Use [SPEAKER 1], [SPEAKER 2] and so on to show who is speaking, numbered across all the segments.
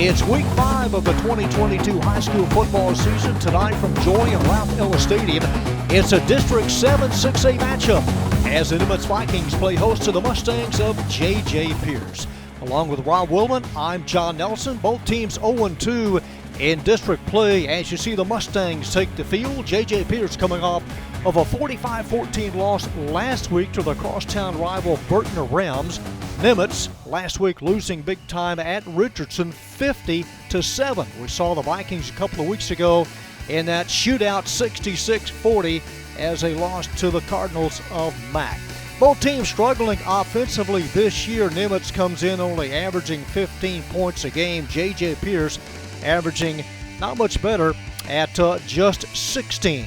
[SPEAKER 1] It's week 5 of the 2022 high school football season. Tonight from Joy and Ralph Ellis Stadium, it's a District 7 6A matchup as the Nimitz Vikings play host to the Mustangs of J.J. Pearce. Along with Rob Willman, I'm John Nelson. Both teams 0-2 in district play. As you see, the Mustangs take the field. J.J. Pearce coming off of a 45-14 loss last week to the crosstown rival Burton Rams. Nimitz last week losing big time at Richardson 50-7. We saw the Vikings a couple of weeks ago in that shootout 66-40 as they lost to the Cardinals of Mack. Both teams struggling offensively this year. Nimitz comes in only averaging 15 points a game. J.J. Pearce averaging not much better at just 16.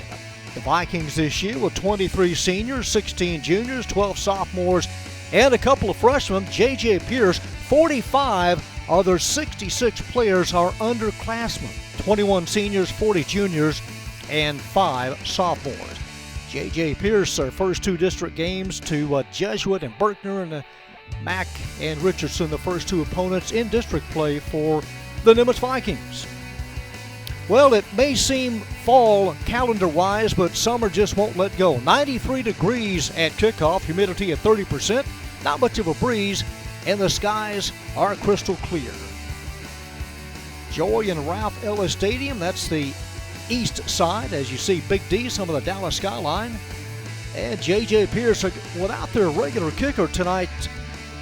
[SPEAKER 1] The Vikings this year with 23 seniors, 16 juniors, 12 sophomores, and a couple of freshmen. J.J. Pearce, 45 of their 66 players are underclassmen. 21 seniors, 40 juniors, and 5 sophomores. J.J. Pearce, their first 2 district games to Jesuit and Berkner, and Mack and Richardson, the first 2 opponents in district play for the Nimitz Vikings. Well, it may seem fall calendar-wise, but summer just won't let go. 93 degrees at kickoff, humidity at 30%, not much of a breeze, and the skies are crystal clear. Joy and Ralph Ellis Stadium, that's the east side. As you see, Big D, some of the Dallas skyline. And J.J. Pearce without their regular kicker tonight,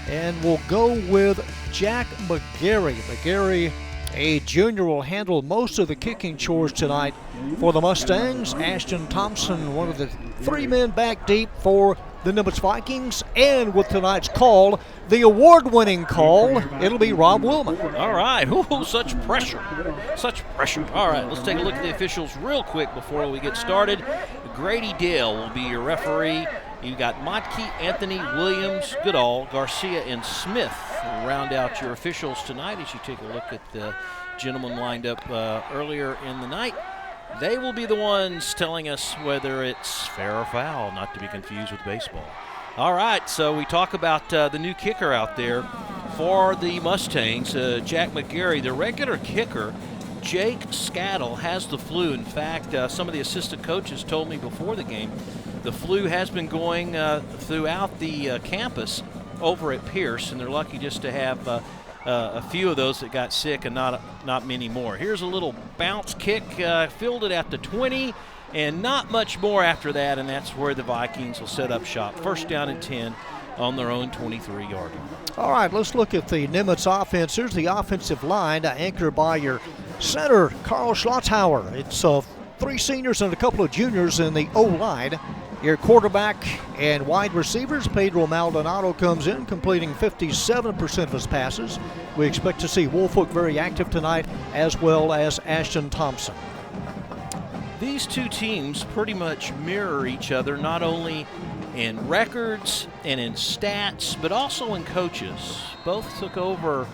[SPEAKER 1] and we'll go with Jack McGarry. McGarry, a junior, will handle most of the kicking chores tonight for the Mustangs. Ashton Thompson, one of the 3 men back deep for the Nimitz Vikings. And with tonight's call, the award-winning call, it'll be Rob Willman.
[SPEAKER 2] All right. Ooh, such pressure. Such pressure. All right, let's take a look at the officials real quick before we get started. Grady Dale will be your referee. You got Motke, Anthony, Williams, Goodall, Garcia, and Smith will round out your officials tonight as you take a look at the gentlemen lined up earlier in the night. They will be the ones telling us whether it's fair or foul, not to be confused with baseball. All right, so we talk about the new kicker out there for the Mustangs, Jack McGarry. The regular kicker, Jake Scattle, has the flu. In fact, some of the assistant coaches told me before the game the flu has been going throughout the campus over at Pearce, and they're lucky just to have a few of those that got sick and not many more. Here's a little bounce kick, fielded at the 20, and not much more after that, and that's where the Vikings will set up shop. First down and 10 on their own 23-yard line.
[SPEAKER 1] All right, let's look at the Nimitz offense. Here's the offensive line, anchored by your center, Carl Schlotzhauer. It's 3 seniors and a couple of juniors in the O-line. Your quarterback and wide receivers, Pedro Maldonado, comes in, completing 57% of his passes. We expect to see Wolfhook very active tonight, as well as Ashton Thompson.
[SPEAKER 2] These 2 teams pretty much mirror each other, not only in records and in stats, but also in coaches. Both took over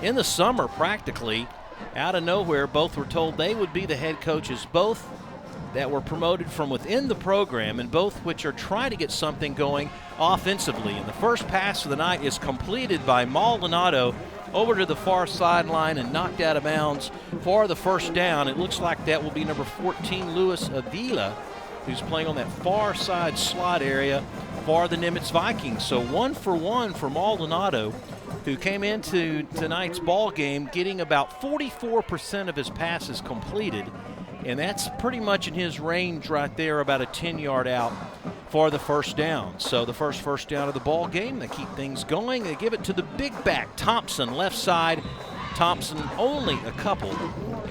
[SPEAKER 2] in the summer practically. Out of nowhere, both were told they would be the head coaches, both that were promoted from within the program, and both which are trying to get something going offensively. And the first pass of the night is completed by Maldonado over to the far sideline and knocked out of bounds for the first down. It looks like that will be number 14, Luis Avila, who's playing on that far side slot area for the Nimitz Vikings. So 1 for 1 for Maldonado, who came into tonight's ball game getting about 44% of his passes completed. And that's pretty much in his range right there, about a 10-yard out for the first down. So the first down of the ball game, they keep things going. They give it to the big back, Thompson, left side. Thompson only a couple,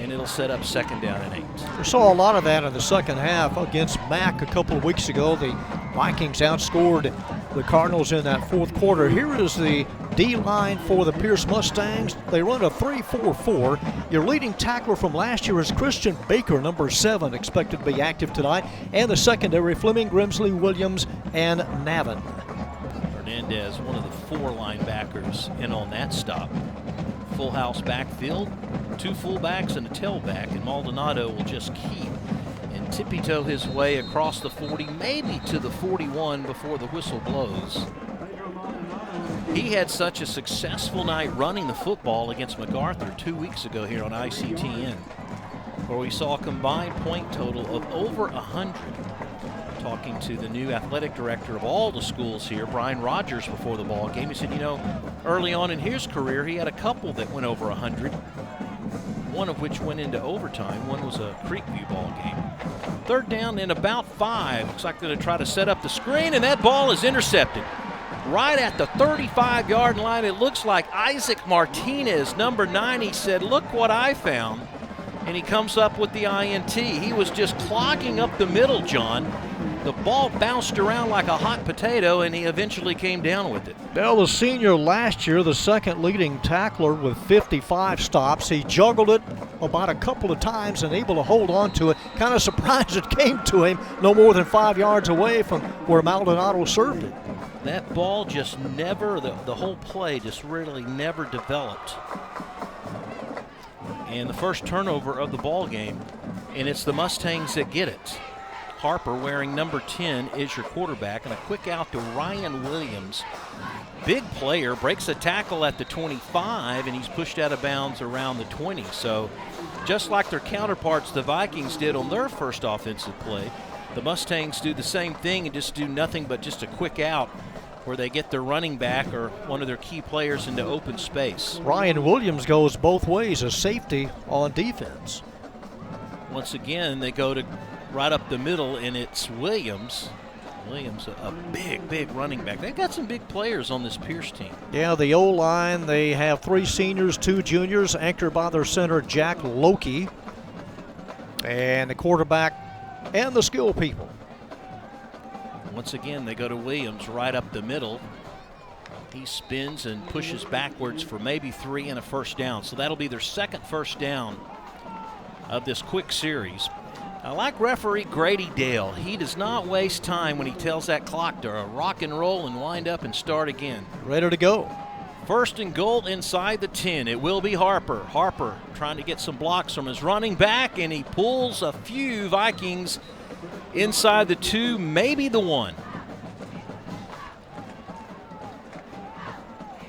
[SPEAKER 2] and it'll set up second down and 8.
[SPEAKER 1] We saw a lot of that in the second half against Mack a couple of weeks ago. The Vikings outscored the Cardinals in that fourth quarter. Here is the D-line for the Pearce Mustangs. They run a 3-4-4. Your leading tackler from last year is Christian Baker, number 7, expected to be active tonight. And the secondary, Fleming, Grimsley, Williams, and Navin.
[SPEAKER 2] Hernandez, one of the 4 linebackers in on that stop. Full house backfield, 2 fullbacks and a tailback, and Maldonado will just keep and tippy-toe his way across the 40, maybe to the 41 before the whistle blows. He had such a successful night running the football against MacArthur 2 weeks ago here on ICTN, where we saw a combined point total of over 100. Talking to the new athletic director of all the schools here, Brian Rogers, before the ball game, he said, you know, early on in his career, he had a couple that went over 100, one of which went into overtime. One was a Creekview ball game. Third down and about 5. Looks like they're going to try to set up the screen, and that ball is intercepted right at the 35-yard line. It looks like Isaac Martinez, number 9. He said, look what I found. And he comes up with the INT. He was just clogging up the middle, John. The ball bounced around like a hot potato, and he eventually came down with it.
[SPEAKER 1] Well, the senior last year, the second leading tackler with 55 stops. He juggled it about a couple of times and able to hold on to it. Kind of surprised it came to him no more than 5 yards away from where Maldonado served it.
[SPEAKER 2] That ball just never, the whole play just really never developed. And the first turnover of the ball game, and it's the Mustangs that get it. Harper, wearing number 10, is your quarterback, and a quick out to Ryan Williams. Big player, breaks a tackle at the 25, and he's pushed out of bounds around the 20. So just like their counterparts the Vikings did on their first offensive play, the Mustangs do the same thing and just do nothing but just a quick out where they get their running back or one of their key players into open space.
[SPEAKER 1] Ryan Williams goes both ways, a safety on defense.
[SPEAKER 2] Once again, they go to right up the middle, and it's Williams. Williams, a big running back. They've got some big players on this Pearce team.
[SPEAKER 1] Yeah, the O-line, they have 3 seniors, 2 juniors, anchored by their center, Jack Loki, and the quarterback and the skill people.
[SPEAKER 2] Once again, they go to Williams right up the middle. He spins and pushes backwards for maybe 3 and a first down. So that'll be their second first down of this quick series. I like referee Grady Dale. He does not waste time when he tells that clock to rock and roll and wind up and start again.
[SPEAKER 1] Ready to go.
[SPEAKER 2] First and goal inside the 10. It will be Harper. Harper trying to get some blocks from his running back, and he pulls a few Vikings inside the 2, maybe the 1.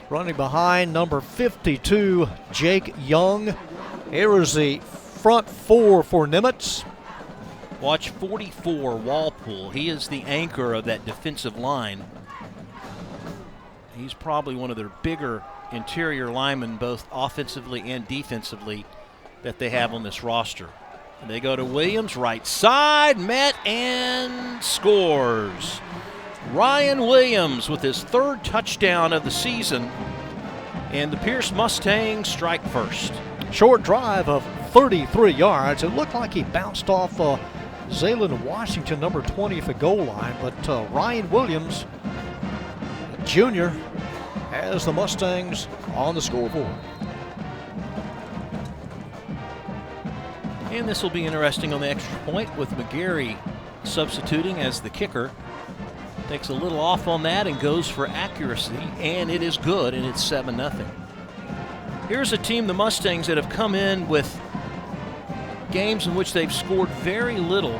[SPEAKER 1] Running behind, number 52, Jake Young. Here is the front 4 for Nimitz.
[SPEAKER 2] Watch 44, Walpole. He is the anchor of that defensive line. He's probably one of their bigger interior linemen, both offensively and defensively, that they have on this roster. And they go to Williams, right side, met and scores. Ryan Williams with his 3rd touchdown of the season, and the Pearce Mustangs strike first.
[SPEAKER 1] Short drive of 33 yards. It looked like he bounced off Zaylen Washington, number 20, at the goal line, but Ryan Williams, junior, has the Mustangs on the scoreboard.
[SPEAKER 2] And this will be interesting on the extra point with McGarry substituting as the kicker. Takes a little off on that and goes for accuracy, and it is good, and it's 7-0. Here's a team, the Mustangs, that have come in with games in which they've scored very little.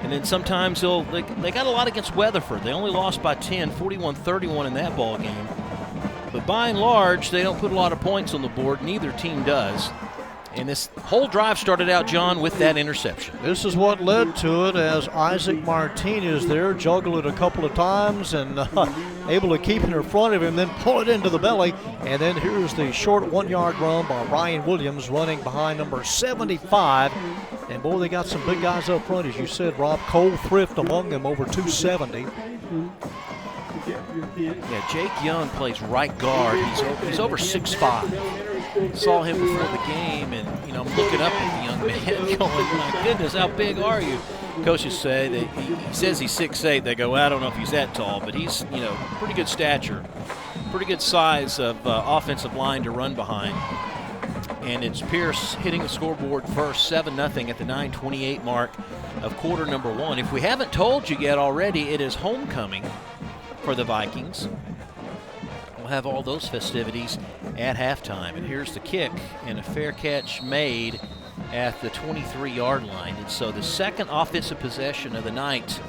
[SPEAKER 2] And then sometimes they got a lot against Weatherford. They only lost by 10, 41-31 in that ball game. But by and large, they don't put a lot of points on the board. Neither team does. And this whole drive started out, John, with that interception.
[SPEAKER 1] This is what led to it, as Isaac Martinez there juggled it a couple of times and able to keep it in front of him, then pull it into the belly. And then here's the short 1-yard run by Ryan Williams, running behind number 75. And boy, they got some big guys up front, as you said, Rob. Cole Thrift among them, over 270.
[SPEAKER 2] Yeah, Jake Young plays right guard. He's over 6'5". Saw him before the game, and I'm looking up at the young man going, my goodness, how big are you? Coaches say that he says he's 6'8". They go, well, I don't know if he's that tall, but he's pretty good stature, pretty good size of offensive line to run behind. And it's Pearce hitting the scoreboard first, 7-0 at the 9:28 mark of quarter number 1. If we haven't told you yet already, it is homecoming for the Vikings. We'll have all those festivities at halftime. And here's the kick, and a fair catch made at the 23-yard line. And so the second offensive possession of the night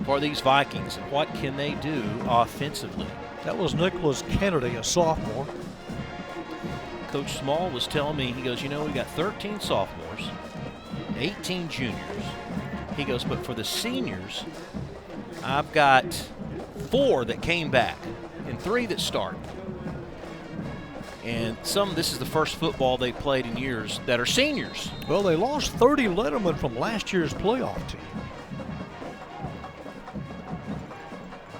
[SPEAKER 2] for these Vikings, and what can they do offensively?
[SPEAKER 1] That was Nicholas Kennedy, a sophomore.
[SPEAKER 2] Coach Small was telling me, he goes, you know, we got 13 sophomores, 18 juniors. He goes, but for the seniors, I've got 4 that came back and 3 that start. And this is the first football they played in years that are seniors.
[SPEAKER 1] Well, they lost 30 lettermen from last year's playoff team.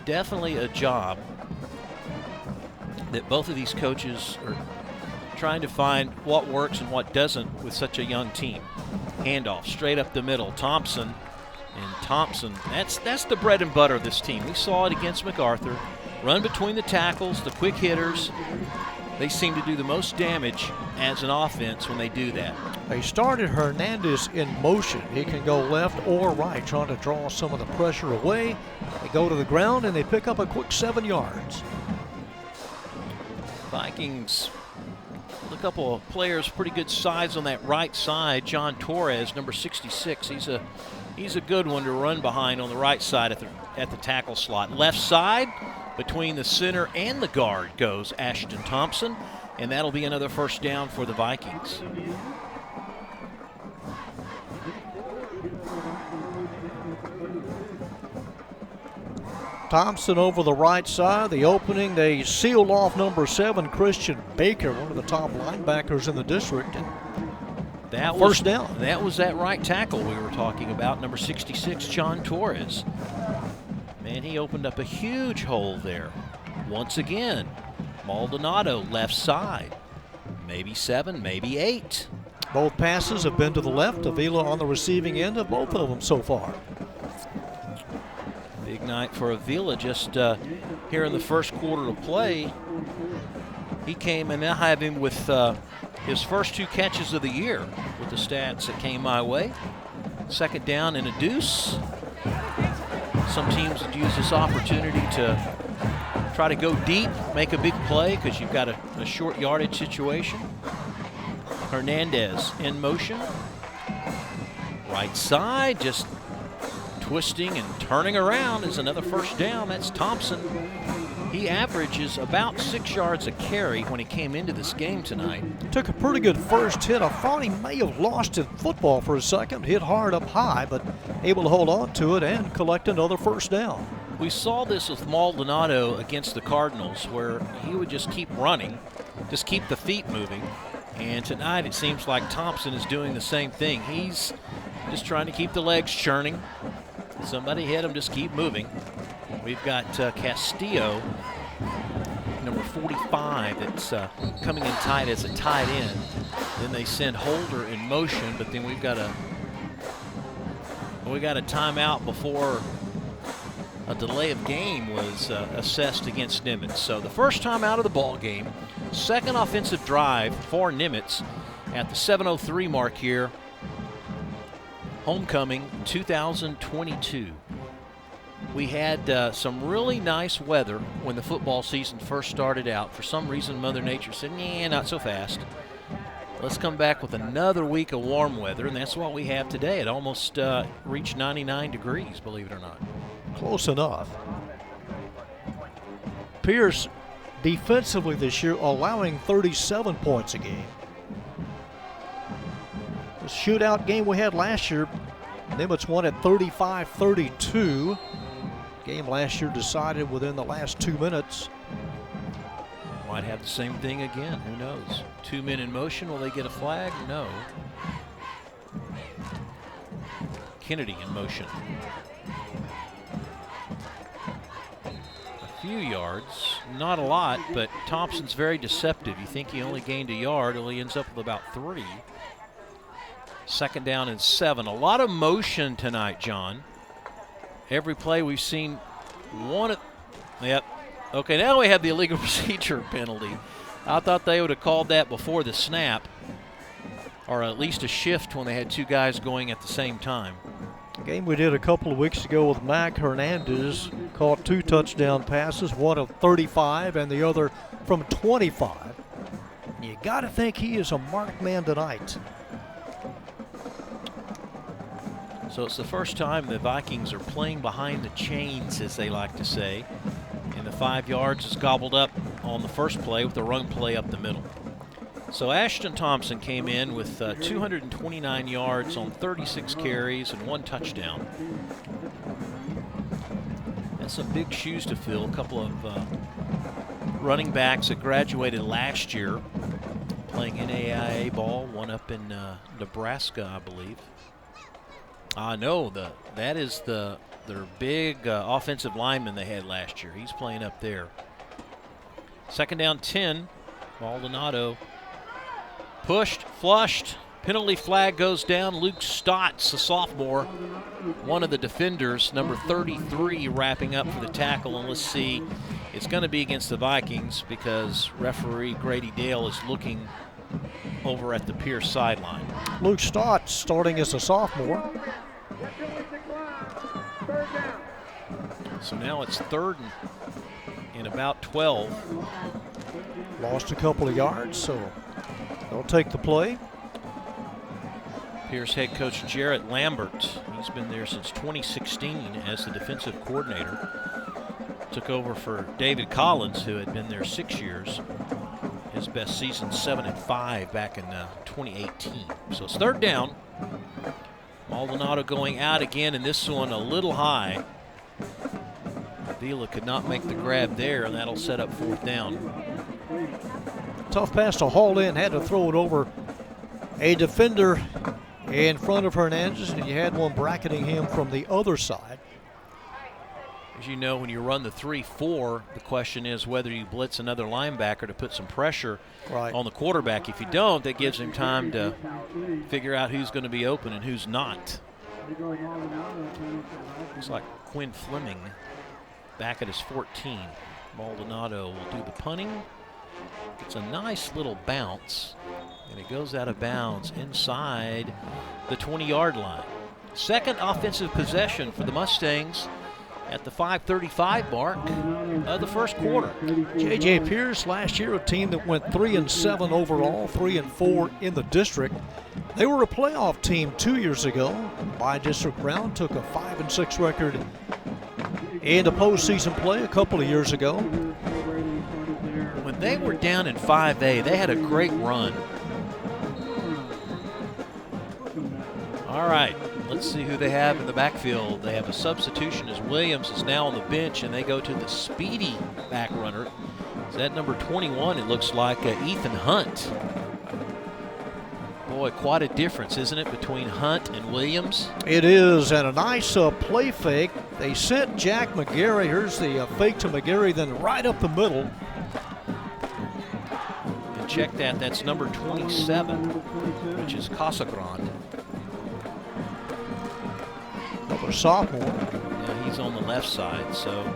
[SPEAKER 2] Definitely a job that both of these coaches are trying to find what works and what doesn't with such a young team. Handoff straight up the middle. Thompson. And Thompson, that's the bread and butter of this team. We saw it against MacArthur. Run between the tackles, the quick hitters. They seem to do the most damage as an offense when they do that.
[SPEAKER 1] They started Hernandez in motion. He can go left or right, trying to draw some of the pressure away. They go to the ground and they pick up a quick 7 yards.
[SPEAKER 2] Vikings, a couple of players pretty good size on that right side. John Torres, number 66. He's a good one to run behind on the right side at the tackle slot. Left side, between the center and the guard goes Ashton Thompson, and that'll be another first down for the Vikings.
[SPEAKER 1] Thompson over the right side. The opening, they sealed off number 7, Christian Baker, one of the top linebackers in the district. And
[SPEAKER 2] that
[SPEAKER 1] first down.
[SPEAKER 2] That was that right tackle we were talking about, number 66, John Torres. Man, he opened up a huge hole there. Once again, Maldonado left side. Maybe 7, maybe 8.
[SPEAKER 1] Both passes have been to the left. Avila on the receiving end of both of them so far.
[SPEAKER 2] Big night for Avila just here in the first quarter of play. He came, and I have him with his first 2 catches of the year with the stats that came my way. Second down and a deuce. Some teams would use this opportunity to try to go deep, make a big play because you've got a short yardage situation. Hernandez in motion. Right side, just twisting and turning around is another first down. That's Thompson. He averages about 6 yards a carry when he came into this game tonight.
[SPEAKER 1] Took a pretty good first hit. I thought he may have lost in football for a second. Hit hard up high, but able to hold on to it and collect another first down.
[SPEAKER 2] We saw this with Maldonado against the Cardinals, where he would just keep running, just keep the feet moving. And tonight it seems like Thompson is doing the same thing. He's just trying to keep the legs churning. Somebody hit him, just keep moving. We've got Castillo, number 45, that's coming in tight as a tight end. Then they send Holder in motion, but then we got a timeout before a delay of game was assessed against Nimitz. So the first time out of the ball game, second offensive drive for Nimitz at the 7:03 mark here. Homecoming 2022. We had some really nice weather when the football season first started out. For some reason, Mother Nature said, nah, not so fast. Let's come back with another week of warm weather, and that's what we have today. It almost reached 99 degrees, believe it or not.
[SPEAKER 1] Close enough. Pearce, defensively this year, allowing 37 points a game. The shootout game we had last year, Nimitz won at 35-32. Game last year decided within the last 2 minutes.
[SPEAKER 2] Might have the same thing again. Who knows? 2 men in motion. Will they get a flag? No. Kennedy in motion. A few yards. Not a lot, but Thompson's very deceptive. You think he only gained a yard, well, he ends up with about 3. Second down and 7. A lot of motion tonight, John. Every play we've seen one. Yep. Okay, now we have the illegal procedure penalty. I thought they would have called that before the snap, or at least a shift when they had 2 guys going at the same time.
[SPEAKER 1] Game we did a couple of weeks ago with Mac Hernandez, caught 2 touchdown passes, one of 35 and the other from 25. You got to think he is a marked man tonight.
[SPEAKER 2] So it's the first time the Vikings are playing behind the chains, as they like to say. And the 5 yards is gobbled up on the first play with a run play up the middle. So Ashton Thompson came in with 229 yards on 36 carries and 1 touchdown. That's some big shoes to fill. A couple of running backs that graduated last year playing NAIA ball, one up in Nebraska, I believe. No, that is their big offensive lineman they had last year. He's playing up there. 2nd down 10. Maldonado pushed, flushed. Penalty flag goes down. Luke Stotts, a sophomore, one of the defenders, number 33, wrapping up for the tackle. And let's see, it's going to be against the Vikings because referee Grady Dale is looking over at the Pearce sideline.
[SPEAKER 1] Luke Stotts starting as a sophomore.
[SPEAKER 2] So now it's 3rd and about 12.
[SPEAKER 1] Lost a couple of yards, so they'll take the play.
[SPEAKER 2] Pearce head coach Jarrett Lambert, he's been there since 2016 as the defensive coordinator. Took over for David Collins, who had been there 6 years. His best season, 7-5 back in 2018. So it's 3rd down. Maldonado going out again, and this one a little high. Vila could not make the grab there, and that'll set up 4th down.
[SPEAKER 1] Tough pass to haul in, had to throw it over a defender in front of Hernandez, and you had one bracketing him from the other side.
[SPEAKER 2] As you know, when you run the 3-4, the question is whether you blitz another linebacker to put some pressure on the quarterback. If you don't, that gives him time to figure out who's going to be open and who's not. Looks like Quinn Fleming back at his 14. Maldonado will do the punting. It's a nice little bounce, and it goes out of bounds inside the 20-yard line. 2nd offensive possession for the Mustangs at the 5:35 mark of the 1st quarter.
[SPEAKER 1] J.J. Pearce last year, a team that went 3-7 overall, 3-4 in the district. They were a playoff team 2 years ago. By district round, took a 5-6 record in the postseason play a couple of years ago.
[SPEAKER 2] When they were down in 5A, they had a great run. All right, let's see who they have in the backfield. They have a substitution as Williams is now on the bench, and they go to the speedy back runner. Is that number 21? It looks like Ethan Hunt. Boy, quite a difference, isn't it, between Hunt and Williams?
[SPEAKER 1] It is, and a nice play fake. They sent Jack McGarry. Here's the fake to McGarry, then right up the middle.
[SPEAKER 2] And check that, that's number 27, which is Casagrande.
[SPEAKER 1] Another sophomore.
[SPEAKER 2] Yeah, he's on the left side, so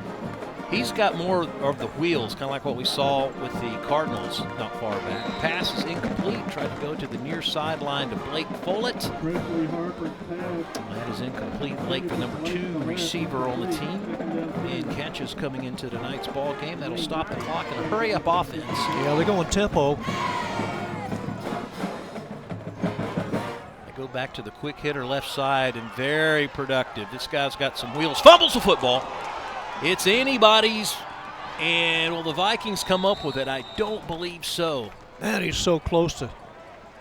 [SPEAKER 2] he's got more of the wheels, kind of like what we saw with the Cardinals not far back. Pass is incomplete. Tried to go to the near sideline to Blake Follett. That is incomplete. Blake, the number 2 receiver on the team. And catches coming into tonight's ball game. That'll stop the clock in a hurry-up offense.
[SPEAKER 1] Yeah, they're going tempo.
[SPEAKER 2] Go back to the quick hitter left side, and very productive. This guy's got some wheels. Fumbles the football. It's anybody's, and will the Vikings come up with it? I don't believe so.
[SPEAKER 1] Man, he's so close to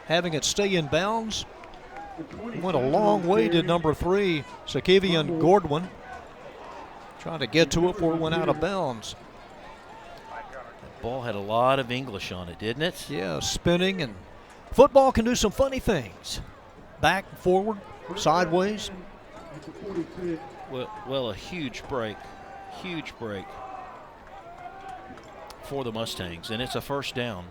[SPEAKER 1] having it stay in bounds. Went a long way, did number 3, Sakevian Gordwin. Trying to get to it before it went out of bounds.
[SPEAKER 2] That ball had a lot of English on it, didn't it?
[SPEAKER 1] Yeah, spinning, and football can do some funny things. Back, forward, sideways.
[SPEAKER 2] Well, a huge break for the Mustangs, and it's a 1st down.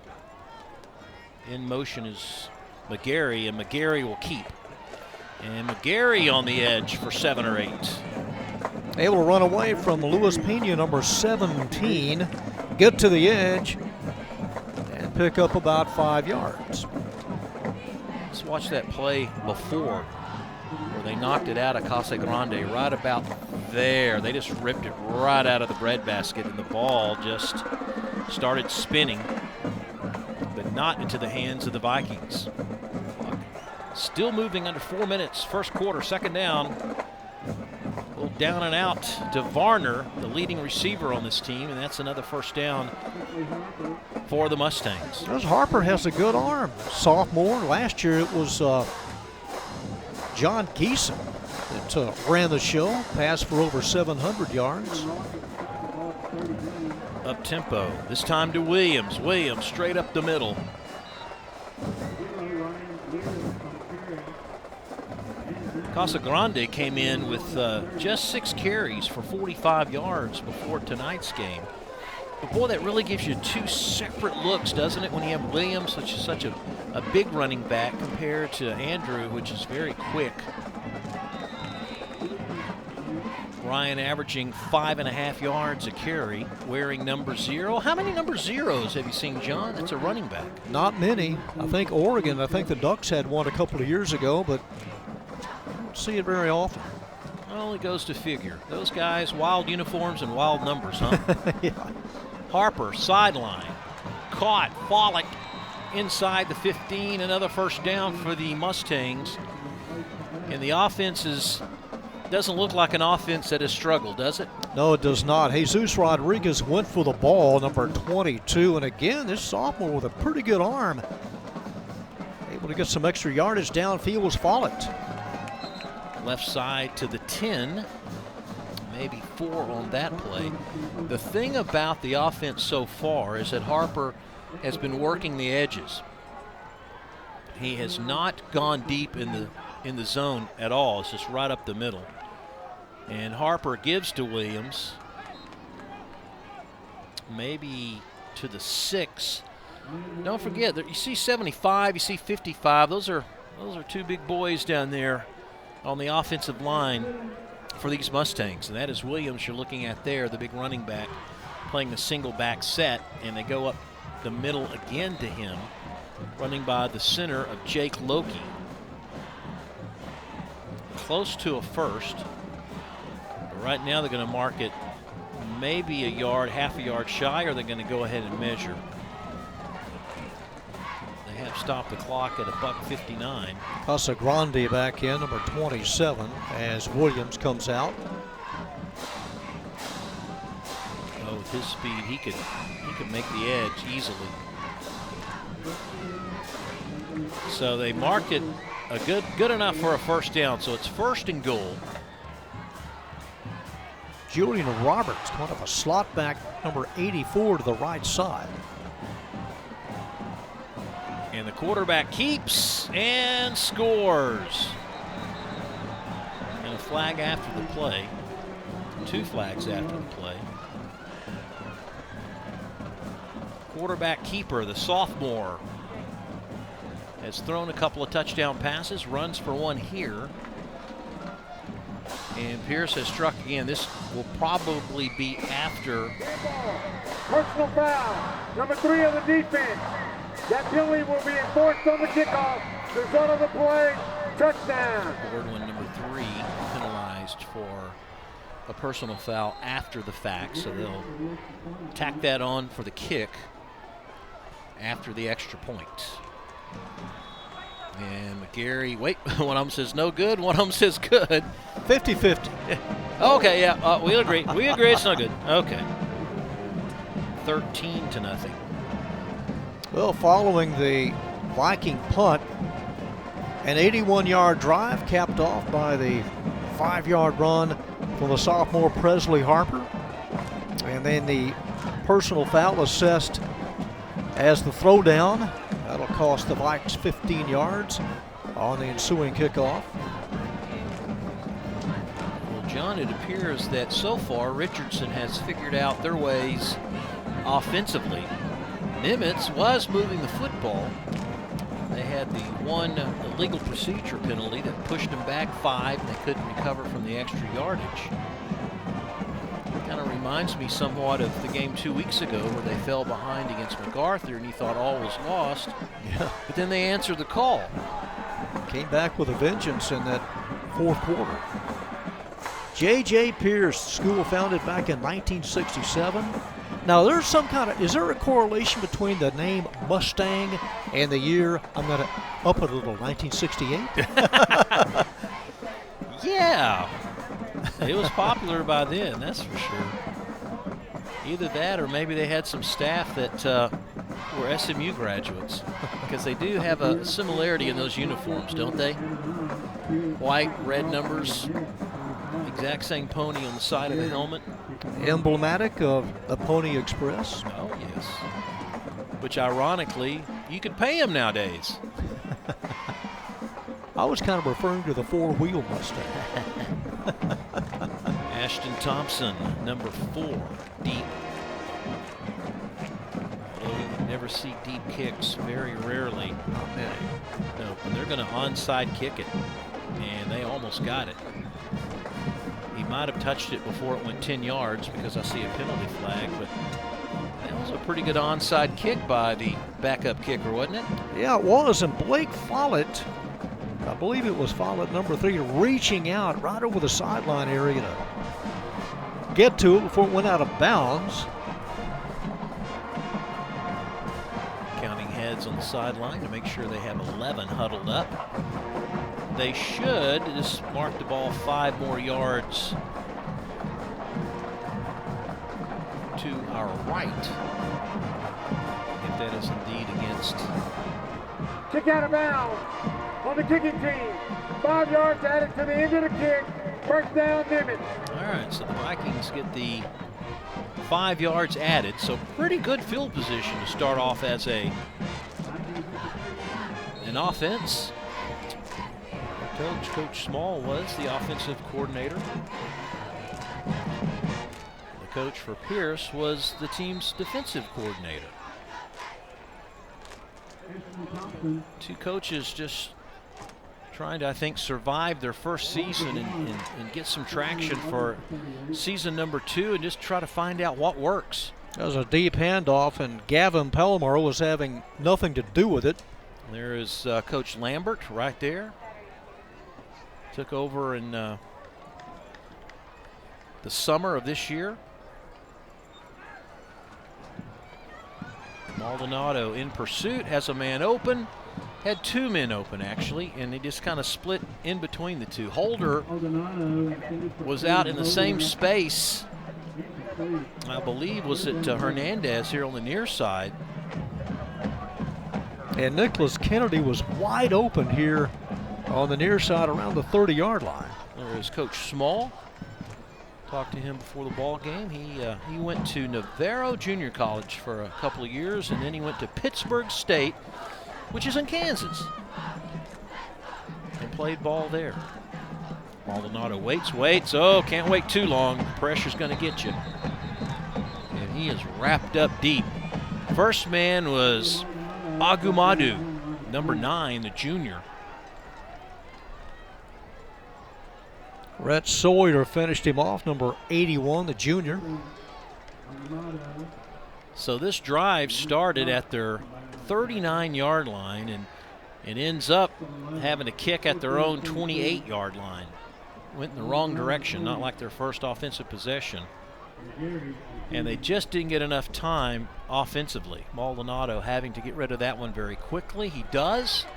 [SPEAKER 2] In motion is McGarry, and McGarry will keep. And McGarry on the edge for 7 or 8.
[SPEAKER 1] Able to run away from Luis Pena, number 17, get to the edge, and pick up about 5 yards.
[SPEAKER 2] Let's watch that play before, where they knocked it out of Casagrande right about there. They just ripped it right out of the breadbasket, and the ball just started spinning, but not into the hands of the Vikings. Still moving under 4 minutes. First quarter, second down. A little down and out to Varner, the leading receiver on this team, and that's another first down for the Mustangs.
[SPEAKER 1] Because Harper has a good arm. Sophomore. Last year it was John Geeson that ran the show, passed for over 700 yards.
[SPEAKER 2] Up tempo. This time to Williams. Williams straight up the middle. Casagrande came in with just 6 carries for 45 yards before tonight's game. But boy, that really gives you 2 separate looks, doesn't it, when you have Williams, which is such a big running back, compared to Andrew, which is very quick. Ryan averaging 5.5 yards a carry, wearing number 0. How many number 0s have you seen, John? That's a running back.
[SPEAKER 1] Not many. I think the Ducks had one a couple of years ago, but don't see it very often.
[SPEAKER 2] Well, it goes to figure. Those guys, wild uniforms and wild numbers, huh?
[SPEAKER 1] Yeah.
[SPEAKER 2] Harper, sideline. Caught. Follick inside the 15. Another first down for the Mustangs. And the offense doesn't look like an offense that has struggled, does it?
[SPEAKER 1] No, it does not. Jesus Rodriguez went for the ball, number 22. And again, this sophomore with a pretty good arm. Able to get some extra yardage downfield was Follett.
[SPEAKER 2] Left side to the 10. Maybe 4 on that play. The thing about the offense so far is that Harper has been working the edges. He has not gone deep in the zone at all. It's just right up the middle. And Harper gives to Williams, maybe to the 6. Don't forget that you see 75, you see 55. Those are 2 big boys down there on the offensive line for these Mustangs. And that is Williams you're looking at there, the big running back, playing the single back set. And they go up the middle again to him, running by the center of Jake Loki. Close to a first. But right now they're going to mark it maybe a yard, half a yard shy, or they're going to go ahead and measure. They have stopped the clock at $1:59.
[SPEAKER 1] Casagrande back in, number 27, as Williams comes out.
[SPEAKER 2] Oh, with his speed, he could make the edge easily. So they mark it a good enough for a first down. So it's 1st and goal.
[SPEAKER 1] Julian Roberts, kind of a slot back, number 84 to the right side.
[SPEAKER 2] And the quarterback keeps and scores. And a flag after the play. 2 flags after the play. Quarterback keeper, the sophomore, has thrown a couple of touchdown passes, runs for one here. And Pearce has struck again. This will probably be after.
[SPEAKER 3] Personal foul, number 3 of the defense. That penalty will be enforced on the kickoff. Result of the play, touchdown.
[SPEAKER 2] Third one, number 3, penalized for a personal foul after the fact. So they'll tack that on for the kick after the extra point. And McGarry, wait, one of them says no good, one of them says good.
[SPEAKER 1] 50-50.
[SPEAKER 2] Okay, yeah, we agree. We agree it's no good. Okay. 13-0.
[SPEAKER 1] Well, following the Viking punt, an 81-yard drive capped off by the 5-yard run from the sophomore Presley Harper. And then the personal foul assessed as the throwdown. That'll cost the Vikes 15 yards on the ensuing kickoff.
[SPEAKER 2] Well, John, it appears that so far Richardson has figured out their ways offensively. Nimitz was moving the football. They had the one illegal procedure penalty that pushed them back 5, and they couldn't recover from the extra yardage. Kind of reminds me somewhat of the game 2 weeks ago where they fell behind against MacArthur and you thought all was lost.
[SPEAKER 1] Yeah.
[SPEAKER 2] But then they answered the call.
[SPEAKER 1] Came back with a vengeance in that 4th quarter. J.J. Pearce, school founded back in 1967. Now, there's some kind of, is there a correlation between the name Mustang and the year, I'm going to up it a little, 1968?
[SPEAKER 2] Yeah. It was popular by then, that's for sure. Either that or maybe they had some staff that were SMU graduates, because they do have a similarity in those uniforms, don't they? White, red numbers, exact same pony on the side of the helmet.
[SPEAKER 1] Emblematic of the Pony Express.
[SPEAKER 2] Oh, yes. Which, ironically, you could pay him nowadays.
[SPEAKER 1] I was kind of referring to the four-wheel Mustang.
[SPEAKER 2] Ashton Thompson, number 4, deep. Although you never see deep kicks, very rarely.
[SPEAKER 1] Not many.
[SPEAKER 2] No, and they're going to onside kick it, and they almost got it. He might have touched it before it went 10 yards because I see a penalty flag, but that was a pretty good onside kick by the backup kicker, wasn't it?
[SPEAKER 1] Yeah, it was, and Blake Follett, I believe it was Follett, number 3, reaching out right over the sideline area to get to it before it went out of bounds.
[SPEAKER 2] Counting heads on the sideline to make sure they have 11 huddled up. They should just mark the ball 5 more yards to our right, if that is indeed against.
[SPEAKER 3] Kick out of bounds on the kicking team. 5 yards added to the end of the kick. First down, Nimitz.
[SPEAKER 2] All right, so the Vikings get the 5 yards added, so pretty good field position to start off as an offense. Coach Small was the offensive coordinator. The coach for Pearce was the team's defensive coordinator. 2 coaches just trying to, I think, survive their first season and get some traction for season number 2 and just try to find out what works.
[SPEAKER 1] That was a deep handoff, and Gavin Palomar was having nothing to do with it.
[SPEAKER 2] There is Coach Lambert right there. Took over in the summer of this year. Maldonado in pursuit, has a man open. Had 2 men open, actually, and they just kind of split in between the 2. Holder was out in the same space, I believe, was it Hernandez here on the near side.
[SPEAKER 1] And Nicholas Kennedy was wide open here on the near side around the 30-yard line.
[SPEAKER 2] There is Coach Small. Talked to him before the ball game. He went to Navarro Junior College for a couple of years, and then he went to Pittsburgh State, which is in Kansas, and played ball there. Maldonado waits. Oh, can't wait too long. The pressure's going to get you. And he is wrapped up deep. First man was Agumadu, number 9, the junior.
[SPEAKER 1] Rhett Sawyer finished him off, number 81, the junior.
[SPEAKER 2] So this drive started at their 39-yard line and it ends up having a kick at their own 28-yard line. Went in the wrong direction, not like their first offensive possession. And they just didn't get enough time offensively. Maldonado having to get rid of that one very quickly. He does.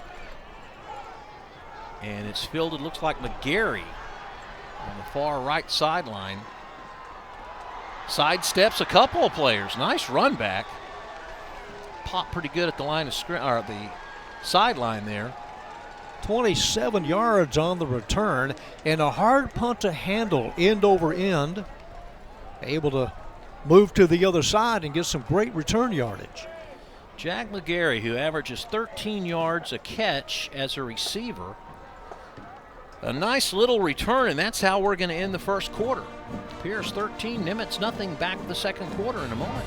[SPEAKER 2] And it's fielded, looks like McGarry on the far right sideline. Sidesteps a couple of players. Nice run back. Popped pretty good at the line of or the sideline there.
[SPEAKER 1] 27 yards on the return, and a hard punt to handle end over end. Able to move to the other side and get some great return yardage.
[SPEAKER 2] Jack McGarry, who averages 13 yards a catch as a receiver. A nice little return, and that's how we're going to end the first quarter. Pearce 13, Nimitz nothing, back the second quarter in a moment.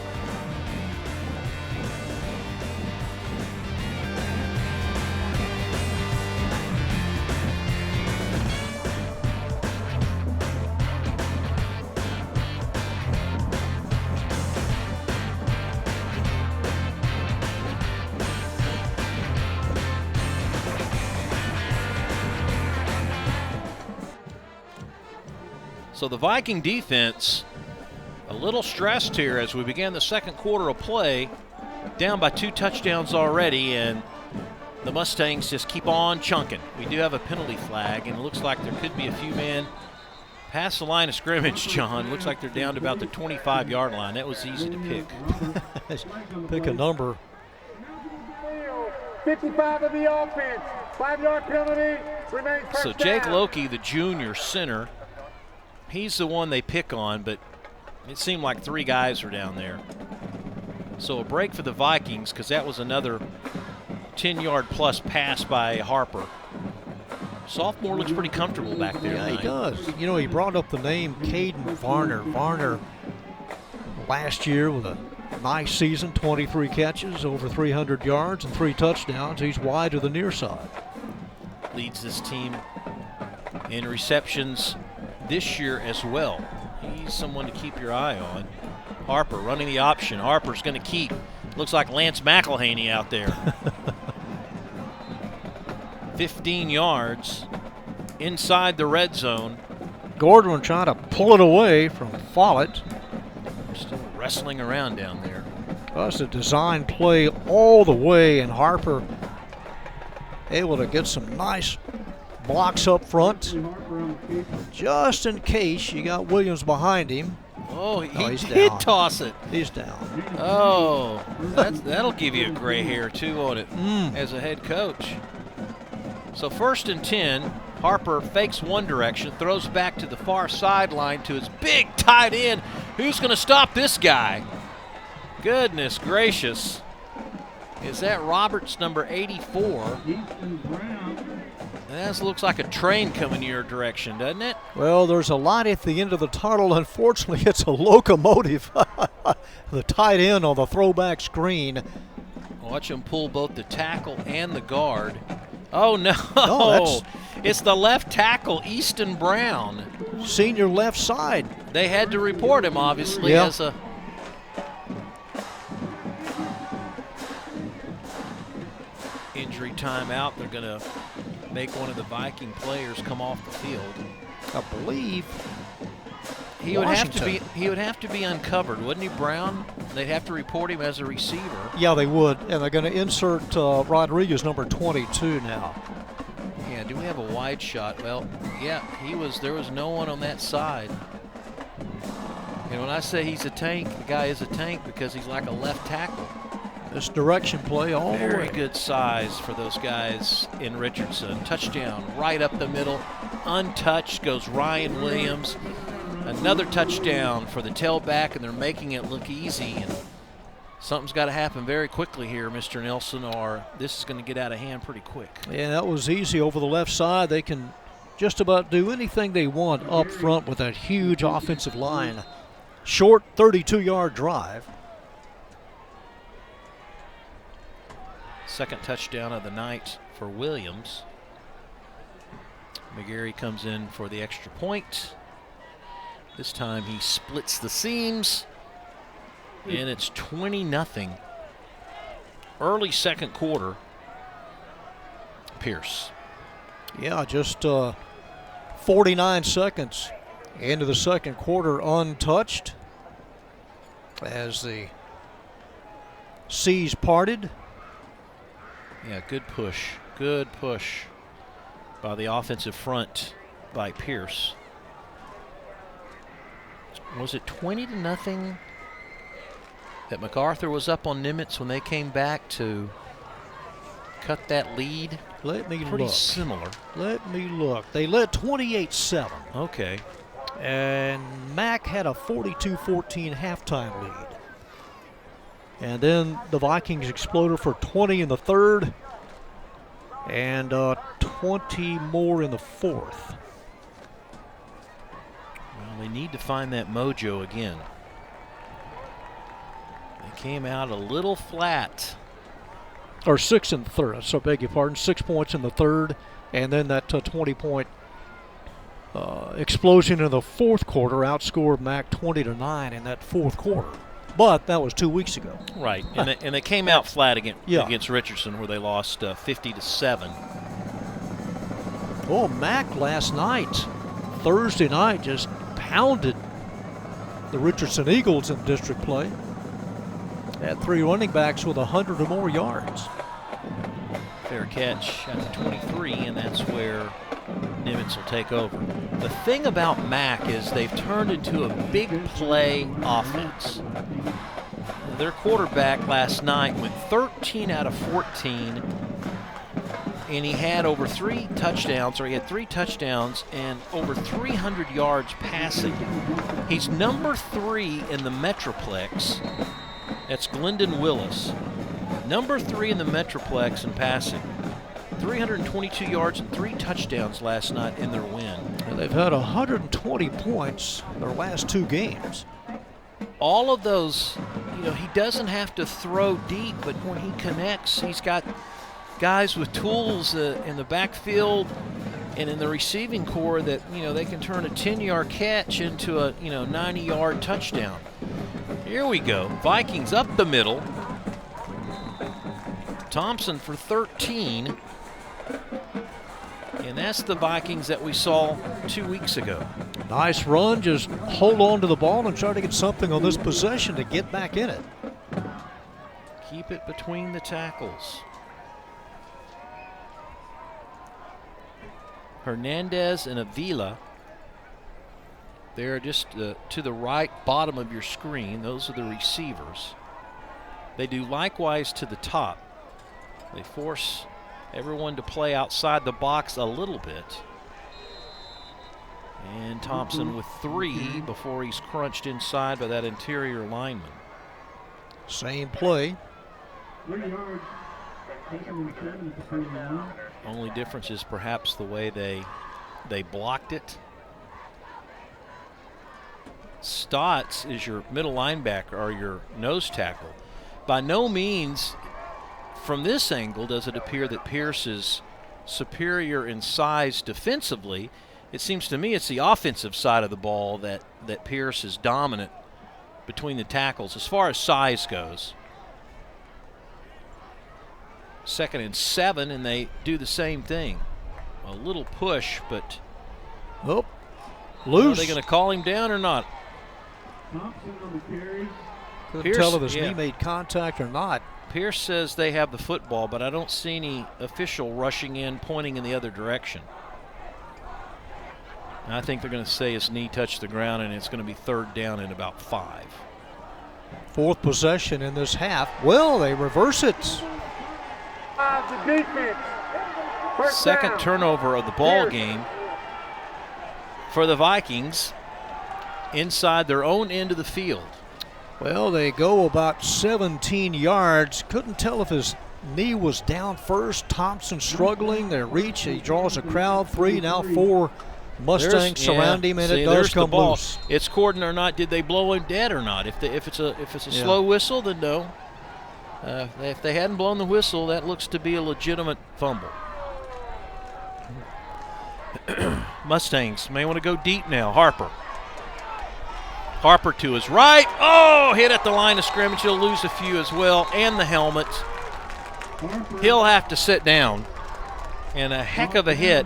[SPEAKER 2] So the Viking defense A little stressed here as we began the second quarter of play. Down by 2 touchdowns already, and the Mustangs just keep on chunking. We do have a penalty flag, and it looks like there could be a few men past the line of scrimmage, John. Looks like they're down to about the 25-yard line. That was easy to pick.
[SPEAKER 1] Pick a number.
[SPEAKER 3] 55 of the offense. 5-yard penalty. Remains first
[SPEAKER 2] So Jake
[SPEAKER 3] down.
[SPEAKER 2] Loki, the junior center, he's the one they pick on, but it seemed like 3 guys were down there. So a break for the Vikings, because that was another 10-yard plus pass by Harper. Sophomore looks pretty comfortable back there.
[SPEAKER 1] Yeah, he does. You know, he brought up the name Caden Varner. Varner last year with a nice season, 23 catches, over 300 yards, and 3 touchdowns. He's wide to the near side.
[SPEAKER 2] Leads this team in receptions this year as well. He's someone to keep your eye on. Harper running the option. Harper's going to keep. Looks like Lance McElhaney out there. 15 yards inside the red zone.
[SPEAKER 1] Gordon trying to pull it away from Follett.
[SPEAKER 2] Still wrestling around down there.
[SPEAKER 1] That's a design play all the way, and Harper able to get some nice blocks up front. Just in case you got Williams behind him.
[SPEAKER 2] Oh,
[SPEAKER 1] he's
[SPEAKER 2] he did
[SPEAKER 1] down.
[SPEAKER 2] toss it.
[SPEAKER 1] He's down.
[SPEAKER 2] Oh, that'll give you a gray hair, too, on it as a head coach. So 1st and 10, Harper fakes one direction, throws back to the far sideline to his big tight end. Who's going to stop this guy? Goodness gracious. Is that Roberts, number 84? That looks like a train coming your direction, doesn't it?
[SPEAKER 1] Well, there's a light at the end of the tunnel. Unfortunately, it's a locomotive. The tight end on the throwback screen.
[SPEAKER 2] Watch him pull both the tackle and the guard. Oh, no.
[SPEAKER 1] No,
[SPEAKER 2] It's the left tackle, Easton Brown.
[SPEAKER 1] Senior left side.
[SPEAKER 2] They had to report him, obviously,
[SPEAKER 1] Yeah.
[SPEAKER 2] as a injury timeout. They're going to make one of the Viking players come off the field.
[SPEAKER 1] I believe
[SPEAKER 2] He would have to be.
[SPEAKER 1] Washington.
[SPEAKER 2] He would have to be uncovered, wouldn't he, Brown? They'd have to report him as a receiver.
[SPEAKER 1] Yeah, they would. And they're going to insert Rodriguez, number 22 now.
[SPEAKER 2] Yeah. Do we have a wide shot? Well, yeah. There was no one on that side. And when I say he's a tank, the guy is a tank because he's like a left tackle.
[SPEAKER 1] This direction play all the
[SPEAKER 2] Very
[SPEAKER 1] way.
[SPEAKER 2] good size for those guys in Richardson. Touchdown right up the middle. Untouched goes Ryan Williams. Another touchdown for the tailback, and they're making it look easy. And something's got to happen very quickly here, Mr. Nelson, or this is going to get out of hand pretty quick.
[SPEAKER 1] Yeah, that was easy over the left side. They can just about do anything they want up front with that huge offensive line. Short 32-yard drive.
[SPEAKER 2] Second touchdown of the night for Williams. McGarry comes in for the extra point. This time he splits the seams, and it's 20-0. Early second quarter. Pearce.
[SPEAKER 1] Yeah, just 49 seconds into the second quarter untouched as the seas parted.
[SPEAKER 2] Yeah, good push. Good push by the offensive front by Pearce. Was it 20-0 that MacArthur was up on Nimitz when they came back to cut that lead?
[SPEAKER 1] Let me
[SPEAKER 2] Pretty
[SPEAKER 1] look.
[SPEAKER 2] similar.
[SPEAKER 1] Let me look. They led 28-7.
[SPEAKER 2] Okay.
[SPEAKER 1] And Mac had a 42-14 halftime lead. And then the Vikings exploded for 20 in the third and 20 more in the fourth.
[SPEAKER 2] Well, they need to find that mojo again. They came out a little flat.
[SPEAKER 1] Or 6 in the third, so beg your pardon. 6 points in the third, and then that 20-point explosion in the fourth quarter outscored Mac 20-9 in that fourth quarter. But that was 2 weeks ago.
[SPEAKER 2] Right, and they came out flat
[SPEAKER 1] Yeah.
[SPEAKER 2] against Richardson, where they lost 50-7.
[SPEAKER 1] Oh, Mac last night, Thursday night, just pounded the Richardson Eagles in district play. Had 3 running backs with 100 or more yards.
[SPEAKER 2] Fair catch at the 23, and that's where Nimitz will take over. The thing about Mac is they've turned into a big play offense. Their quarterback last night went 13 out of 14, and he had over 3 touchdowns, or he had 3 touchdowns and over 300 yards passing. He's number 3 in the Metroplex. That's Glendon Willis. Number 3 in the Metroplex in passing. 322 yards and 3 touchdowns last night in their win.
[SPEAKER 1] And they've had 120 points their last 2 games.
[SPEAKER 2] All of those, you know, he doesn't have to throw deep, but when he connects, he's got guys with tools in the backfield and in the receiving core that, you know, they can turn a 10-yard catch into a, 90-yard touchdown. Here we go. Vikings up the middle. Thompson for 13. And that's the Vikings that we saw 2 weeks ago.
[SPEAKER 1] Nice run. Just hold on to the ball and try to get something on this possession to get back in it.
[SPEAKER 2] Keep it between the tackles. Hernandez and Avila. They're just to the right bottom of your screen. Those are the receivers. They do likewise to the top. They force everyone to play outside the box a little bit. And Thompson with 3 before he's crunched inside by that interior lineman.
[SPEAKER 1] Same play.
[SPEAKER 2] Only difference is perhaps the way they blocked it. Stotts is your middle linebacker or your nose tackle. By no means from this angle does it appear that Pearce is superior in size defensively. It seems to me it's the offensive side of the ball that Pearce is dominant between the tackles as far as size goes. 2nd and 7, and they do the same thing. A little push, but
[SPEAKER 1] loose. Are
[SPEAKER 2] they going to call him down or not?
[SPEAKER 1] Couldn't tell if his knee made contact or not.
[SPEAKER 2] Pearce says they have the football, but I don't see any official rushing in, pointing in the other direction. And I think they're going to say his knee touched the ground, and it's going to be 3rd down and about 5.
[SPEAKER 1] 4th possession in this half. Well, they reverse it.
[SPEAKER 3] The defense.
[SPEAKER 2] 2nd turnover of the ball game for the Vikings inside their own end of the field.
[SPEAKER 1] Well, they go about 17 yards. Couldn't tell if his knee was down first. Thompson struggling. They reach. He draws a crowd. 3, now 4 Mustangs surround him, and it does come loose.
[SPEAKER 2] It's Corden or not. Did they blow him dead or not? If it's a slow whistle, then no. If they hadn't blown the whistle, that looks to be a legitimate fumble. Mustangs may want to go deep now. Harper to his right. Oh, hit at the line of scrimmage. He'll lose a few as well, and the helmet. He'll have to sit down. And a heck of a hit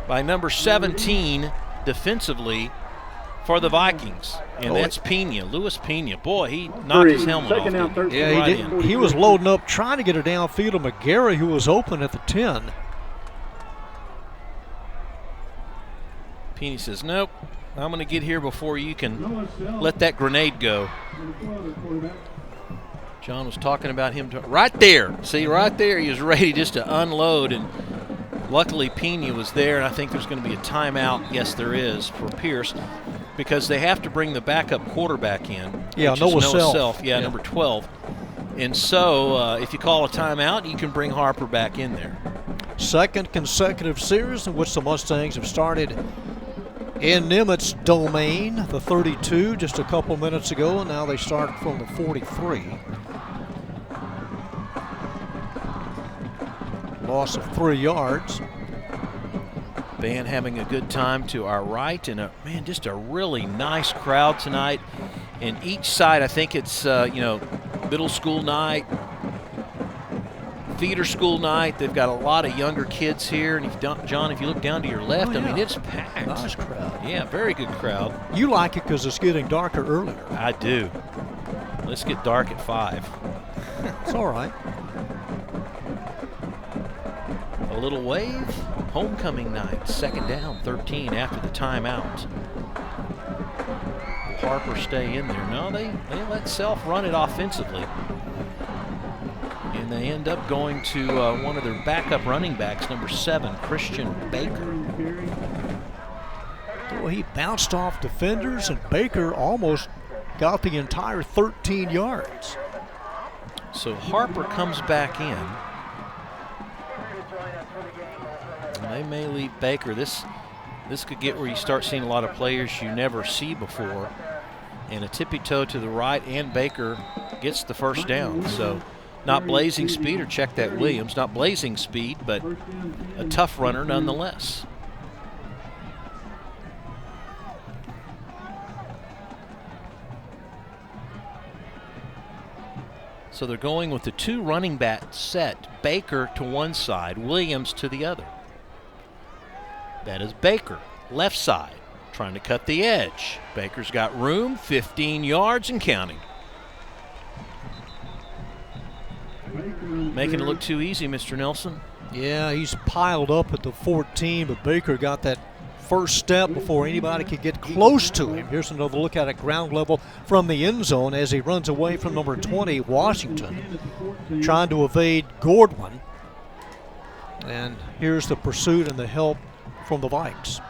[SPEAKER 2] by number 17 defensively for the Vikings. And that's Pena, Luis Pena. Boy, he knocked his helmet off.
[SPEAKER 1] Yeah, he did. He was loading up, trying to get it downfield to McGarry, who was open at the 10.
[SPEAKER 2] Pena says, nope, I'm going to get here before you can let that grenade go. John was talking about him right there. See, right there, he was ready just to unload, and luckily Pena was there, and I think there's going to be a timeout. Yes, there is, for Pearce, because they have to bring the backup quarterback in.
[SPEAKER 1] Yeah, Noah Self.
[SPEAKER 2] Yeah, number 12. And so if you call a timeout, you can bring Harper back in there. 2nd
[SPEAKER 1] consecutive series in which the Mustangs have started in Nimitz domain, the 32 just a couple minutes ago, and now they start from the 43. Loss of 3 yards.
[SPEAKER 2] Band having a good time to our right, and just a really nice crowd tonight. And each side, I think it's middle school night, feeder school night. They've got a lot of younger kids here. And John, if you look down to your left, I mean, it's packed.
[SPEAKER 1] Nice crowd.
[SPEAKER 2] Yeah, very good crowd.
[SPEAKER 1] You like it because it's getting darker earlier.
[SPEAKER 2] I do. Let's get dark at 5.
[SPEAKER 1] It's all right.
[SPEAKER 2] A little wave. Homecoming night. 2nd down, 13 after the timeout. Will Harper stay in there? No, they let Self run it offensively. And they end up going to one of their backup running backs, number 7, Christian Baker.
[SPEAKER 1] Well, he bounced off defenders, and Baker almost got the entire 13 yards.
[SPEAKER 2] So Harper comes back in. And they may leave Baker. This could get where you start seeing a lot of players you never see before. And a tippy-toe to the right, and Baker gets the first down. So not blazing speed, or check that Williams, not blazing speed, but a tough runner nonetheless. So they're going with the 2 running back set, Baker to one side, Williams to the other. That is Baker, left side, trying to cut the edge. Baker's got room, 15 yards and counting. Making it look too easy, Mr. Nelson.
[SPEAKER 1] Yeah, he's piled up at the 14, but Baker got that first step before anybody could get close to him. Here's another look at ground level from the end zone as he runs away from number 20, Washington, trying to evade Gordwin. And here's the pursuit and the help from the Vikes.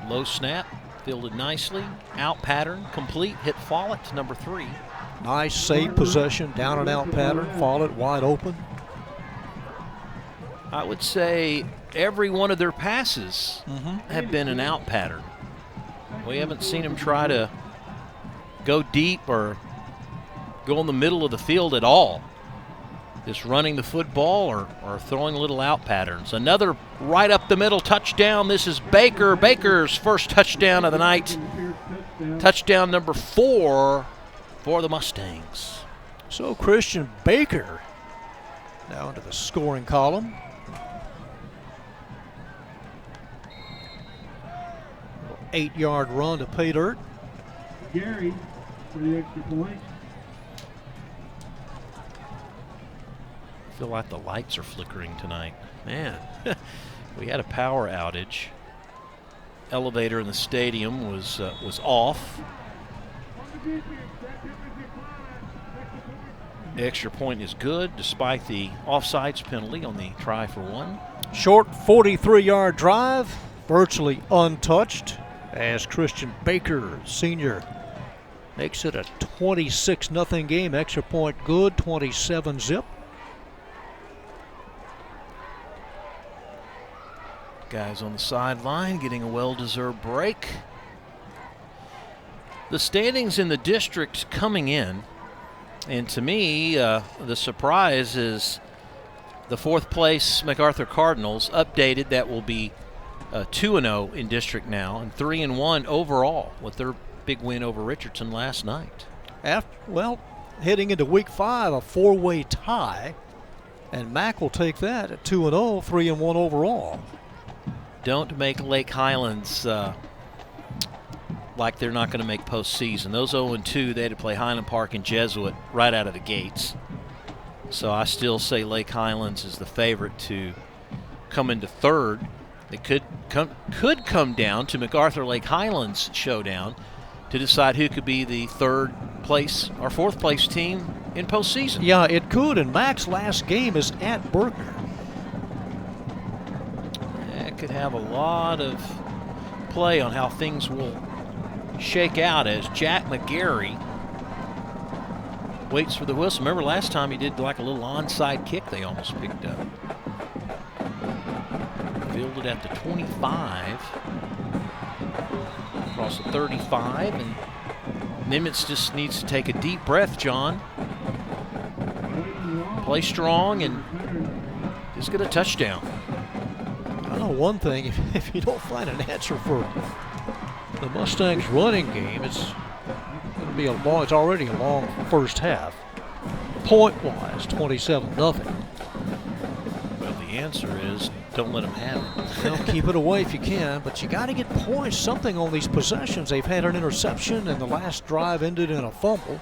[SPEAKER 2] Low snap, fielded nicely, out pattern, complete, hit Follett, number 3.
[SPEAKER 1] Nice safe possession, down and out pattern, Follett wide open.
[SPEAKER 2] I would say every one of their passes have been an out pattern. We haven't seen them try to go deep or go in the middle of the field at all. Just running the football or throwing little out patterns. Another right up the middle touchdown. This is Baker. Baker's first touchdown of the night. Touchdown number 4 for the Mustangs.
[SPEAKER 1] So Christian Baker now into the scoring column. 8-yard run to pay dirt.
[SPEAKER 3] Gary for the extra point.
[SPEAKER 2] I feel like the lights are flickering tonight. Man, we had a power outage. Elevator in the stadium was off. The extra point is good despite the offsides penalty on the try for 1.
[SPEAKER 1] Short 43-yard drive, virtually untouched, as Christian Baker, senior, makes it a 26-0 game. Extra point good, 27-zip.
[SPEAKER 2] Guys on the sideline getting a well-deserved break. The standings in the district coming in, and to me, the surprise is the 4th place MacArthur Cardinals, updated. That will be 2-0 in district now, and 3-1 overall with their big win over Richardson last night.
[SPEAKER 1] Heading into week 5, a 4-way tie, and Mac will take that at 2-0, 3-1 overall.
[SPEAKER 2] Don't make Lake Highlands like they're not going to make postseason. Those 0-2, they had to play Highland Park and Jesuit right out of the gates. So I still say Lake Highlands is the favorite to come into 3rd. It could come down to MacArthur Lake Highlands showdown to decide who could be the 3rd place or 4th place team in postseason.
[SPEAKER 1] Yeah, it could, and Mac's last game is at Berkner.
[SPEAKER 2] That could have a lot of play on how things will shake out as Jack McGarry waits for the whistle. Remember last time he did like a little onside kick they almost picked up. Fielded at the 25. Across the 35, and Nimitz just needs to take a deep breath, John. Play strong and just get a touchdown.
[SPEAKER 1] I know one thing, if you don't find an answer for the Mustangs running game, it's going to be it's already a long first half. point-wise, 27-0.
[SPEAKER 2] Well, the answer is don't let them have it.
[SPEAKER 1] Well, keep it away if you can, but you got to get points, something on these possessions. They've had an interception, and the last drive ended in a fumble.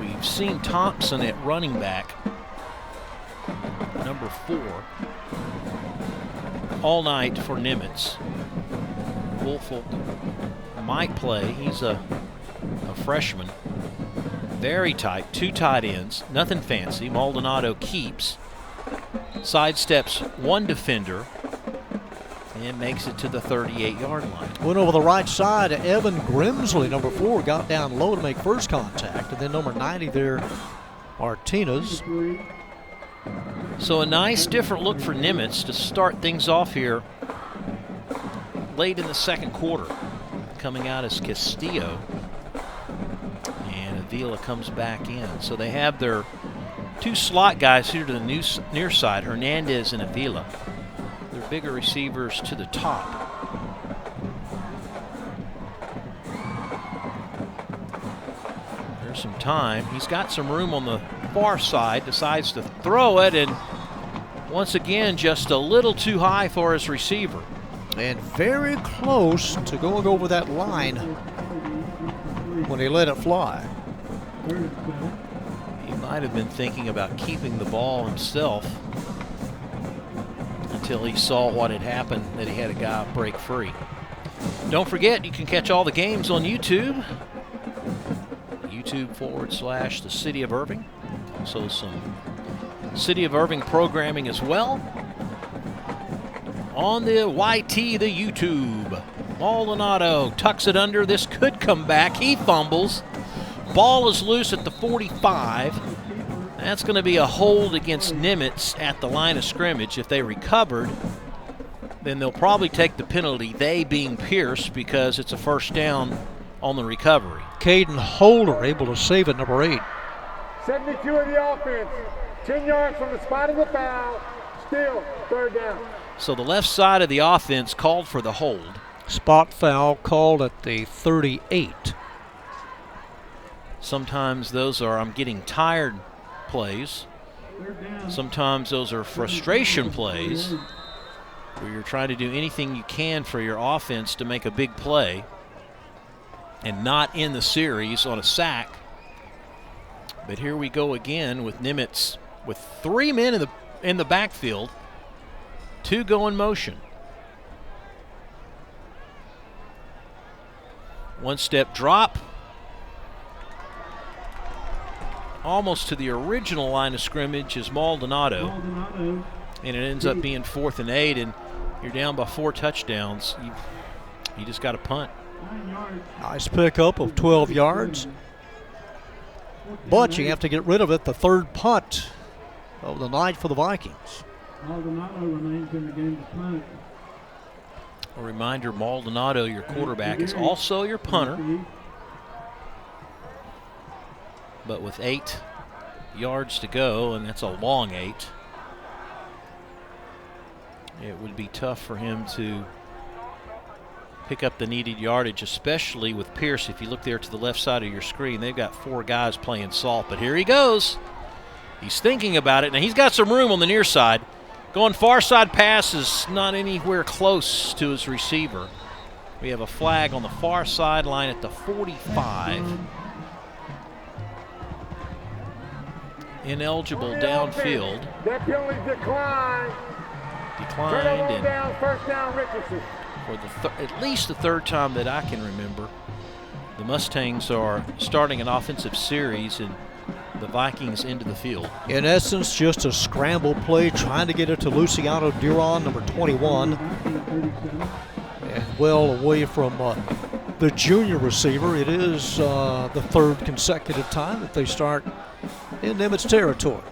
[SPEAKER 2] We've seen Thompson at running back, number 4, all night for Nimitz. Woolfolk might play. He's a freshman. Very tight, 2 tight ends, nothing fancy. Maldonado keeps, sidesteps 1 defender, and makes it to the 38-yard line.
[SPEAKER 1] Went over the right side. Evan Grimsley, number 4, got down low to make first contact. And then number 90 there, Martinez.
[SPEAKER 2] So a nice different look for Nimitz to start things off here late in the second quarter. Coming out as Castillo. And Avila comes back in. So they have their 2 slot guys here to the near side, Hernandez and Avila. Their bigger receivers to the top. There's some time. He's got some room on the far side, decides to throw it, and once again just a little too high for his receiver.
[SPEAKER 1] And very close to going over that line when he let it fly.
[SPEAKER 2] He might have been thinking about keeping the ball himself until he saw what had happened, that he had a guy break free. Don't forget, you can catch all the games on YouTube. YouTube.com/the City of Irving. Also some City of Irving programming as well. On the YT, the YouTube. Maldonado tucks it under. This could come back. He fumbles. Ball is loose at the 45. That's going to be a hold against Nimitz at the line of scrimmage. If they recovered, then they'll probably take the penalty, they being Pearce, because it's a first down on the recovery.
[SPEAKER 1] Caden Holder able to save it, number 8.
[SPEAKER 3] 72 of the offense. 10 yards from the spot of the foul. Still third down.
[SPEAKER 2] So the left side of the offense called for the hold.
[SPEAKER 1] Spot foul called at the 38.
[SPEAKER 2] Sometimes those are I'm getting tired plays. Sometimes those are frustration plays where you're trying to do anything you can for your offense to make a big play and not in the series on a sack. But here we go again with Nimitz with 3 men in the backfield. 2 go in motion. 1 step drop. Almost to the original line of scrimmage is Maldonado. And it ends up being 4th and 8, and you're down by 4 touchdowns. You just got to punt.
[SPEAKER 1] Nice pickup of 12 yards. But you have to get rid of it. The 3rd punt of the night for the Vikings.
[SPEAKER 4] Maldonado remains in the game to punt.
[SPEAKER 2] A reminder, Maldonado, your quarterback, is also your punter. But with 8 yards to go, and that's a long 8, it would be tough for him to pick up the needed yardage, especially with Pearce. If you look there to the left side of your screen, they've got 4 guys playing salt. But here he goes. He's thinking about it. Now he's got some room on the near side. Going far side pass is not anywhere close to his receiver. We have a flag on the far sideline at the 45. Ineligible downfield.
[SPEAKER 3] That penalty declined.
[SPEAKER 2] Declined, and
[SPEAKER 3] First down, Richardson.
[SPEAKER 2] for at least the 3rd time that I can remember, the Mustangs are starting an offensive series and the Vikings into the field.
[SPEAKER 1] In essence, just a scramble play, trying to get it to Luciano Duran, number 21. And well away from the junior receiver. It is the 3rd consecutive time that they start in Nimitz territory.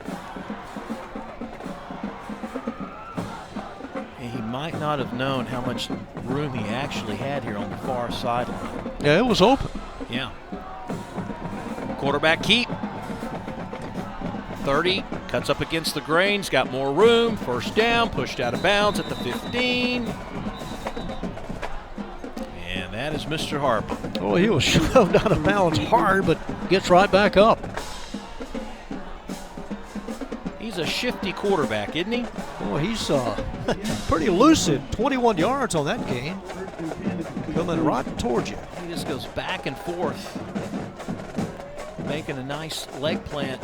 [SPEAKER 2] He might not have known how much room he actually had here on the far sideline.
[SPEAKER 1] Yeah, it was open.
[SPEAKER 2] Yeah. Quarterback keep. 30, cuts up against the grain, he's got more room. First down, pushed out of bounds at the 15. And that is Mr. Harper.
[SPEAKER 1] Oh, he was shoved out of bounds hard, but gets right back up.
[SPEAKER 2] He's a shifty quarterback, isn't he?
[SPEAKER 1] Oh, he's pretty elusive. 21 yards on that gain. Coming right towards you.
[SPEAKER 2] He just goes back and forth, making a nice leg plant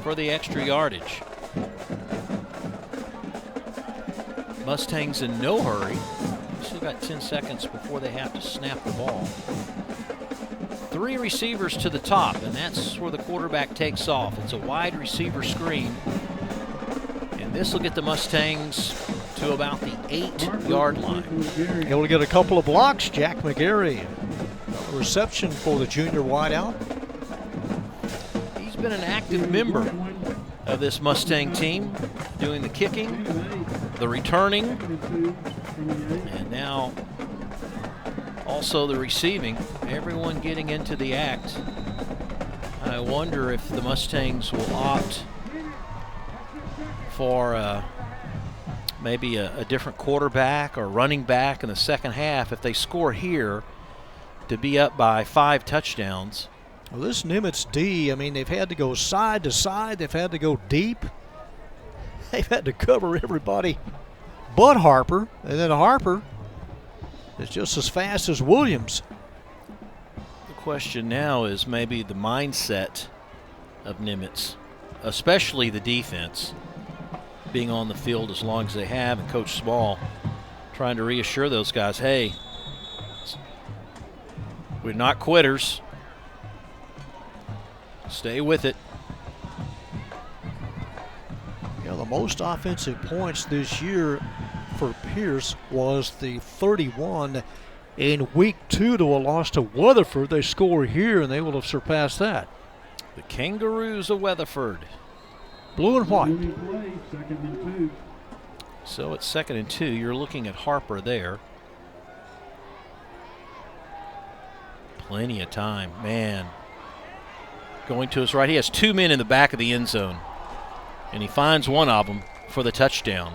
[SPEAKER 2] for the extra yardage. Mustangs in no hurry. Still got 10 seconds before they have to snap the ball. 3 receivers to the top, and that's where the quarterback takes off. It's a wide receiver screen. And this will get the Mustangs to about the 8-yard line.
[SPEAKER 1] Able to get a couple of blocks. Jack McGarry, a reception for the junior wideout.
[SPEAKER 2] He's been an active member of this Mustang team, doing the kicking, the returning, and now also the receiving. Everyone getting into the act. I wonder if the Mustangs will opt for maybe a different quarterback or running back in the second half if they score here to be up by 5 touchdowns.
[SPEAKER 1] Well, this Nimitz D, I mean, they've had to go side to side. They've had to go deep. They've had to cover everybody but Harper. And then Harper is just as fast as Williams.
[SPEAKER 2] The question now is maybe the mindset of Nimitz, especially the defense, being on the field as long as they have, and Coach Small trying to reassure those guys, hey, we're not quitters. Stay with it.
[SPEAKER 1] You know, the most offensive points this year for Pearce was the 31 in week 2 to a loss to Weatherford. They score here and they will have surpassed that.
[SPEAKER 2] The Kangaroos of Weatherford.
[SPEAKER 1] Blue and white.
[SPEAKER 4] Second and 2.
[SPEAKER 2] So it's 2nd and 2. You're looking at Harper there. Plenty of time, man. Going to his right. He has 2 men in the back of the end zone, and he finds one of them for the touchdown.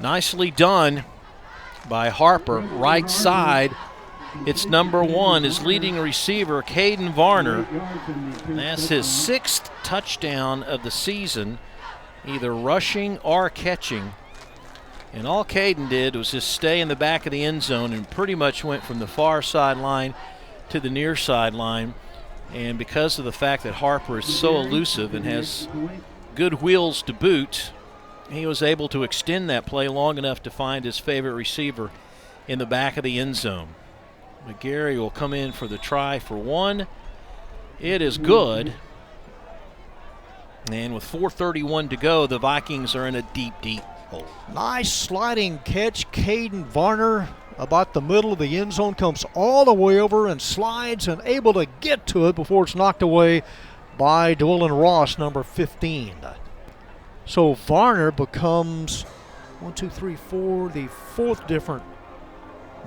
[SPEAKER 2] Nicely done by Harper. Right side, it's number 1, his leading receiver, Caden Varner. That's his 6th touchdown of the season, either rushing or catching. And all Caden did was just stay in the back of the end zone and pretty much went from the far sideline to the near sideline. And because of the fact that Harper is so elusive and has good wheels to boot, he was able to extend that play long enough to find his favorite receiver in the back of the end zone. McGarry will come in for the try for 1. It is good. And with 4:31 to go, the Vikings are in a deep, deep hole.
[SPEAKER 1] Nice sliding catch. Caden Varner about the middle of the end zone, comes all the way over and slides and able to get to it before it's knocked away by Dwaylen Ross, number 15. So Varner becomes 1, 2, 3, 4, the 4th different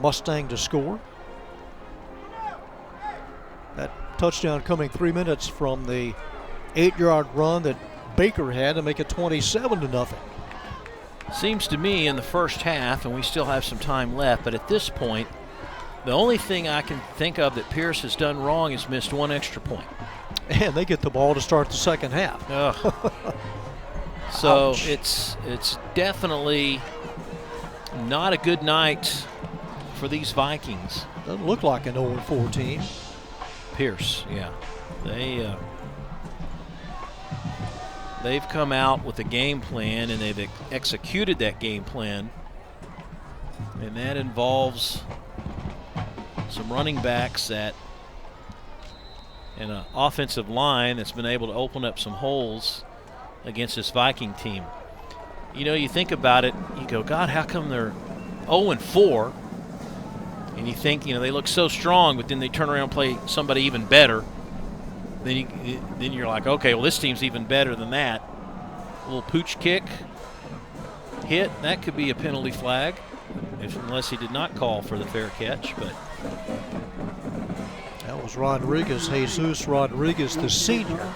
[SPEAKER 1] Mustang to score. That touchdown coming 3 minutes from the 8-yard run that Baker had to make it 27-0.
[SPEAKER 2] Seems to me in the first half, and we still have some time left, but at this point, the only thing I can think of that Pearce has done wrong is missed 1 extra point.
[SPEAKER 1] And they get the ball to start the second half.
[SPEAKER 2] So
[SPEAKER 1] Ouch.
[SPEAKER 2] it's definitely not a good night for these Vikings.
[SPEAKER 1] Doesn't look like an 0-4 team.
[SPEAKER 2] Pearce, yeah. They've come out with a game plan, and they've executed that game plan. And that involves some running backs and an offensive line that's been able to open up some holes against this Viking team. You know, you think about it, you go, God, how come they're 0-4? And you think, you know, they look so strong, but then they turn around and play somebody even better. Then you're like, okay, well, this team's even better than that. A little pooch kick, hit, that could be a penalty flag, unless he did not call for the fair catch. But
[SPEAKER 1] that was Rodriguez, Jesus Rodriguez, the senior.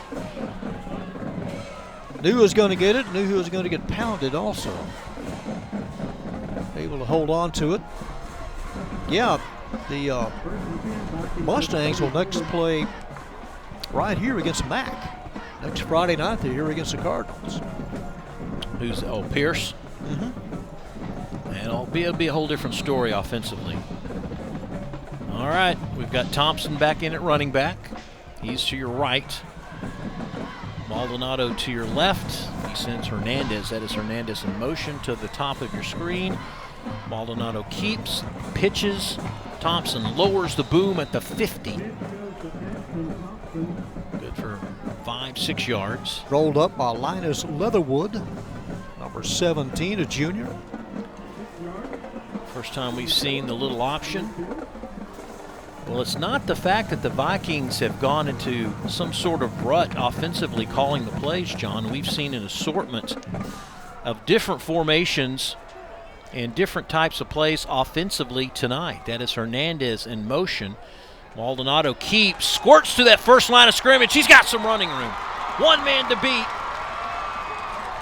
[SPEAKER 1] Knew he was going to get it, knew he was going to get pounded also. Able to hold on to it. Yeah, The Mustangs will next play right here against Mac. Next Friday night, they're here against the Cardinals.
[SPEAKER 2] Who's, Pearce?
[SPEAKER 1] Mm-hmm.
[SPEAKER 2] And it'll be a whole different story offensively. All right, we've got Thompson back in at running back. He's to your right. Maldonado to your left. He sends Hernandez. That is Hernandez in motion to the top of your screen. Maldonado keeps, pitches. Thompson lowers the boom at the 50. Good for 5-6 yards.
[SPEAKER 1] Rolled up by Linus Leatherwood, number 17, a junior.
[SPEAKER 2] First time we've seen the little option. Well, it's not the fact that the Vikings have gone into some sort of rut offensively calling the plays, John. We've seen an assortment of different formations and different types of plays offensively tonight. That is Hernandez in motion. Maldonado keeps, squirts to that first line of scrimmage. He's got some running room. One man to beat.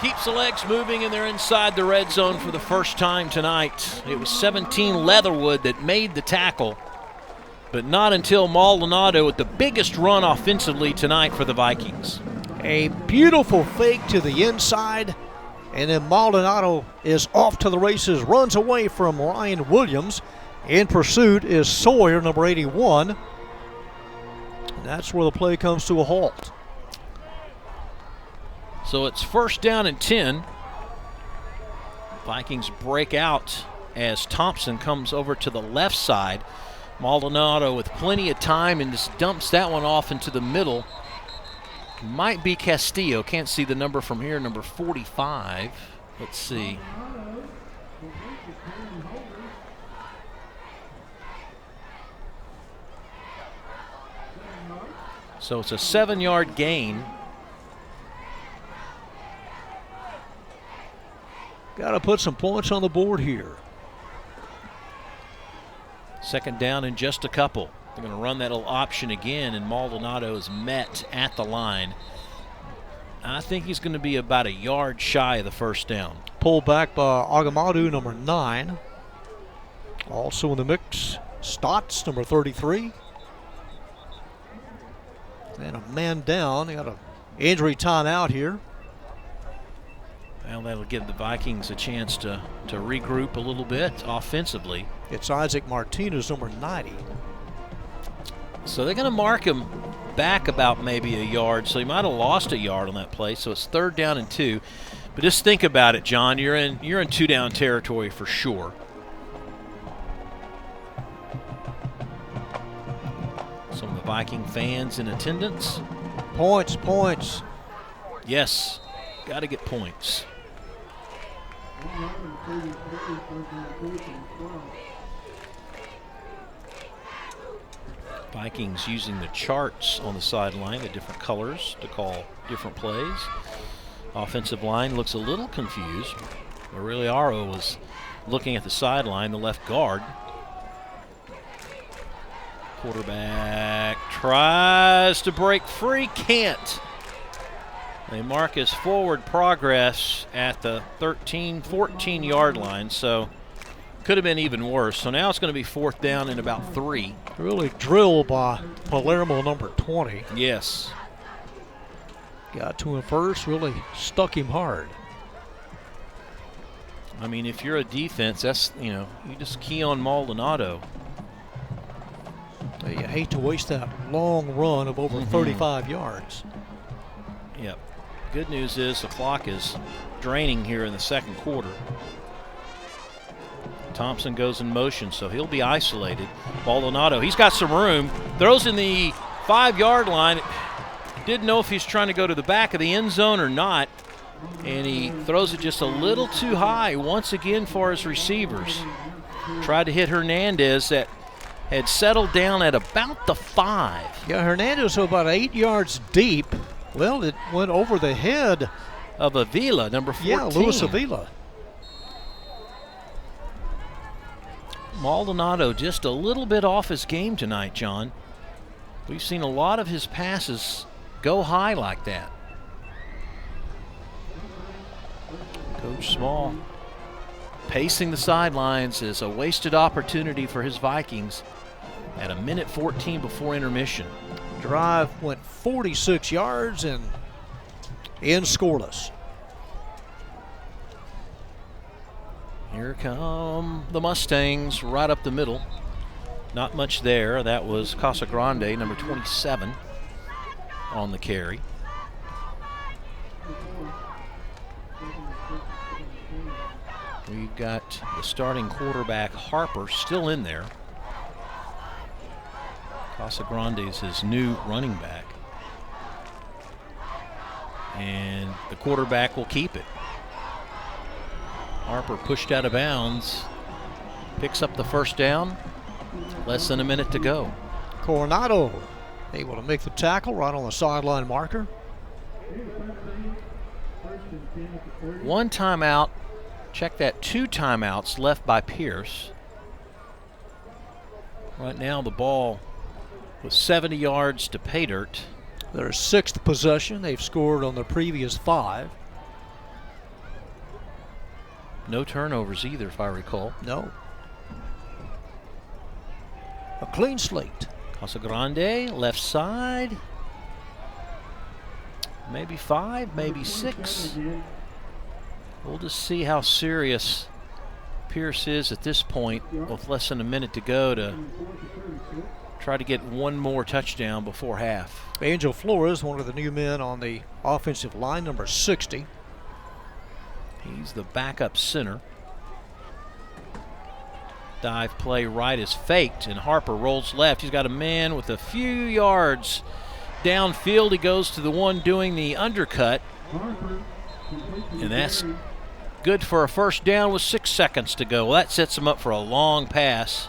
[SPEAKER 2] Keeps the legs moving, and they're inside the red zone for the first time tonight. It was 17 Leatherwood that made the tackle, but not until Maldonado with the biggest run offensively tonight for the Vikings.
[SPEAKER 1] A beautiful fake to the inside, and then Maldonado is off to the races, runs away from Ryan Williams. In pursuit is Sawyer, number 81. And that's where the play comes to a halt.
[SPEAKER 2] So it's first down and 10. Vikings break out as Thompson comes over to the left side. Maldonado with plenty of time and just dumps that one off into the middle. Might be Castillo. Can't see the number from here, number 45. Let's see. So it's a 7-yard gain.
[SPEAKER 1] Got to put some points on the board here.
[SPEAKER 2] Second down and just a couple. They're going to run that little option again, and Maldonado is met at the line. I think he's going to be about a yard shy of the first down.
[SPEAKER 1] Pulled back by Agamadu, number 9. Also in the mix, Stotts, number 33. And a man down. They got an injury timeout here.
[SPEAKER 2] Well, that'll give the Vikings a chance to regroup a little bit offensively.
[SPEAKER 1] It's Isaac Martinez, number 90.
[SPEAKER 2] So they're going to mark him back about maybe a yard. So he might have lost a yard on that play. So it's third down and 2. But just think about it, John. You're in 2-down territory for sure. Some of the Viking fans in attendance.
[SPEAKER 1] Points.
[SPEAKER 2] Yes, got to get points. Vikings using the charts on the sideline, the different colors to call different plays. Offensive line looks a little confused. Aureliaro was looking at the sideline, the left guard. Quarterback tries to break free, can't. They mark his forward progress at the 14-yard line, so could have been even worse. So now it's going to be fourth down and about 3.
[SPEAKER 1] Really drilled by Palermo, number 20.
[SPEAKER 2] Yes.
[SPEAKER 1] Got to him first, really stuck him hard.
[SPEAKER 2] I mean, if you're a defense, that's, you just key on Maldonado.
[SPEAKER 1] You hate to waste that long run of over 35 yards.
[SPEAKER 2] Yep. Good news is the clock is draining here in the second quarter. Thompson goes in motion, so he'll be isolated. Maldonado, he's got some room. Throws in the 5-yard line. Didn't know if he's trying to go to the back of the end zone or not. And he throws it just a little too high once again for his receivers. Tried to hit Hernandez that had settled down at about the 5.
[SPEAKER 1] Yeah, Hernandez was about 8 yards deep. Well, it went over the head
[SPEAKER 2] of Avila, number 14.
[SPEAKER 1] Yeah, Luis Avila.
[SPEAKER 2] Maldonado just a little bit off his game tonight, John. We've seen a lot of his passes go high like that. Coach Small pacing the sidelines is a wasted opportunity for his Vikings at 1:14 before intermission.
[SPEAKER 1] Drive went 46 yards and in scoreless.
[SPEAKER 2] Here come the Mustangs right up the middle. Not much there. That was Casagrande, number 27, on the carry. We've got the starting quarterback, Harper, still in there. Casagrande is his new running back. And the quarterback will keep it. Harper pushed out of bounds. Picks up the first down. Less than a minute to go.
[SPEAKER 1] Coronado able to make the tackle right on the sideline marker.
[SPEAKER 2] One timeout. Check that, 2 timeouts left by Pearce. Right now the ball with 70 yards to pay dirt.
[SPEAKER 1] Their 6th possession. They've scored on the previous 5.
[SPEAKER 2] No turnovers either, if I recall.
[SPEAKER 1] No. A clean slate.
[SPEAKER 2] Casagrande, left side. Maybe 5, maybe 6. We'll just see how serious Pearce is at this point with less than a minute to go to try to get one more touchdown before half.
[SPEAKER 1] Angel Flores, one of the new men on the offensive line, number 60.
[SPEAKER 2] He's the backup center. Dive play right is faked, and Harper rolls left. He's got a man with a few yards downfield. He goes to the one doing the undercut, and that's good for a first down with 6 seconds to go. Well, that sets him up for a long pass.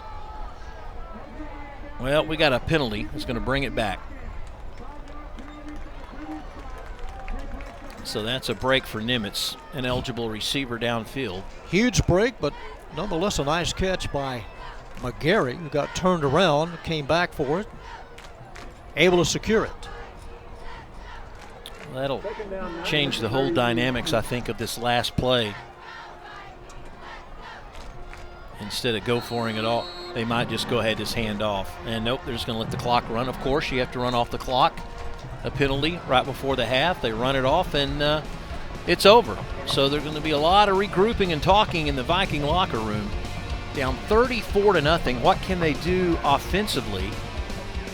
[SPEAKER 2] Well, we got a penalty. It's going to bring it back. So that's a break for Nimitz, an eligible receiver downfield.
[SPEAKER 1] Huge break, but nonetheless a nice catch by McGarry, who got turned around, came back for it, able to secure it.
[SPEAKER 2] That'll change the whole dynamics, I think, of this last play. Instead of go for-ing it all, they might just go ahead and just hand off. And nope, they're just going to let the clock run. Of course, you have to run off the clock. A penalty right before the half. They run it off, and it's over. So there's going to be a lot of regrouping and talking in the Viking locker room. Down 34-0. What can they do offensively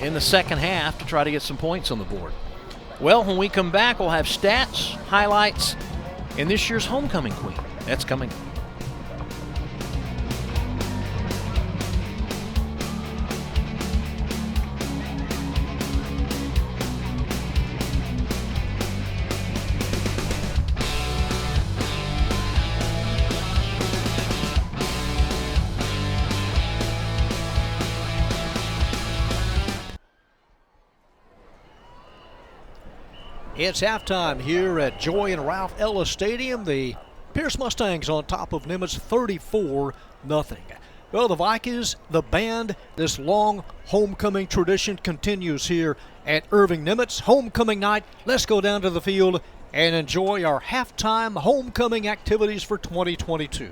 [SPEAKER 2] in the second half to try to get some points on the board? Well, when we come back, we'll have stats, highlights, and this year's homecoming queen. That's coming.
[SPEAKER 1] It's halftime here at Joy and Ralph Ellis Stadium. The Pearce Mustangs on top of Nimitz 34-0. Well, the Vikings, the band, this long homecoming tradition continues here at Irving Nimitz. Homecoming night. Let's go down to the field and enjoy our halftime homecoming activities for 2022.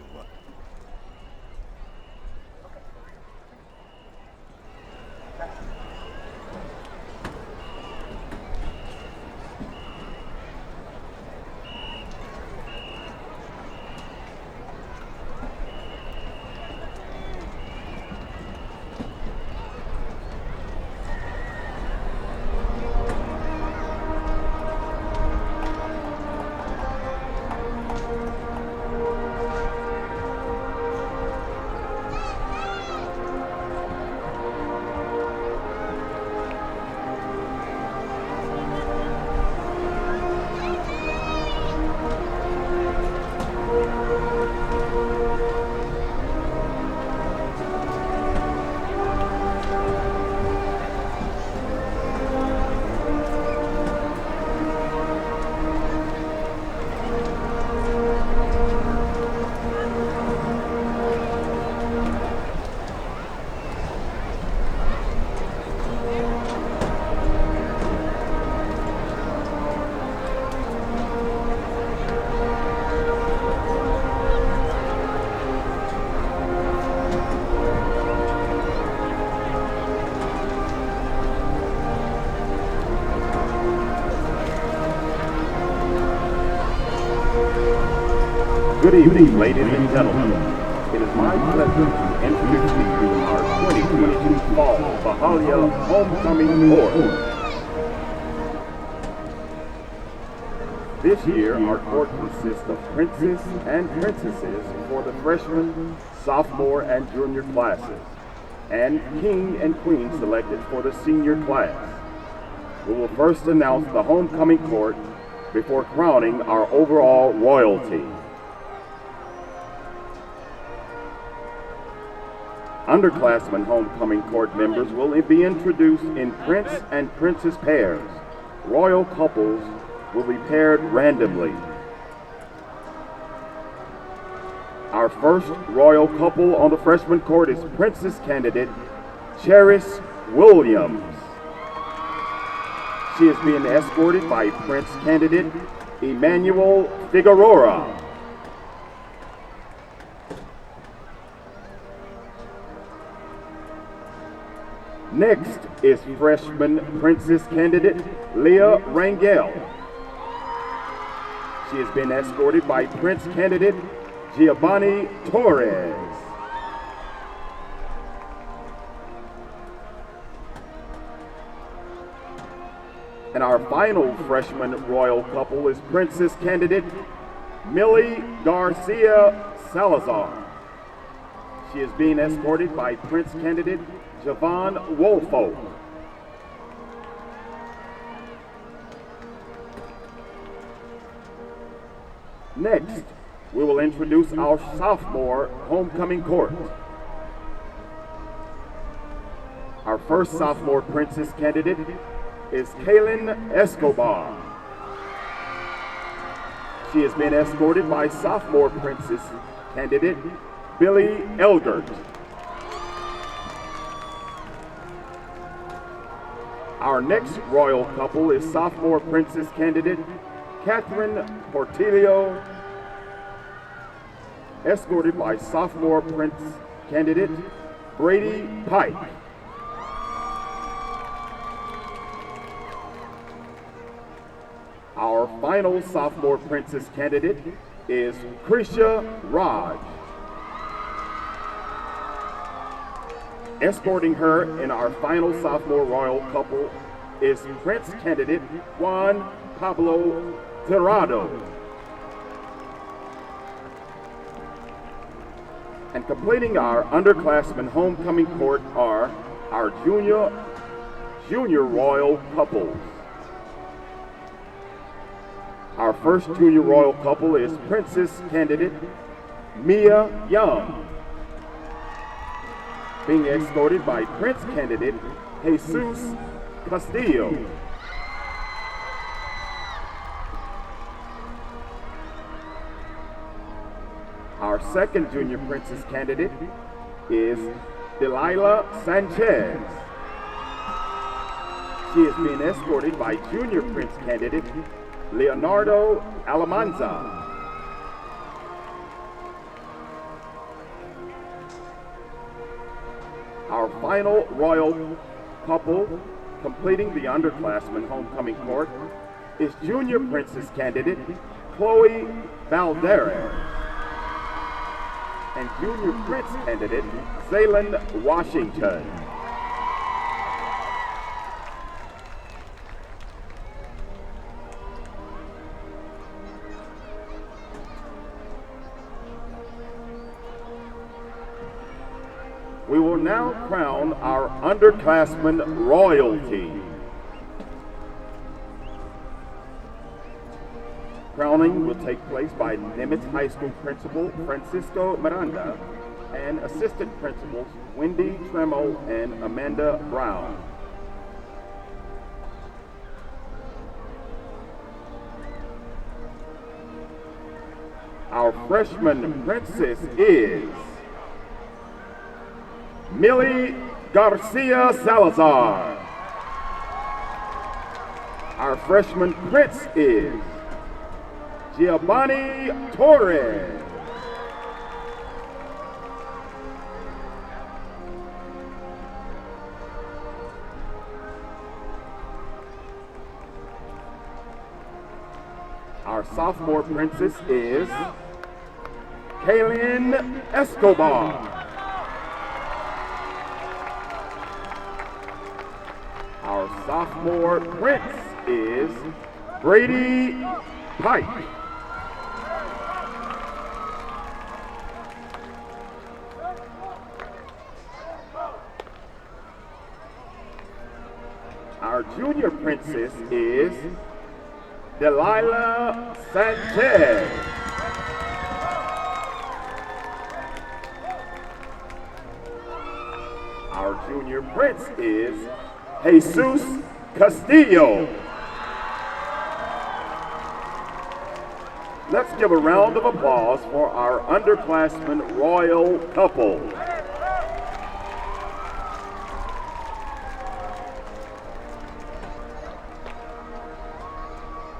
[SPEAKER 5] evening, ladies and gentlemen. It is my pleasure to introduce to you our 2022 Fall Bahalia Homecoming Court. This year, our court consists of princes and princesses for the freshman, sophomore, and junior classes, and king and queen selected for the senior class. We will first announce the homecoming court before crowning our overall royalty. Underclassmen homecoming court members will be introduced in prince and princess pairs. Royal couples will be paired randomly. Our first royal couple on the freshman court is princess candidate Charis Williams. She is being escorted by prince candidate Emmanuel Figueroa. Next is freshman princess candidate Leah Rangel. She has been escorted by prince candidate Giovanni Torres. And our final freshman royal couple is princess candidate Millie Garcia Salazar. She is being escorted by prince candidate Javon Wolfo. Next, we will introduce our sophomore homecoming court. Our first sophomore princess candidate is Kaylin Escobar. She has been escorted by sophomore princess candidate Billy Elgert. Our next royal couple is sophomore princess candidate Catherine Portillo, escorted by sophomore prince candidate Brady Pike. Our final sophomore princess candidate is Krisha Raj. Escorting her in our final sophomore royal couple is prince candidate Juan Pablo Tirado. And completing our underclassmen homecoming court are our junior royal couples. Our first junior royal couple is princess candidate Mia Young, being escorted by prince candidate Jesus Castillo. Our second junior princess candidate is Delilah Sanchez. She is being escorted by junior prince candidate Leonardo Alamanza. Our final royal couple completing the underclassmen homecoming court is junior princess candidate Chloe Valderez and junior prince candidate Zaylen Washington. We will now crown our underclassmen royalty. Crowning will take place by Nimitz High School Principal Francisco Miranda and Assistant Principals Wendy Tremo and Amanda Brown. Our freshman princess is Millie Garcia Salazar. Our freshman prince is Giovanni Torres. Our sophomore princess is Kaylin Escobar. Our sophomore prince is Brady Pike. Our junior princess is Delilah Sanchez. Our junior prince is Jesus Castillo. Let's give a round of applause for our underclassmen royal couple.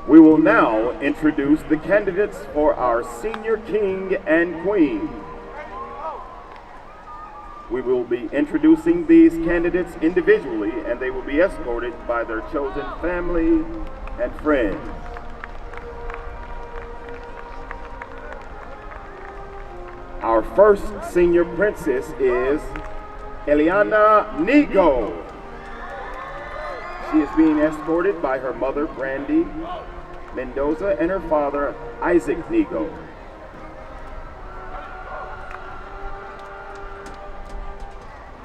[SPEAKER 5] We will now introduce the candidates for our senior king and queen. We will be introducing these candidates individually, and they will be escorted by their chosen family and friends. Our first senior princess is Eliana Nigo. She is being escorted by her mother, Brandy Mendoza, and her father, Isaac Nigo.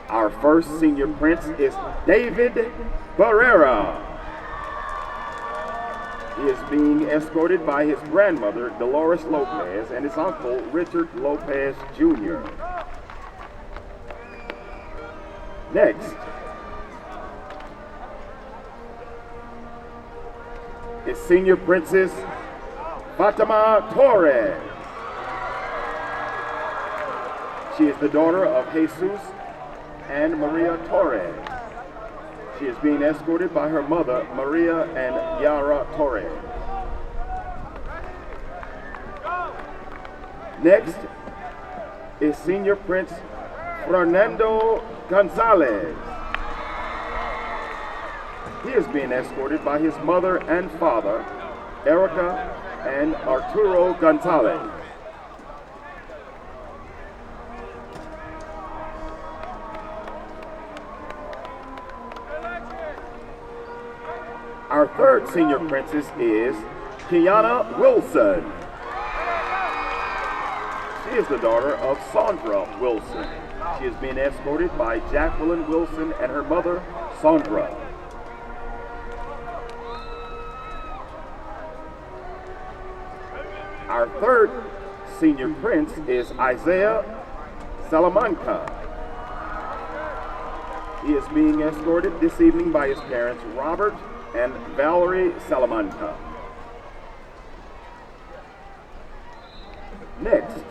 [SPEAKER 5] Our first senior prince is David Barrera. He is being escorted by his grandmother, Dolores Lopez, and his uncle, Richard Lopez Jr. Next is senior princess Fatima Torres. She is the daughter of Jesus and Maria Torres. She is being escorted by her mother, Maria and Yara Torres. Next is senior prince Fernando Gonzalez. He is being escorted by his mother and father, Erica and Arturo Gonzalez. Our third senior princess is Kiana Wilson. She is the daughter of Sandra Wilson. She is being escorted by Jacqueline Wilson and her mother, Sandra. Our third senior prince is Isaiah Salamanca. He is being escorted this evening by his parents, Robert and Valerie Salamanca. Next,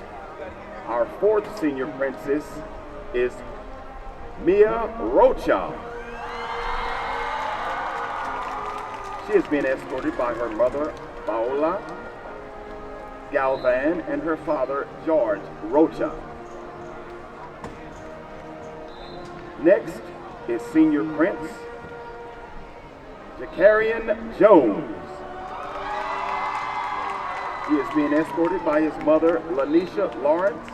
[SPEAKER 5] our fourth senior princess is Mia Rocha. She is being escorted by her mother, Paola Galvan, and her father, George Rocha. Next is senior prince Jacarian Jones. He is being escorted by his mother, Lanisha Lawrence,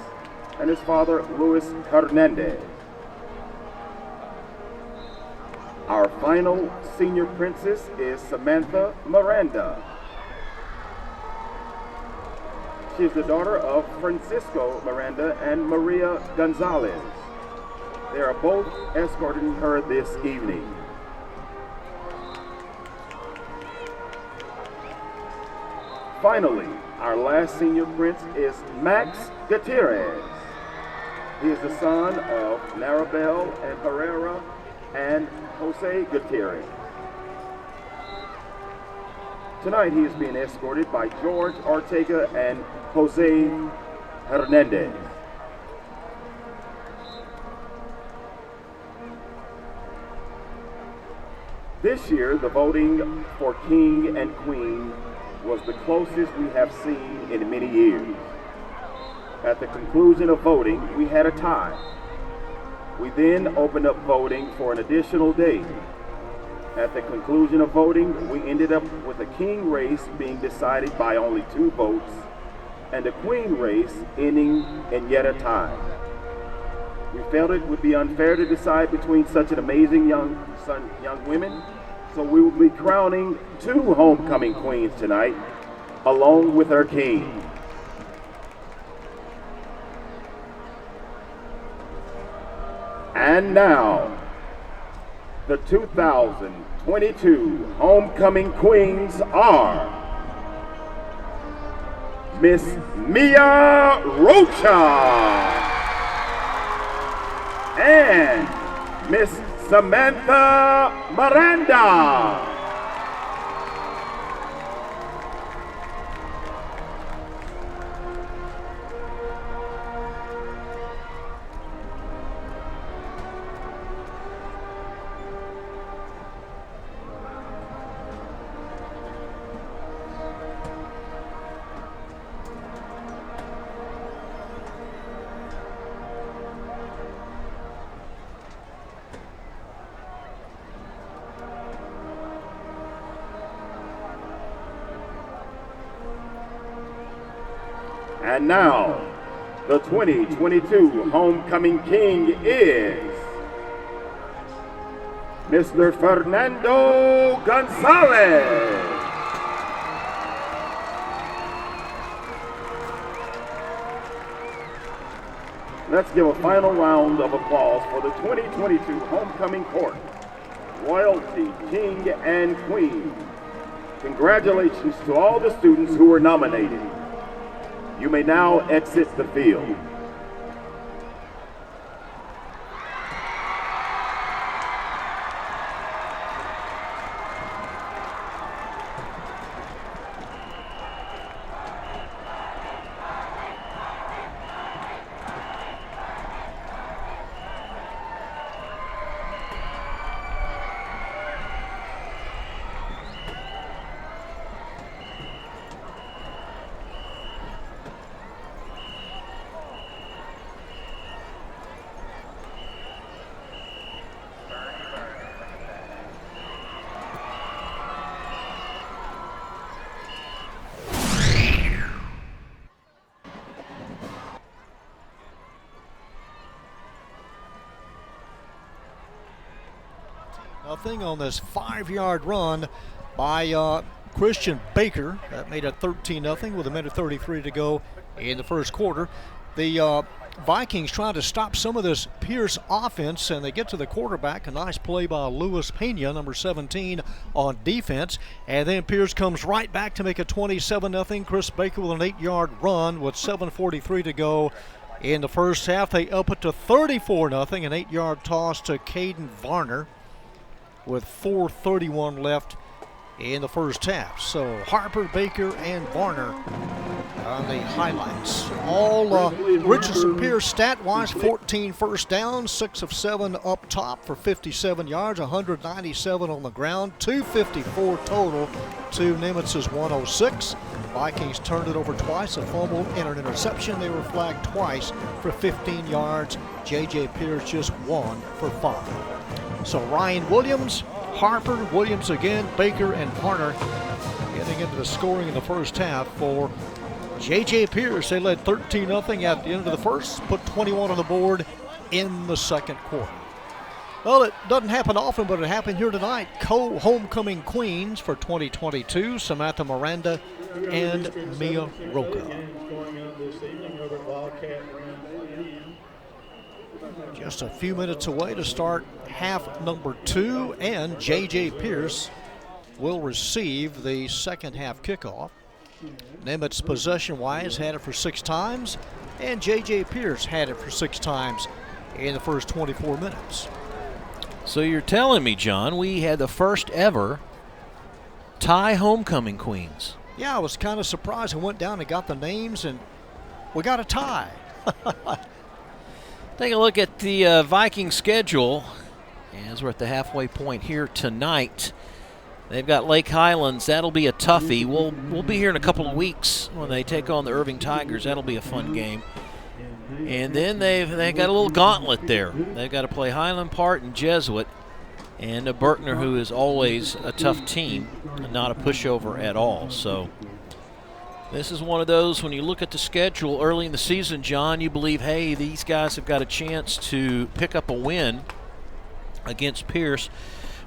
[SPEAKER 5] and his father, Luis Hernandez. Our final senior princess is Samantha Miranda. She is the daughter of Francisco Miranda and Maria Gonzalez. They are both escorting her this evening. Finally, our last senior prince is Max Gutierrez. He is the son of Narabel and Herrera and Jose Gutierrez. Tonight he is being escorted by George Ortega and Jose Hernandez. This year, the voting for King and Queen was the closest we have seen in many years. At the conclusion of voting, we had a tie. We then opened up voting for an additional day. At the conclusion of voting, we ended up with a king race being decided by only 2 votes, and the queen race ending in yet a tie. We felt it would be unfair to decide between such an amazing young women, so we will be crowning 2 homecoming queens tonight, along with our king. And now, the 2022 homecoming queens are Miss Mia Rocha and Miss Samantha Miranda. And now, the 2022 homecoming king is Mr. Fernando Gonzalez. Let's give a final round of applause for the 2022 homecoming court, royalty, king and queen. Congratulations to all the students who were nominated. You may now exit the field.
[SPEAKER 1] Nothing on this 5-yard run by Christian Baker. That made it 13-0 with 1:33 to go in the first quarter. The Vikings trying to stop some of this Pearce offense, and they get to the quarterback. A nice play by Luis Pena, number 17, on defense. And then Pearce comes right back to make it 27-0. Chris Baker with an 8-yard run with 7:43 to go in the first half. They up it to 34-0, an 8-yard toss to Caden Varner with 4:31 left in the first half. So Harper, Baker, and Varner on the highlights. All Richardson Pearce stat-wise, 14 first downs, 6 of 7 up top for 57 yards, 197 on the ground, 254 total to Nimitz's 106. Vikings turned it over twice, a fumble and an interception. They were flagged twice for 15 yards. J.J. Pearce just 1 for 5. So Ryan Williams, Harper, Williams again, Baker, and Varner getting into the scoring in the first half for J.J. Pearce. They led 13-0 at the end of the first, put 21 on the board in the second quarter. Well, it doesn't happen often, but it happened here tonight. Co-homecoming queens for 2022, Samantha Miranda and Mia Rocha. Just a few minutes away to start half number 2, and J.J. Pearce will receive the second half kickoff. Nimitz possession-wise had it for 6 times, and J.J. Pearce had it for 6 times in the first 24 minutes.
[SPEAKER 2] So you're telling me, John, we had the first ever tie homecoming queens.
[SPEAKER 1] Yeah, I was kind of surprised. I went down and got the names, and we got a tie.
[SPEAKER 2] Take a look at the Viking schedule as we're at the halfway point here tonight. They've got Lake Highlands. That'll be a toughie. We'll be here in a couple of weeks when they take on the Irving Tigers. That'll be a fun game. And then they've got a little gauntlet there. They've got to play Highland Park and Jesuit, and a Berkner, who is always a tough team, and not a pushover at all. So This is one of those, when you look at the schedule early in the season, John, you believe, hey, these guys have got a chance to pick up a win against Pearce,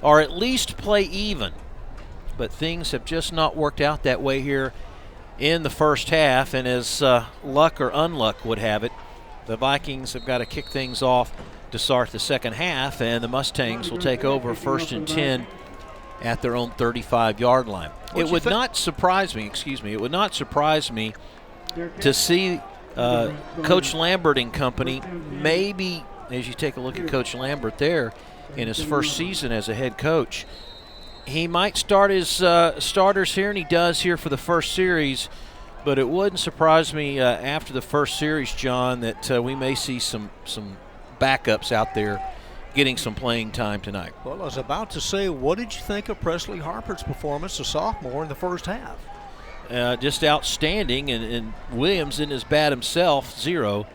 [SPEAKER 2] or at least play even. But things have just not worked out that way here in the first half, and as luck or unluck would have it, the Vikings have got to kick things off to start the second half, and the Mustangs will take over 1st and 10 at their own 35-yard line. It would not surprise me, it would not surprise me to see Coach Lambert and company, maybe as you take a look at Coach Lambert there in his first season as a head coach, he might start his starters here, and he does here for the first series, but it wouldn't surprise me after the first series, John, that we may see some backups out there getting some playing time tonight.
[SPEAKER 1] Well, I was about to say, what did you think of Presley Harper's performance, the sophomore, in the first half?
[SPEAKER 2] Just outstanding, and Williams isn't as bad himself, 0.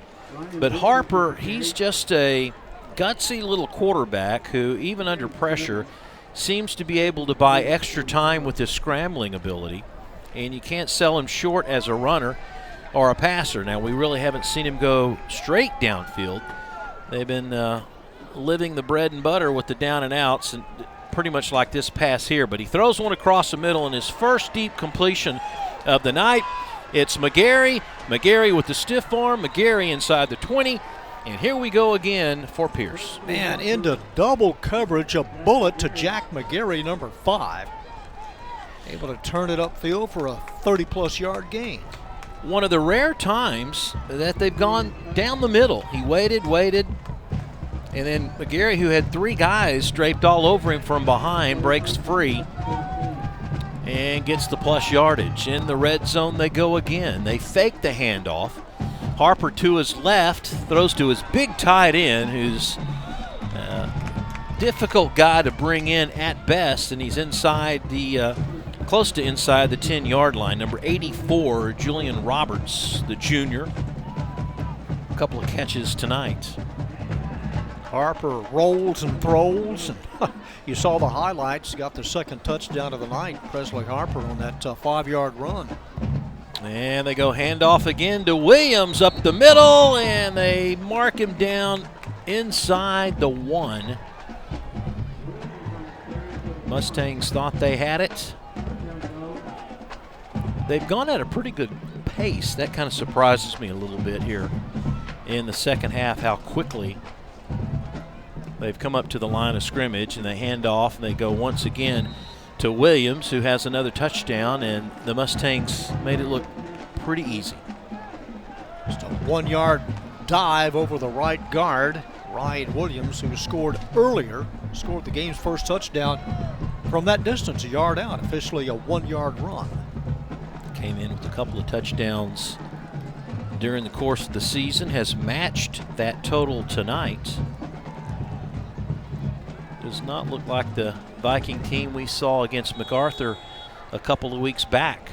[SPEAKER 2] But Harper, he's just a gutsy little quarterback who, even under pressure, seems to be able to buy extra time with his scrambling ability, and you can't sell him short as a runner or a passer. Now, we really haven't seen him go straight downfield. They've been living the bread and butter with the down and outs, and pretty much like this pass here, but he throws one across the middle, and his first deep completion of the night. It's McGarry with the stiff arm, McGarry inside the 20, and here we go again for Pearce.
[SPEAKER 1] Man, into double coverage, a bullet to Jack McGarry, number 5. Able to turn it upfield for a 30-plus yard gain.
[SPEAKER 2] One of the rare times that they've gone down the middle. He waited, and then McGarry, who had 3 guys draped all over him from behind, breaks free and gets the plus yardage. In the red zone they go again. They fake the handoff. Harper to his left, throws to his big tight end, who's a difficult guy to bring in at best, and he's inside the close to inside the 10-yard line. Number 84, Julian Roberts, the junior. A couple of catches tonight.
[SPEAKER 1] Harper rolls and throws, and you saw the highlights. Got the second touchdown of the night, Presley Harper, on that 5-yard run.
[SPEAKER 2] And they go handoff again to Williams up the middle, and they mark him down inside the 1. Mustangs thought they had it. They've gone at a pretty good pace. That kind of surprises me a little bit here in the second half, how quickly they've come up to the line of scrimmage, and they hand off, and they go once again to Williams, who has another touchdown, and the Mustangs made it look pretty easy.
[SPEAKER 1] Just a 1-yard dive over the right guard. Ryan Williams, who scored earlier, scored the game's first touchdown from that distance, a yard out, officially a 1-yard run.
[SPEAKER 2] Came in with a couple of touchdowns during the course of the season, has matched that total tonight. Does not look like the Viking team we saw against MacArthur a couple of weeks back.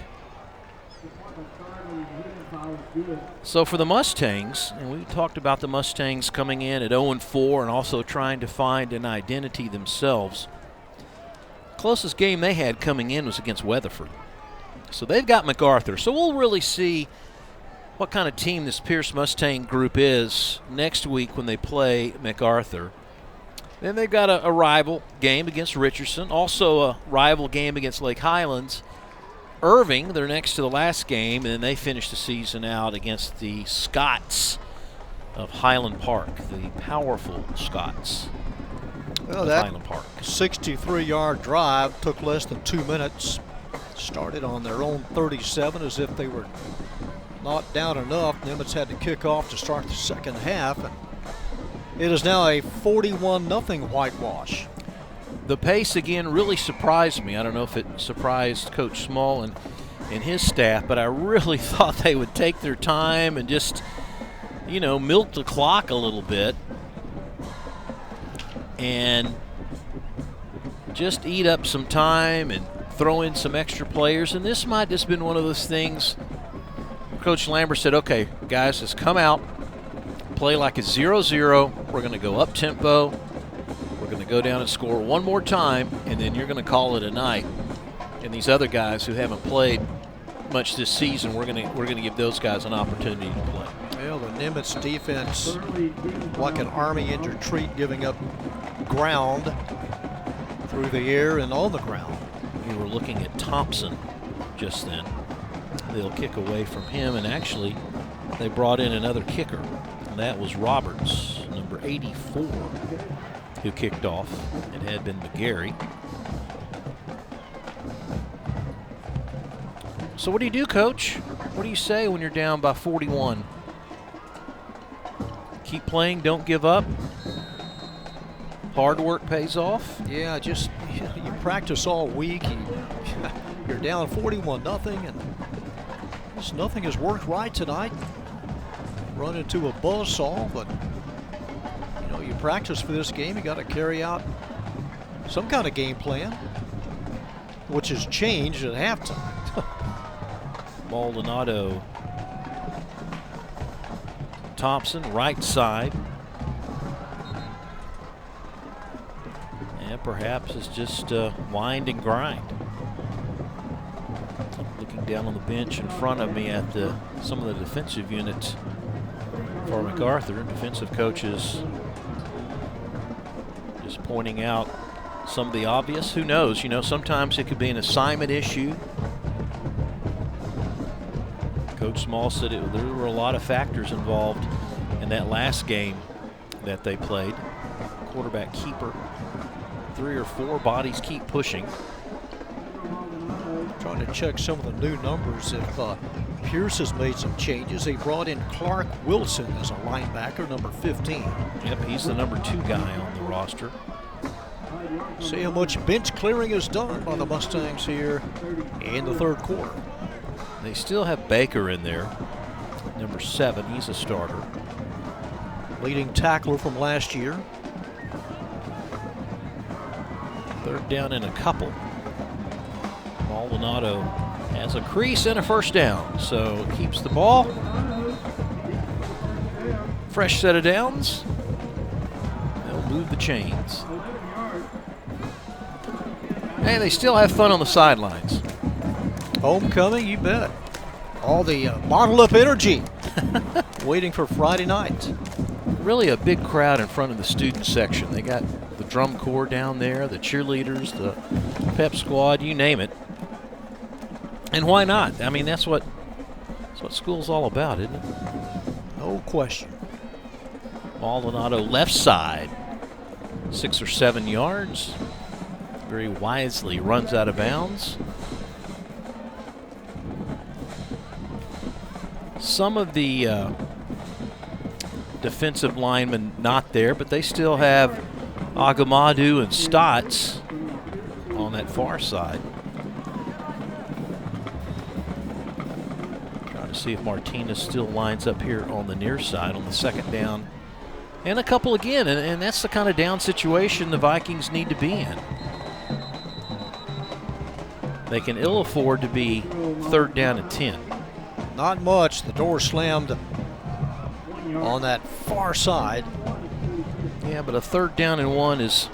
[SPEAKER 2] So for the Mustangs, and we talked about the Mustangs coming in at 0-4 and also trying to find an identity themselves. Closest game they had coming in was against Weatherford. So they've got MacArthur. So we'll really see what kind of team this Pearce Mustang group is next week when they play MacArthur. Then they've got a rival game against Richardson, also a rival game against Lake Highlands. Irving, they're next to the last game, and then they finish the season out against the Scots of Highland Park, the powerful Scots of Highland Park.
[SPEAKER 1] 63-yard drive took less than 2 minutes. Started on their own 37 as if they were not down enough. Nimitz had to kick off to start the second half, and it is now a 41-0 whitewash.
[SPEAKER 2] The pace again really surprised me. I don't know if it surprised Coach Small and his staff, but I really thought they would take their time and just, milk the clock a little bit and just eat up some time and throw in some extra players. And this might just been one of those things. Coach Lambert said, okay, guys, let's come out, play like it's 0-0. We're going to go up tempo. We're going to go down and score one more time, and then you're going to call it a night. And these other guys who haven't played much this season, we're gonna give those guys an opportunity to play.
[SPEAKER 1] Well, the Nimitz defense, like an army in retreat, giving up ground through the air and on the ground.
[SPEAKER 2] We were looking at Thompson just then. They'll kick away from him, and actually they brought in another kicker, and that was Roberts, number 84, who kicked off. It had been McGarry. So what do you do, Coach? What do you say when you're down by 41? Keep playing, don't give up. Hard work pays off.
[SPEAKER 1] Yeah, just you practice all week. You're down 41-0, and just nothing has worked right tonight. Run into a buzzsaw, but you know, you practice for this game. You got to carry out some kind of game plan, which has changed at halftime.
[SPEAKER 2] Maldonado, Thompson, right side. And perhaps it's just wind and grind. Looking down on the bench in front of me at some of the defensive units for MacArthur, defensive coaches just pointing out some of the obvious. Who knows? You know, sometimes it could be an assignment issue. Coach Small said there were a lot of factors involved in that last game that they played. Quarterback keeper, 3 or 4 bodies keep pushing.
[SPEAKER 1] Trying to check some of the new numbers. If Pearce has made some changes, they brought in Clark Wilson as a linebacker, number 15.
[SPEAKER 2] Yep, he's the number 2 guy on the roster.
[SPEAKER 1] See how much bench clearing is done by the Mustangs here in the third quarter.
[SPEAKER 2] They still have Baker in there, number 7. He's a starter.
[SPEAKER 1] Leading tackler from last year.
[SPEAKER 2] Third down and a couple. Maldonado has a crease and a first down, so keeps the ball. Fresh set of downs. They'll move the chains. Hey, they still have fun on the sidelines.
[SPEAKER 1] Homecoming, you bet. All the bottled up energy waiting for Friday night.
[SPEAKER 2] Really a big crowd in front of the student section. They got the drum corps down there, the cheerleaders, the pep squad, you name it. And why not? I mean, that's what school's all about, isn't it?
[SPEAKER 1] No question.
[SPEAKER 2] Maldonado left side, 6 or 7 yards. Very wisely runs out of bounds. Some of the defensive linemen not there, but they still have Agamadu and Stotts on that far side. Trying to see if Martinez still lines up here on the near side on the second down. And a couple again, and that's the kind of down situation the Vikings need to be in. They can ill afford to be third down and 10.
[SPEAKER 1] Not much. The door slammed on that far side.
[SPEAKER 2] Yeah, but a third down and 1 is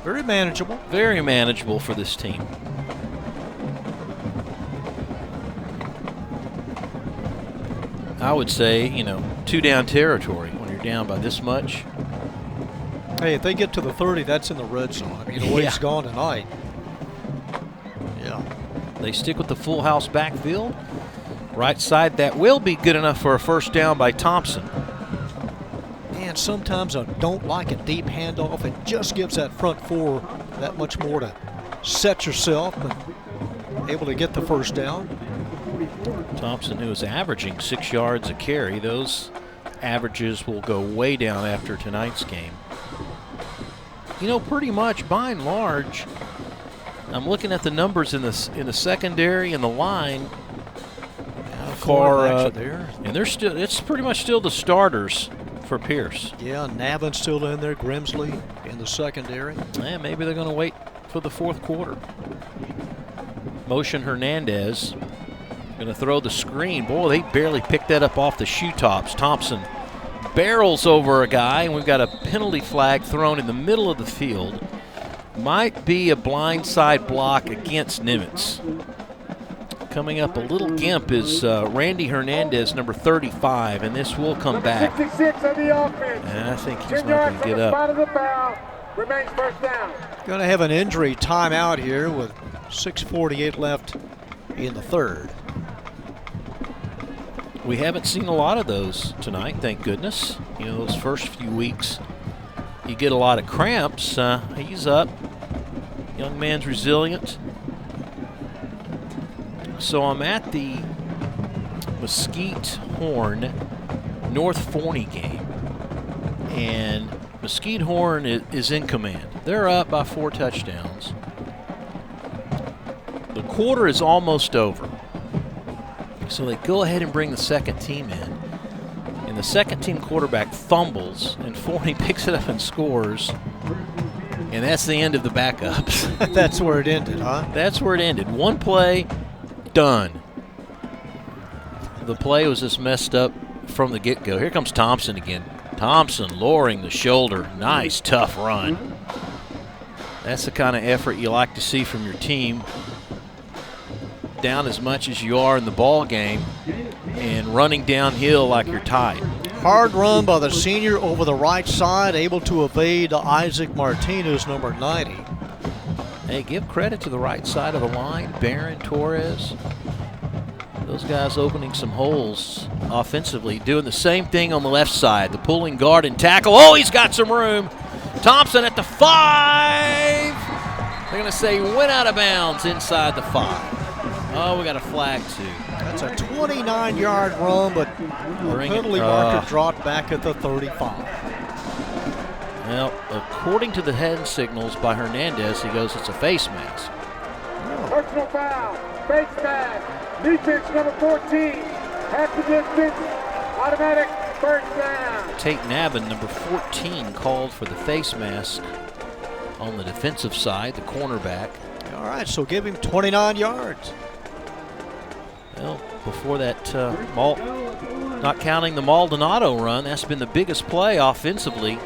[SPEAKER 1] very manageable.
[SPEAKER 2] Very manageable for this team. I would say, 2 down territory when you're down by this much.
[SPEAKER 1] Hey, if they get to the 30, that's in the red zone. I mean, the way it's gone tonight. Yeah.
[SPEAKER 2] They stick with the full house backfield. Right side, that will be good enough for a first down by Thompson.
[SPEAKER 1] And sometimes I don't like a deep handoff. It just gives that front 4 that much more to set yourself and able to get the first down.
[SPEAKER 2] Thompson, who is averaging 6 yards a carry, those averages will go way down after tonight's game. Pretty much by and large, I'm looking at the numbers in the secondary and the line. And it's pretty much still the starters for Pearce.
[SPEAKER 1] Yeah, Navin's still in there, Grimsley in the secondary.
[SPEAKER 2] Yeah, maybe they're going to wait for the fourth quarter. Motion Hernandez going to throw the screen. Boy, they barely picked that up off the shoe tops. Thompson barrels over a guy, and we've got a penalty flag thrown in the middle of the field. Might be a blindside block against Nimitz. Coming up a little gimp is Randy Hernandez, number 35, and this will come back.
[SPEAKER 3] 66 of the offense.
[SPEAKER 2] And I think he's
[SPEAKER 3] 10
[SPEAKER 2] not
[SPEAKER 3] yards
[SPEAKER 2] going to
[SPEAKER 3] from
[SPEAKER 2] get
[SPEAKER 3] the spot
[SPEAKER 2] up.
[SPEAKER 3] of the foul. Remains first down.
[SPEAKER 1] Going to have an injury timeout here with 6:48 left in the third.
[SPEAKER 2] We haven't seen a lot of those tonight, thank goodness. You know, those first few weeks, you get a lot of cramps. He's up. Young man's resilient. So I'm at the Mesquite Horn North Forney game, and Mesquite Horn is in command. They're up by 4 touchdowns. The quarter is almost over. So they go ahead and bring the second team in. And the second team quarterback fumbles, and Forney picks it up and scores. And that's the end of the backups.
[SPEAKER 1] That's where it ended, huh?
[SPEAKER 2] That's where it ended. One play, done. The play was just messed up from the get-go. Here comes Thompson again. Thompson lowering the shoulder. Nice, tough run. That's the kind of effort you like to see from your team. Down as much as you are in the ball game and running downhill like you're tight.
[SPEAKER 1] Hard run by the senior over the right side, able to evade Isaac Martinez, number 90.
[SPEAKER 2] Hey, give credit to the right side of the line. Barron, Torres. Those guys opening some holes offensively, doing the same thing on the left side. The pulling guard and tackle. Oh, he's got some room. Thompson at the 5. They're going to say went out of bounds inside the 5. Oh, we got a flag too.
[SPEAKER 1] That's a 29-yard run, but the penalty marker dropped back at the 35.
[SPEAKER 2] Well, according to the hand signals by Hernandez, he goes, it's a face mask.
[SPEAKER 3] Personal foul. Face mask. Defense number 14. Half the distance. Automatic first down.
[SPEAKER 2] Tate Navin, number 14, called for the face mask on the defensive side, the cornerback.
[SPEAKER 1] All right, so give him 29 yards.
[SPEAKER 2] Well, before that, not counting the Maldonado run, that's been the biggest play offensively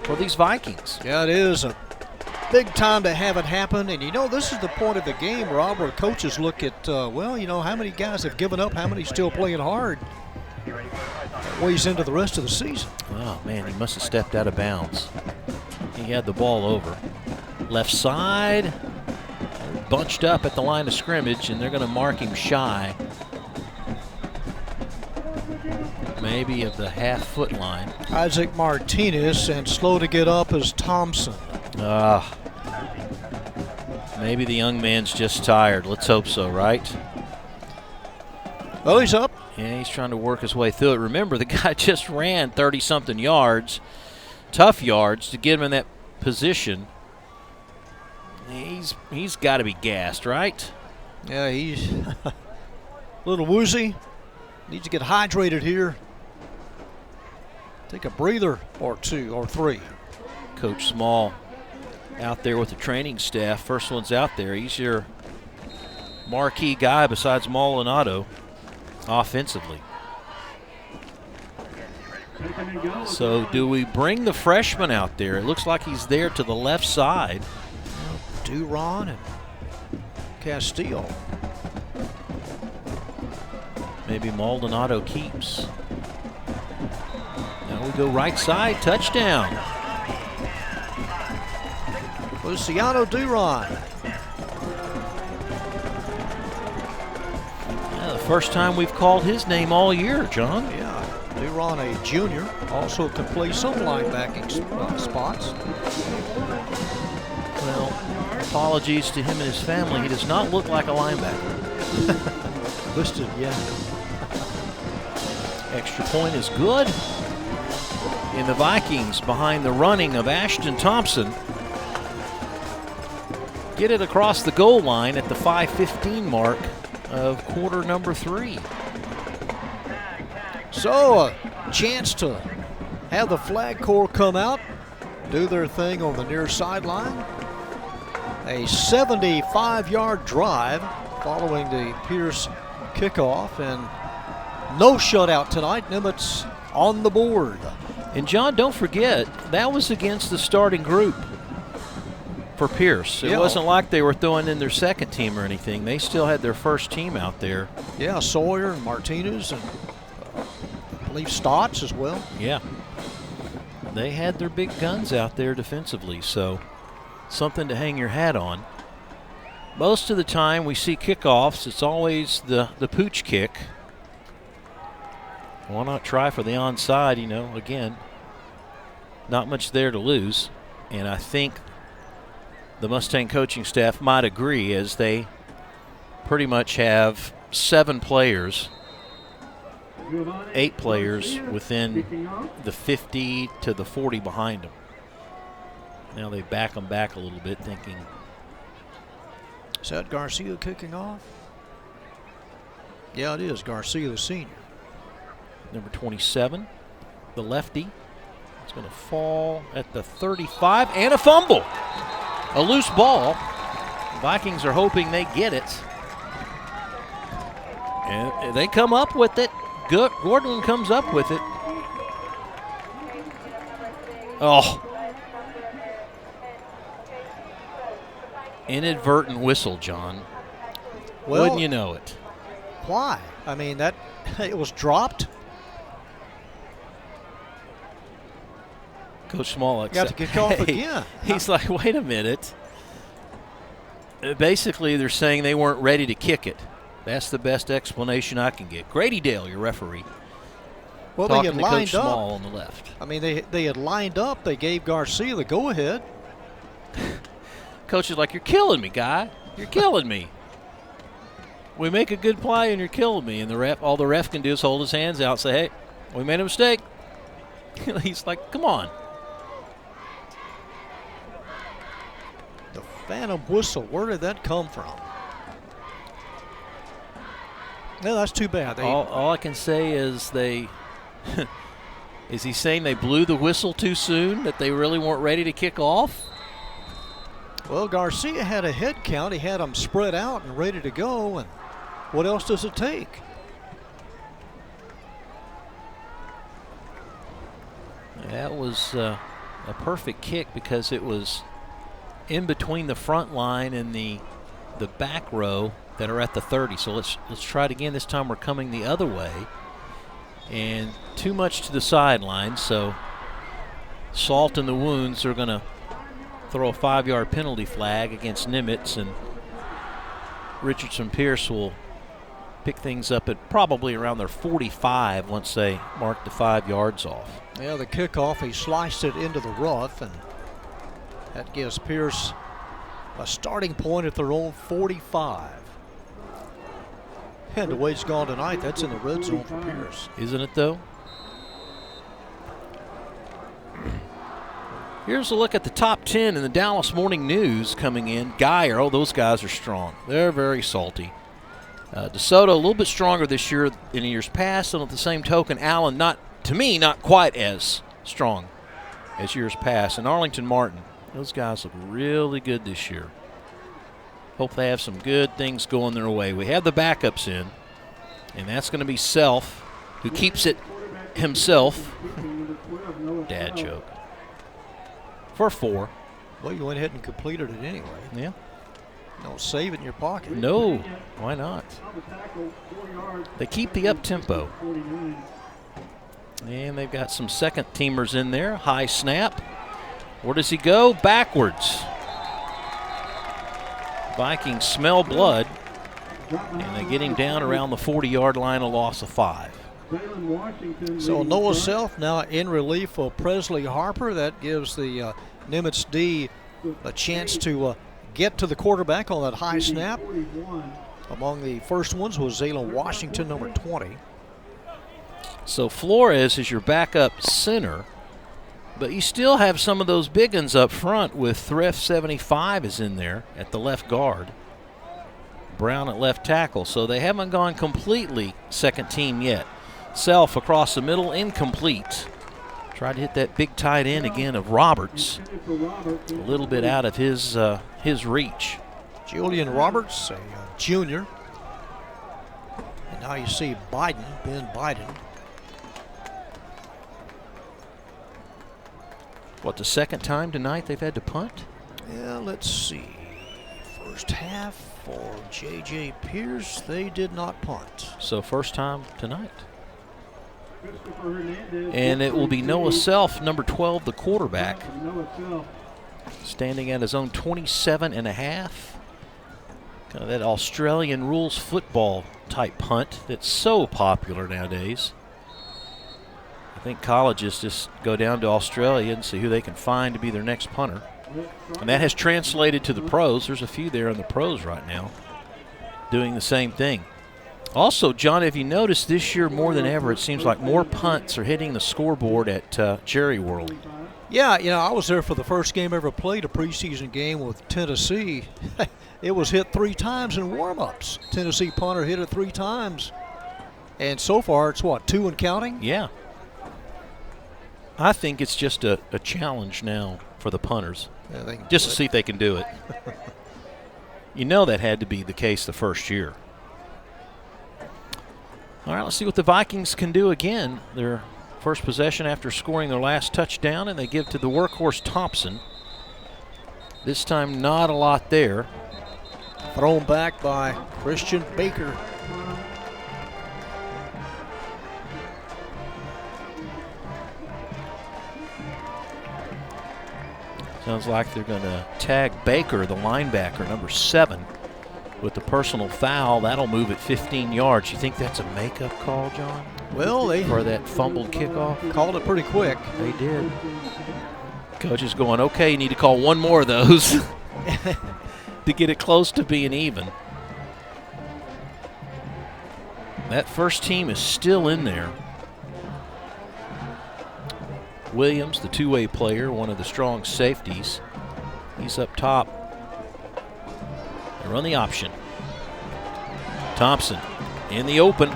[SPEAKER 2] for these Vikings.
[SPEAKER 1] Yeah, it is a big time to have it happen. And, you know, this is the point of the game, Rob, where coaches look at, well, you know, how many guys have given up, how many still playing hard. That weighs into the rest of the season.
[SPEAKER 2] Oh, man, he must have stepped out of bounds. He had the ball over. Left side. Bunched up at the line of scrimmage, and they're going to mark him shy. Maybe of the half-foot line.
[SPEAKER 1] Isaac Martinez, and slow to get up is Thompson.
[SPEAKER 2] Maybe the young man's just tired. Let's hope so, right?
[SPEAKER 1] Well, he's up.
[SPEAKER 2] Yeah, he's trying to work his way through it. Remember, the guy just ran 30-something yards, tough yards, to get him in that position. He's got to be gassed, right?
[SPEAKER 1] Yeah, he's a little woozy. Needs to get hydrated here. Take a breather or 2 or 3.
[SPEAKER 2] Coach Small out there with the training staff. First one's out there. He's your marquee guy besides Maldonado offensively. So do we bring the freshman out there? It looks like he's there to the left side.
[SPEAKER 1] Duron and Castillo.
[SPEAKER 2] Maybe Maldonado keeps. Now we go right side, touchdown.
[SPEAKER 1] Luciano Duron.
[SPEAKER 2] Yeah, the first time we've called his name all year, John.
[SPEAKER 1] Yeah, Duron, a junior, also can play some linebacking spots.
[SPEAKER 2] Well, apologies to him and his family. He does not look like a linebacker.
[SPEAKER 1] Listed, yeah.
[SPEAKER 2] Extra point is good. And the Vikings, behind the running of Ashton Thompson, get it across the goal line at the 5:15 mark of quarter number 3.
[SPEAKER 1] So a chance to have the flag corps come out, do their thing on the near sideline. A 75-yard drive following the Pearce kickoff, and no shutout tonight. Nimitz on the board.
[SPEAKER 2] And John, don't forget, that was against the starting group. for Pearce. It
[SPEAKER 1] Yeah.
[SPEAKER 2] wasn't like they were throwing in their second team or anything. They still had their first team out there.
[SPEAKER 1] Yeah, Sawyer and Martinez and I believe Stotts as well.
[SPEAKER 2] Yeah. They had their big guns out there defensively, so something to hang your hat on. Most of the time we see kickoffs, it's always the pooch kick. Why not try for the onside, you know, again, not much there to lose. And I think the Mustang coaching staff might agree, as they pretty much have 7 players, 8 players within the 50 to the 40 behind them. Now they back them back a little bit, thinking.
[SPEAKER 1] Is that Garcia kicking off? Yeah, it is. Garcia, the senior.
[SPEAKER 2] Number 27, the lefty. It's going to fall at the 35, and a fumble. A loose ball. Vikings are hoping they get it. And they come up with it. Gordon comes up with it. Oh. Inadvertent whistle, John.
[SPEAKER 1] Well,
[SPEAKER 2] Wouldn't you know it?
[SPEAKER 1] why? I mean, that it was dropped.
[SPEAKER 2] Coach Smollett
[SPEAKER 1] Got to kick off again.
[SPEAKER 2] He's like, wait a minute. Basically, they're saying they weren't ready to kick it. That's the best explanation I can get. Grady Dale, your referee,
[SPEAKER 1] Well, they
[SPEAKER 2] talking
[SPEAKER 1] had
[SPEAKER 2] to Coach
[SPEAKER 1] lined
[SPEAKER 2] Small
[SPEAKER 1] up.
[SPEAKER 2] on the left.
[SPEAKER 1] I mean, they had lined up. They gave Garcia the go-ahead.
[SPEAKER 2] Coach is like, you're killing me, guy. You're killing me. We make a good play and you're killing me. And all the ref can do is hold his hands out and say, hey, we made a mistake. He's like, come on.
[SPEAKER 1] The phantom whistle, where did that come from? No, that's too bad.
[SPEAKER 2] All I can say is is he saying they blew the whistle too soon, that they really weren't ready to kick off?
[SPEAKER 1] Well, Garcia had a head count. He had them spread out and ready to go. And what else does it take?
[SPEAKER 2] That was a perfect kick because it was in between the front line and the back row that are at the 30. So let's try it again. This time we're coming the other way. And too much to the sideline, so salt in the wounds. Are going to throw a 5-yard penalty flag against Nimitz, and Richardson Pearce will pick things up at probably around their 45 once they mark the 5 yards off.
[SPEAKER 1] Yeah, the kickoff, he sliced it into the rough, and that gives Pearce a starting point at their own 45. And the way it's gone tonight, that's in the red zone for Pearce.
[SPEAKER 2] Isn't it, though? Here's a look at the top 10 in the Dallas Morning News coming in. Geyer, oh, those guys are strong. They're very salty. DeSoto, a little bit stronger this year than years past, and at the same token, Allen, not quite as strong as years past. And Arlington Martin, those guys look really good this year. Hope they have some good things going their way. We have the backups in, and that's going to be Self, who keeps it himself. Dad joke. For 4.
[SPEAKER 1] Well, you went ahead and completed it anyway.
[SPEAKER 2] Yeah.
[SPEAKER 1] Don't save it in your pocket.
[SPEAKER 2] No, why not? They keep the up-tempo. And they've got some second-teamers in there. High snap. Where does he go? Backwards. Vikings smell blood, and they get him down around the 40-yard line, a loss of 5.
[SPEAKER 1] So Noah Self now in relief of Presley Harper. That gives the Nimitz D a chance to get to the quarterback on that high snap. Among the first ones was Zaylen Washington, number 20.
[SPEAKER 2] So Flores is your backup center, but you still have some of those big ones up front with Thrift 75 is in there at the left guard. Brown at left tackle, so they haven't gone completely second team yet. Self across the middle, incomplete. Tried to hit that big tight end again of Roberts. A little bit out of his reach.
[SPEAKER 1] Julian Roberts, a junior. And now you see Ben Biden.
[SPEAKER 2] What, the second time tonight they've had to punt?
[SPEAKER 1] Yeah, let's see. First half for J.J. Pearce, they did not punt.
[SPEAKER 2] So first time tonight. And it will be Noah Self, number 12, the quarterback, standing at his own 27.5. Kind of that Australian rules football type punt that's so popular nowadays. I think colleges just go down to Australia and see who they can find to be their next punter. And that has translated to the pros. There's a few there in the pros right now doing the same thing. Also, John, have you noticed this year more than ever, it seems like more punts are hitting the scoreboard at Jerry World?
[SPEAKER 1] Yeah, you know, I was there for the first game ever played, a preseason game with Tennessee. It was hit 3 times in warm-ups. Tennessee punter hit it 3 times. And so far, it's what, 2 and counting?
[SPEAKER 2] Yeah. I think it's just a challenge now for the punters, just to see if they can do it. You know that had to be the case the first year. All right, let's see what the Vikings can do again. Their first possession after scoring their last touchdown, and they give to the workhorse Thompson. This time not a lot there.
[SPEAKER 1] Thrown back by Christian Baker.
[SPEAKER 2] Sounds like they're going to tag Baker, the linebacker, number 7, with the personal foul. That'll move it 15 yards. You think that's a makeup call, John?
[SPEAKER 1] Well, they
[SPEAKER 2] for that fumbled kickoff?
[SPEAKER 1] Called it pretty quick.
[SPEAKER 2] They did. Coach is going, okay, you need to call one more of those to get it close to being even. That first team is still in there. Williams, the two-way player, one of the strong safeties. He's up top. They run the option. Thompson in the open.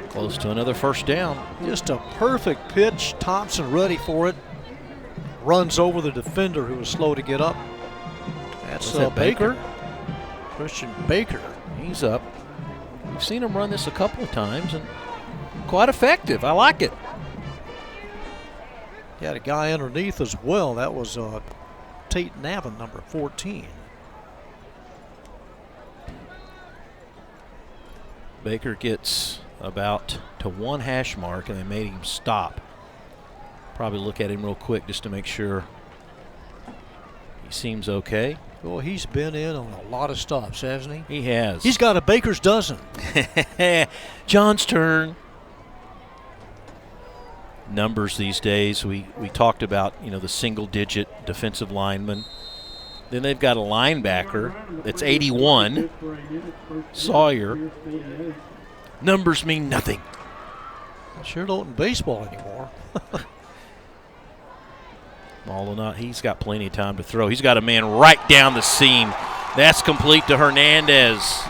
[SPEAKER 2] Close to another first down.
[SPEAKER 1] Just a perfect pitch. Thompson ready for it. Runs over the defender who was slow to get up. That's Baker. Christian Baker.
[SPEAKER 2] He's up. We've seen him run this a couple of times and quite effective. I like it.
[SPEAKER 1] He had a guy underneath as well. That was Tate Navin, number 14.
[SPEAKER 2] Baker gets about to 1 hash mark, and they made him stop. Probably look at him real quick just to make sure he seems okay.
[SPEAKER 1] Well, he's been in on a lot of stops, hasn't he?
[SPEAKER 2] He has.
[SPEAKER 1] He's got a baker's dozen.
[SPEAKER 2] John's turn. Numbers these days, we talked about, you know, the single-digit defensive lineman. Then they've got a linebacker that's 81, Sawyer. Numbers mean nothing.
[SPEAKER 1] Sure don't in baseball anymore.
[SPEAKER 2] Maldonado, he's got plenty of time to throw. He's got a man right down the seam. That's complete to Hernandez.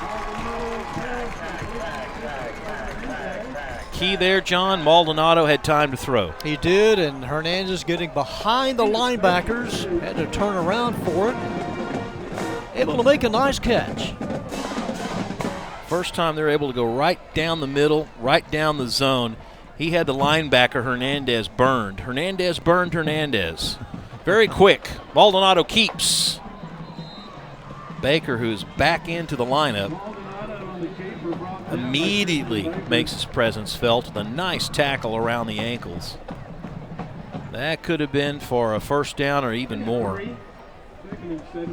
[SPEAKER 2] Key there, John. Maldonado had time to throw.
[SPEAKER 1] He did, and Hernandez getting behind the linebackers. Had to turn around for it. Able to make a nice catch.
[SPEAKER 2] First time they're able to go right down the middle, right down the zone. He had the linebacker Hernandez burned. Hernandez burned Hernandez. Very quick. Maldonado keeps. Baker, who's back into the lineup, immediately makes his presence felt with a nice tackle around the ankles. That could have been for a first down or even more,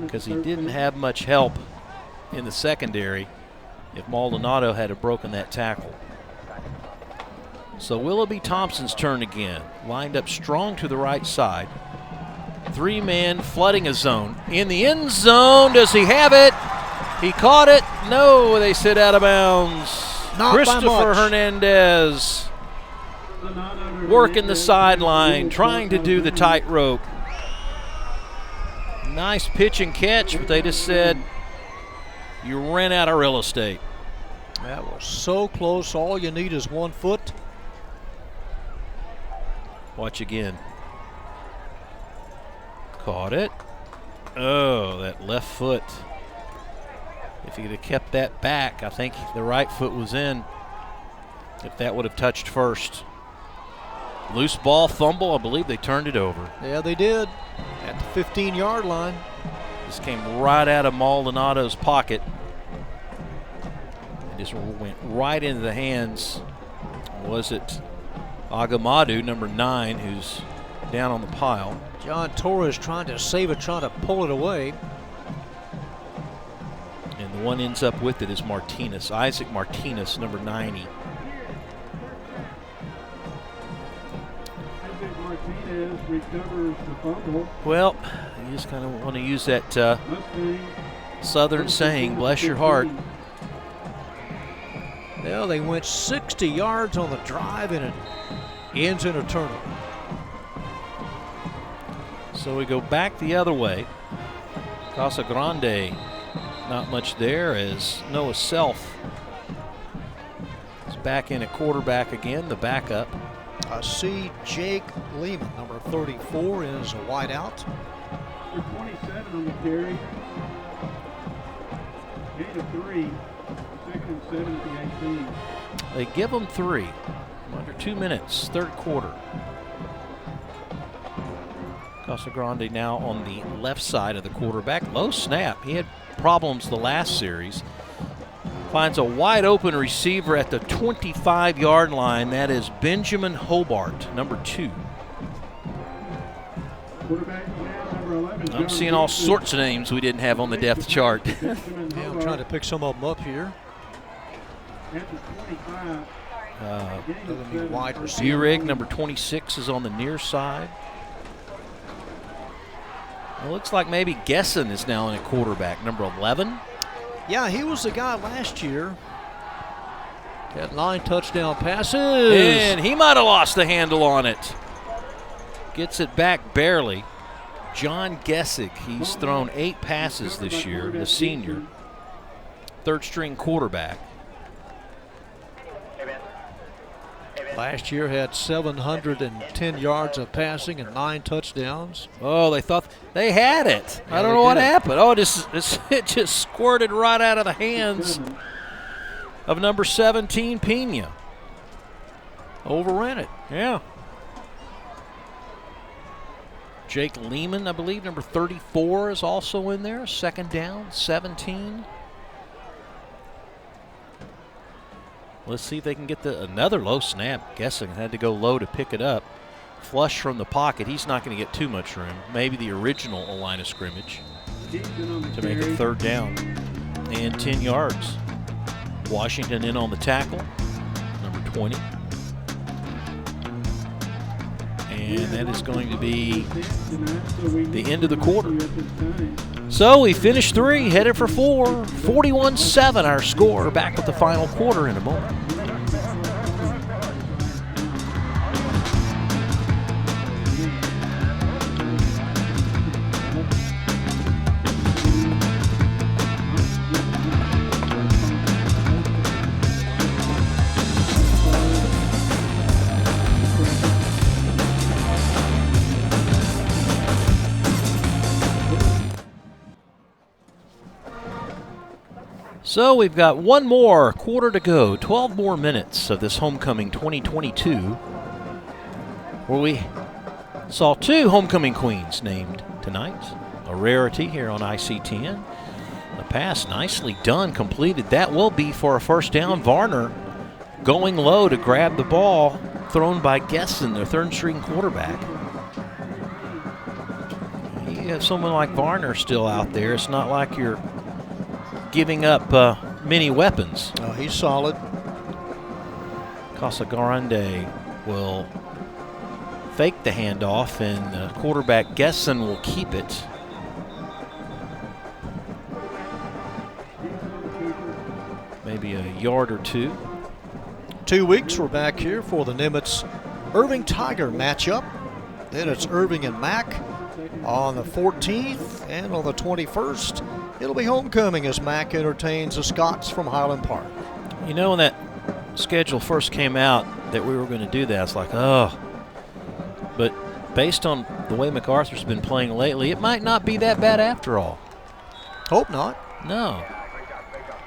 [SPEAKER 2] because he didn't have much help in the secondary if Maldonado had have broken that tackle. So Willoughby Thompson's turn again. Lined up strong to the right side. 3 men flooding a zone. In the end zone, does he have it? He caught it. No, they sit out of bounds.
[SPEAKER 1] Not
[SPEAKER 2] Christopher Hernandez working the sideline, trying to do the tightrope. Nice pitch and catch, but they just said you ran out of real estate.
[SPEAKER 1] That was so close. All you need is 1 foot.
[SPEAKER 2] Watch again. Caught it. Oh, that left foot. If he could have kept that back, I think the right foot was in. If that would have touched first. Loose ball fumble, I believe they turned it over.
[SPEAKER 1] Yeah, they did. At the 15-yard line.
[SPEAKER 2] This came right out of Maldonado's pocket. It just went right into the hands. Was it Agamadu, number 9, who's down on the pile?
[SPEAKER 1] John Torres trying to save it, trying to pull it away.
[SPEAKER 2] And the one ends up with it is Martinez, Isaac Martinez, number 90.
[SPEAKER 4] Martinez recovers the fumble.
[SPEAKER 2] Well, you just kind of want to use that Southern saying, bless your heart.
[SPEAKER 1] Well, they went 60 yards on the drive, and it ends in a turnover.
[SPEAKER 2] So we go back the other way. Casa Grande, not much there as Noah Self is back in at quarterback again, the backup.
[SPEAKER 1] I see Jake Lehman, number 34, is a wideout.
[SPEAKER 4] Number 27 on the carry. 8 of 3. Second and 7 at the 18.
[SPEAKER 2] They give them 3. Under 2 minutes, third quarter. Casa Grande now on the left side of the quarterback. Low snap. He had problems the last series. Finds a wide open receiver at the 25-yard line. That is Benjamin Hobart, number 2. I'm seeing all sorts of names we didn't have on the depth chart.
[SPEAKER 1] Yeah, I'm trying to pick some of them up here. Wide receiver.
[SPEAKER 2] Burig, number 26, is on the near side. It looks like maybe Gessen is now in a quarterback, number 11.
[SPEAKER 1] Yeah, he was the guy last year. Had 9 touchdown passes.
[SPEAKER 2] And he might have lost the handle on it. Gets it back barely. John Gessig, he's thrown 8 passes this year, the senior. Third string quarterback.
[SPEAKER 1] Last year had 710 yards of passing and 9 touchdowns.
[SPEAKER 2] Oh, they thought they had it.
[SPEAKER 1] Yeah,
[SPEAKER 2] I don't know what happened. Oh, it just squirted right out of the hands of number 17, Pena.
[SPEAKER 1] Overran it.
[SPEAKER 2] Yeah. Jake Lehman, I believe, number 34 is also in there. Second down, 17. Let's see if they can get another low snap. Guessing had to go low to pick it up. Flush from the pocket. He's not going to get too much room. Maybe the original line of scrimmage to make it third down and 10 yards. Washington in on the tackle, number 20. And that is going to be the end of the quarter. So we finished 3, headed for 4. 41-7 our score. Back with the final quarter in a moment. So we've got one more quarter to go, 12 more minutes of this homecoming 2022, where we saw 2 homecoming queens named tonight. A rarity here on ICTN. The pass nicely done, completed. That will be for a first down. Varner going low to grab the ball, thrown by Gessen, their third string quarterback. You have someone like Varner still out there. It's not like you're giving up many weapons.
[SPEAKER 1] Oh, he's solid.
[SPEAKER 2] Casa Grande will fake the handoff, and quarterback Gessen will keep it. Maybe a yard or 2.
[SPEAKER 1] 2 weeks, we're back here for the Nimitz Irving Tiger matchup. Then it's Irving and Mack on the 14th, and on the 21st, it'll be homecoming as Mack entertains the Scots from Highland Park.
[SPEAKER 2] You know, when that schedule first came out that we were going to do that, it's like, oh. But based on the way MacArthur's been playing lately, it might not be that bad after all.
[SPEAKER 1] Hope not.
[SPEAKER 2] No.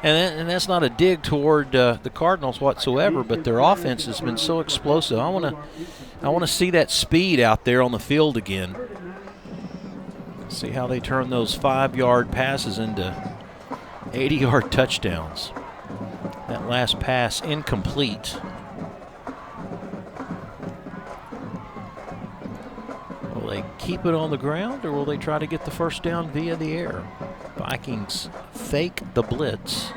[SPEAKER 2] And that's not a dig toward the Cardinals whatsoever, but their offense has been so explosive. I want to see that speed out there on the field again. See how they turn those 5-yard passes into 80-yard touchdowns. That last pass incomplete. Will they keep it on the ground, or will they try to get the first down via the air? Vikings fake the blitz.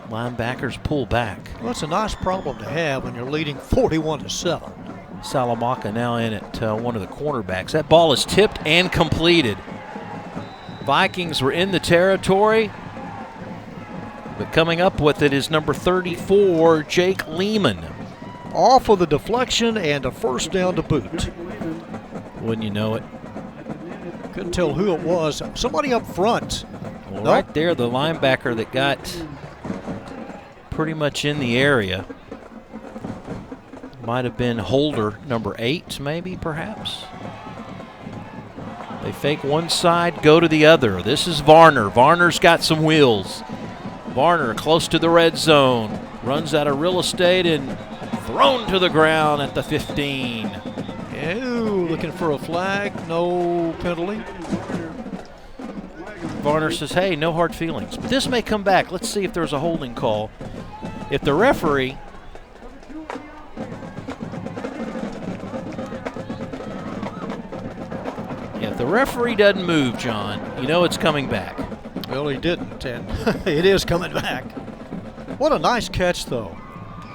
[SPEAKER 2] Linebackers pull back.
[SPEAKER 1] Well, it's a nice problem to have when you're leading 41-7.
[SPEAKER 2] Salamanca now in at one of the cornerbacks. That ball is tipped and completed. Vikings were in the territory, but coming up with it is number 34, Jake Lehman.
[SPEAKER 1] Off of the deflection and a first down to boot.
[SPEAKER 2] Wouldn't you know it?
[SPEAKER 1] Couldn't tell who it was. Somebody up front.
[SPEAKER 2] Well, right there, the linebacker that got pretty much in the area. Might have been Holder, number 8, maybe, perhaps. They fake one side, go to the other. This is Varner. Varner's got some wheels. Varner close to the red zone. Runs out of real estate and thrown to the ground at the 15.
[SPEAKER 1] Ew, looking for a flag. No penalty.
[SPEAKER 2] Varner says, hey, no hard feelings. But this may come back. Let's see if there's a holding call. If the referee... If the referee doesn't move, John, you know it's coming back.
[SPEAKER 1] Well, he didn't, and it is coming back. What a nice catch, though.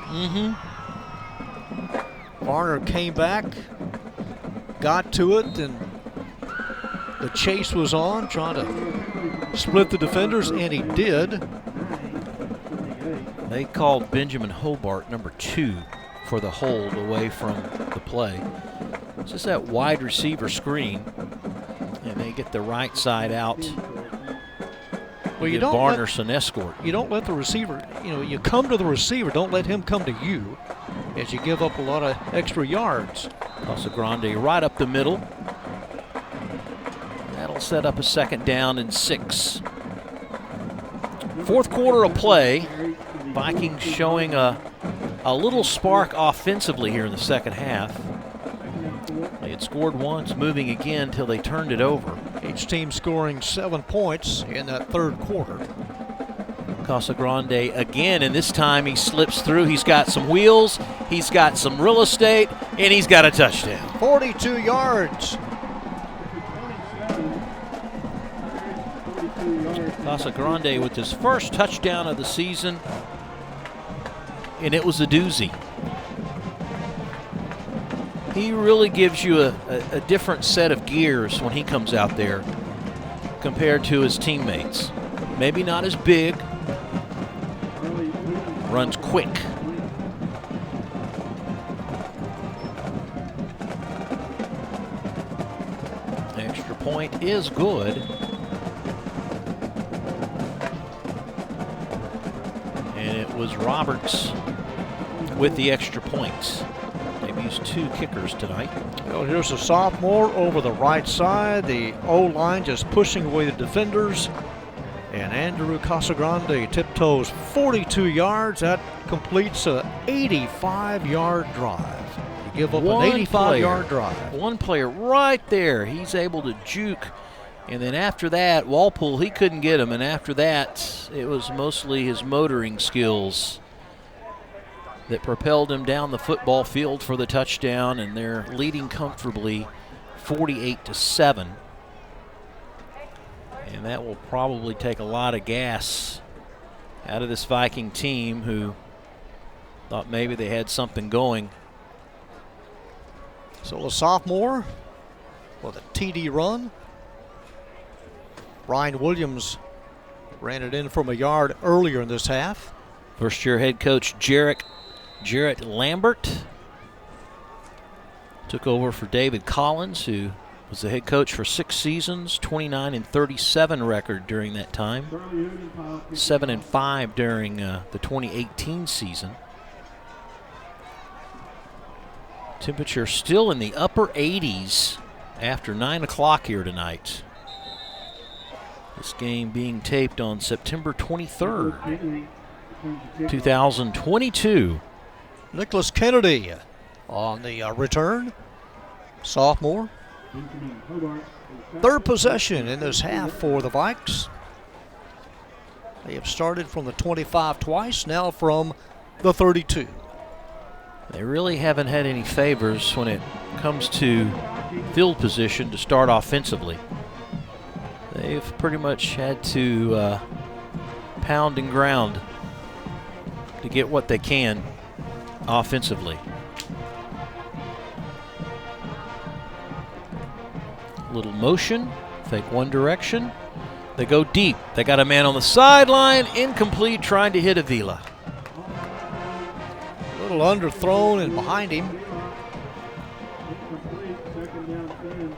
[SPEAKER 2] Mm-hmm.
[SPEAKER 1] Varner came back, got to it, and the chase was on, trying to split the defenders, and he did.
[SPEAKER 2] They called Benjamin Hobart, number 2, for the hold away from the play. It's just that wide receiver screen, and they get the right side out.
[SPEAKER 1] Well, you
[SPEAKER 2] give
[SPEAKER 1] don't
[SPEAKER 2] Varner an escort.
[SPEAKER 1] You don't let the receiver, you come to the receiver, don't let him come to you, as you give up a lot of extra yards.
[SPEAKER 2] Casa Grande right up the middle. That'll set up a second down and 6. Fourth quarter of play. Vikings showing a little spark offensively here in the second half. They had scored once, moving again till they turned it over.
[SPEAKER 1] Each team scoring 7 points in that third quarter.
[SPEAKER 2] Casa Grande again, and this time he slips through. He's got some wheels, he's got some real estate, and he's got a touchdown.
[SPEAKER 1] 42 yards.
[SPEAKER 2] Casa Grande with his first touchdown of the season, and it was a doozy. He really gives you a different set of gears when he comes out there compared to his teammates. Maybe not as big, runs quick. The extra point is good. And it was Roberts with the extra points. They've used 2 kickers tonight.
[SPEAKER 1] Well, here's a sophomore over the right side. The O-line just pushing away the defenders. And Andrew Casagrande tiptoes 42 yards. That completes an 85-yard drive. You give up an 85-yard drive.
[SPEAKER 2] One player right there. He's able to juke. And then after that, Walpole, he couldn't get him. And after that, it was mostly his motoring skills that propelled him down the football field for the touchdown, and they're leading comfortably 48-7. And that will probably take a lot of gas out of this Viking team, who thought maybe they had something going.
[SPEAKER 1] So a sophomore with a TD run. Brian Williams ran it in from a yard earlier in this half.
[SPEAKER 2] First-year head coach Jarrett Lambert took over for David Collins, who was the head coach for 6 seasons, 29-37 record during that time, 7-5 during the 2018 season. Temperature still in the upper 80s after 9 o'clock here tonight. This game being taped on September 23rd, 2022.
[SPEAKER 1] Nicholas Kennedy on the return. Sophomore.
[SPEAKER 4] Benjamin Hobart.
[SPEAKER 1] Third possession in this half for the Vikes. They have started from the 25 twice, now from the 32.
[SPEAKER 2] They really haven't had any favors when it comes to field position to start offensively. They've pretty much had to pound and ground to get what they can offensively. Little motion, fake one direction. They go deep. They got a man on the sideline, incomplete, trying to hit Avila.
[SPEAKER 1] A little underthrown and behind him.
[SPEAKER 4] Incomplete, second down 10.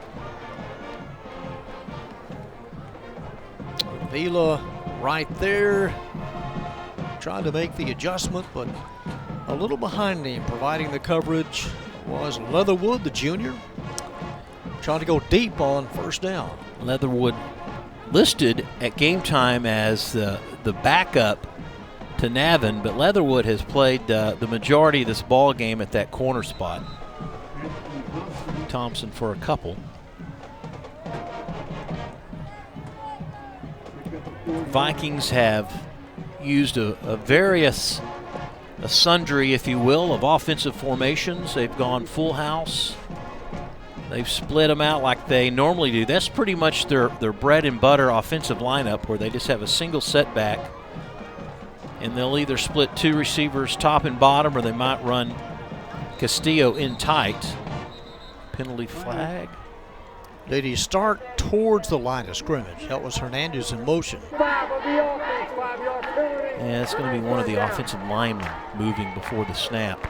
[SPEAKER 1] Avila right there, trying to make the adjustment, but a little behind him. Providing the coverage was Leatherwood, the junior, trying to go deep on first down.
[SPEAKER 2] Leatherwood listed at game time as the backup to Navin, but Leatherwood has played the majority of this ball game at that corner spot. Thompson for a couple. Vikings have used a sundry, if you will, of offensive formations. They've gone full house. They've split them out like they normally do. That's pretty much their bread and butter offensive lineup, where they just have a single setback, and they'll either split two receivers top and bottom, or they might run Castillo in tight. Penalty flag.
[SPEAKER 1] Did he start towards the line of scrimmage? That was Hernandez in motion.
[SPEAKER 3] 5 of the offense, 5-yard penalty.
[SPEAKER 2] Yeah, it's going to be one of the offensive linemen moving before the snap.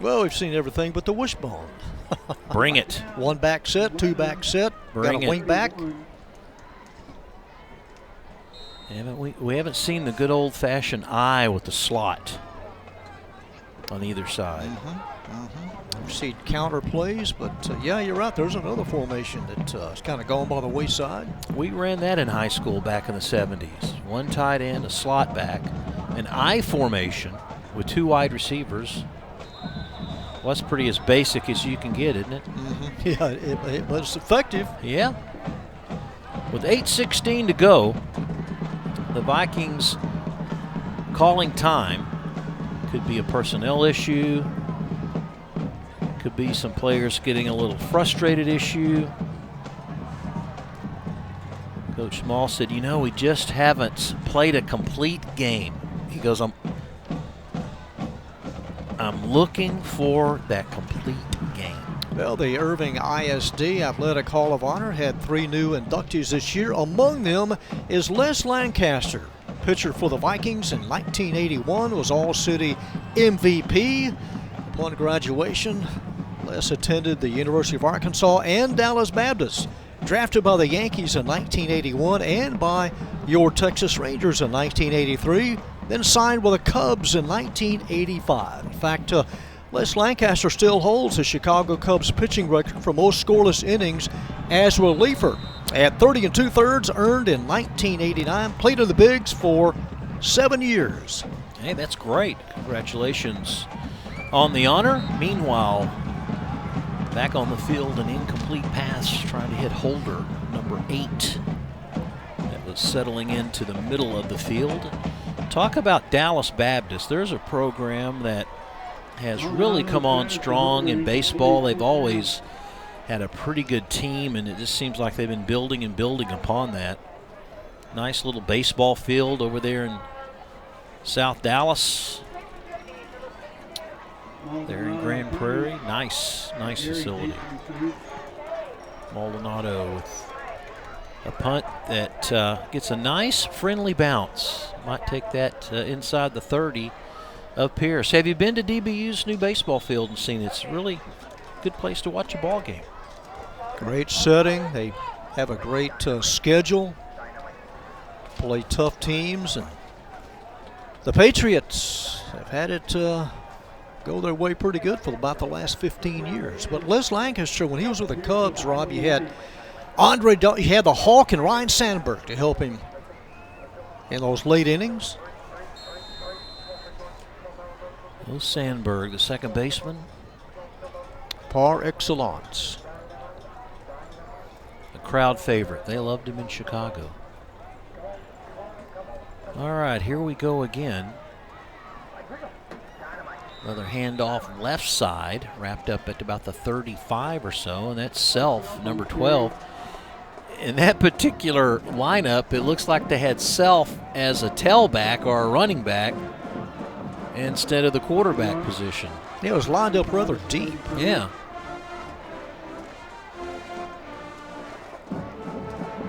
[SPEAKER 1] Well, we've seen everything but the wishbone.
[SPEAKER 2] Bring it.
[SPEAKER 1] One back set, two back set,
[SPEAKER 2] Bring
[SPEAKER 1] got a
[SPEAKER 2] it.
[SPEAKER 1] wing back.
[SPEAKER 2] We haven't seen the good old-fashioned eye with the slot on either side.
[SPEAKER 1] We've seen counter plays, but yeah, you're right. There's another formation that's kind of gone by the wayside. We
[SPEAKER 2] ran that in high school back in the 70s. One tight end, a slot back, an I formation with two wide receivers. Well, that's pretty as basic as you can get, isn't it?
[SPEAKER 1] Yeah, it was effective.
[SPEAKER 2] Yeah. With 8:16 to go, the Vikings calling time. Could be a personnel issue. Could be some players getting a little frustrated issue. Coach Small said, you know, we just haven't played a complete game. He goes, I'm looking for that complete game.
[SPEAKER 1] Well, the Irving ISD Athletic Hall of Honor had 3 new inductees this year. Among them is Les Lancaster, pitcher for the Vikings in 1981, was All-City MVP. Upon graduation, Les attended the University of Arkansas and Dallas Baptist. Drafted by the Yankees in 1981 and by your Texas Rangers in 1983, then signed with the Cubs in 1985. In fact, Les Lancaster still holds the Chicago Cubs pitching record for most scoreless innings as a reliever at 30 2/3, earned in 1989, played in the Bigs for 7 years.
[SPEAKER 2] Hey, that's great. Congratulations on the honor. Meanwhile, back on the field, an incomplete pass trying to hit Holder, number 8. That was settling into the middle of the field. Talk about Dallas Baptist. There's a program that has really come on strong in baseball. They've always had a pretty good team, and it just seems like they've been building and building upon that. Nice little baseball field over there in South Dallas. There in Grand Prairie. Nice facility. Maldonado with a punt that gets a nice friendly bounce. Might take that inside the 30 of Pearce. Have you been to DBU's new baseball field and seen it? It's really a good place to watch a ball game.
[SPEAKER 1] Great setting. They have a great schedule. Play tough teams, and the Patriots have had it go their way pretty good for about the last 15 years. But Les Lancaster, when he was with the Cubs, Rob, you had you had the Hawk and Ryan Sandberg to help him in those late innings.
[SPEAKER 2] Sandberg, the second baseman.
[SPEAKER 1] par excellence.
[SPEAKER 2] A crowd favorite. They loved him in Chicago. All right, here we go again. Another handoff left side, wrapped up at about the 35 or so, and that's Self, number 12. In that particular lineup, it looks like they had Self as a tailback or a running back instead of the quarterback position.
[SPEAKER 1] It was lined up rather deep.
[SPEAKER 2] Yeah.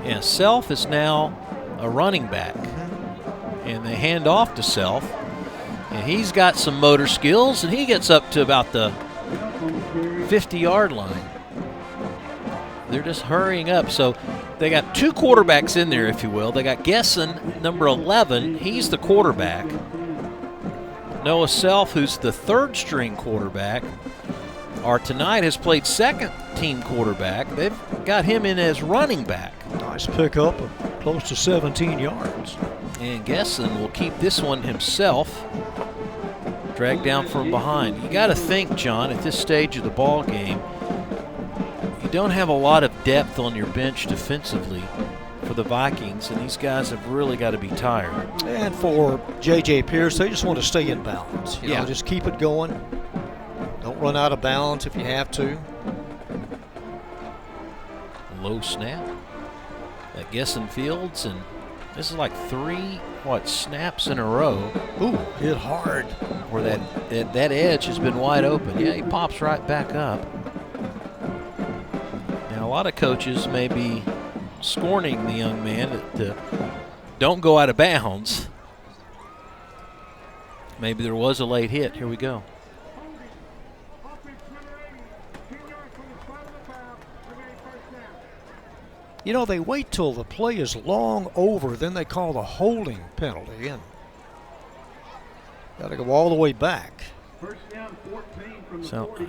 [SPEAKER 2] Yeah, Self is now a running back. And they hand off to Self. And he's got some motor skills, and he gets up to about the 50-yard line. They're just hurrying up. So they got two quarterbacks in there, if you will. They got Gesson, number 11. He's the quarterback. Noah Self, who's the third-string quarterback, or tonight has played second-team quarterback. They've got him in as running back.
[SPEAKER 1] Nice pickup of close to 17 yards.
[SPEAKER 2] And Gesson will keep this one himself. Dragged down from behind. You got to think, John, at this stage of the ball game, you don't have a lot of depth on your bench defensively for the Vikings, and these guys have really got to be tired.
[SPEAKER 1] And for J.J. Pearce, they just want to stay in bounds. You know, just keep it going. Don't run out of bounds if you have to.
[SPEAKER 2] Low snap at Gesson Fields, and this is like three, snaps in a row.
[SPEAKER 1] Ooh, hit hard.
[SPEAKER 2] Where that edge has been wide open. Yeah, he pops right back up. Now, a lot of coaches may be scorning the young man that don't go out of bounds. Maybe there was a late hit. Here we go.
[SPEAKER 1] You know, they wait till the play is long over, then they call the holding penalty, and got to go all the way back.
[SPEAKER 4] First down, 14 from the 40.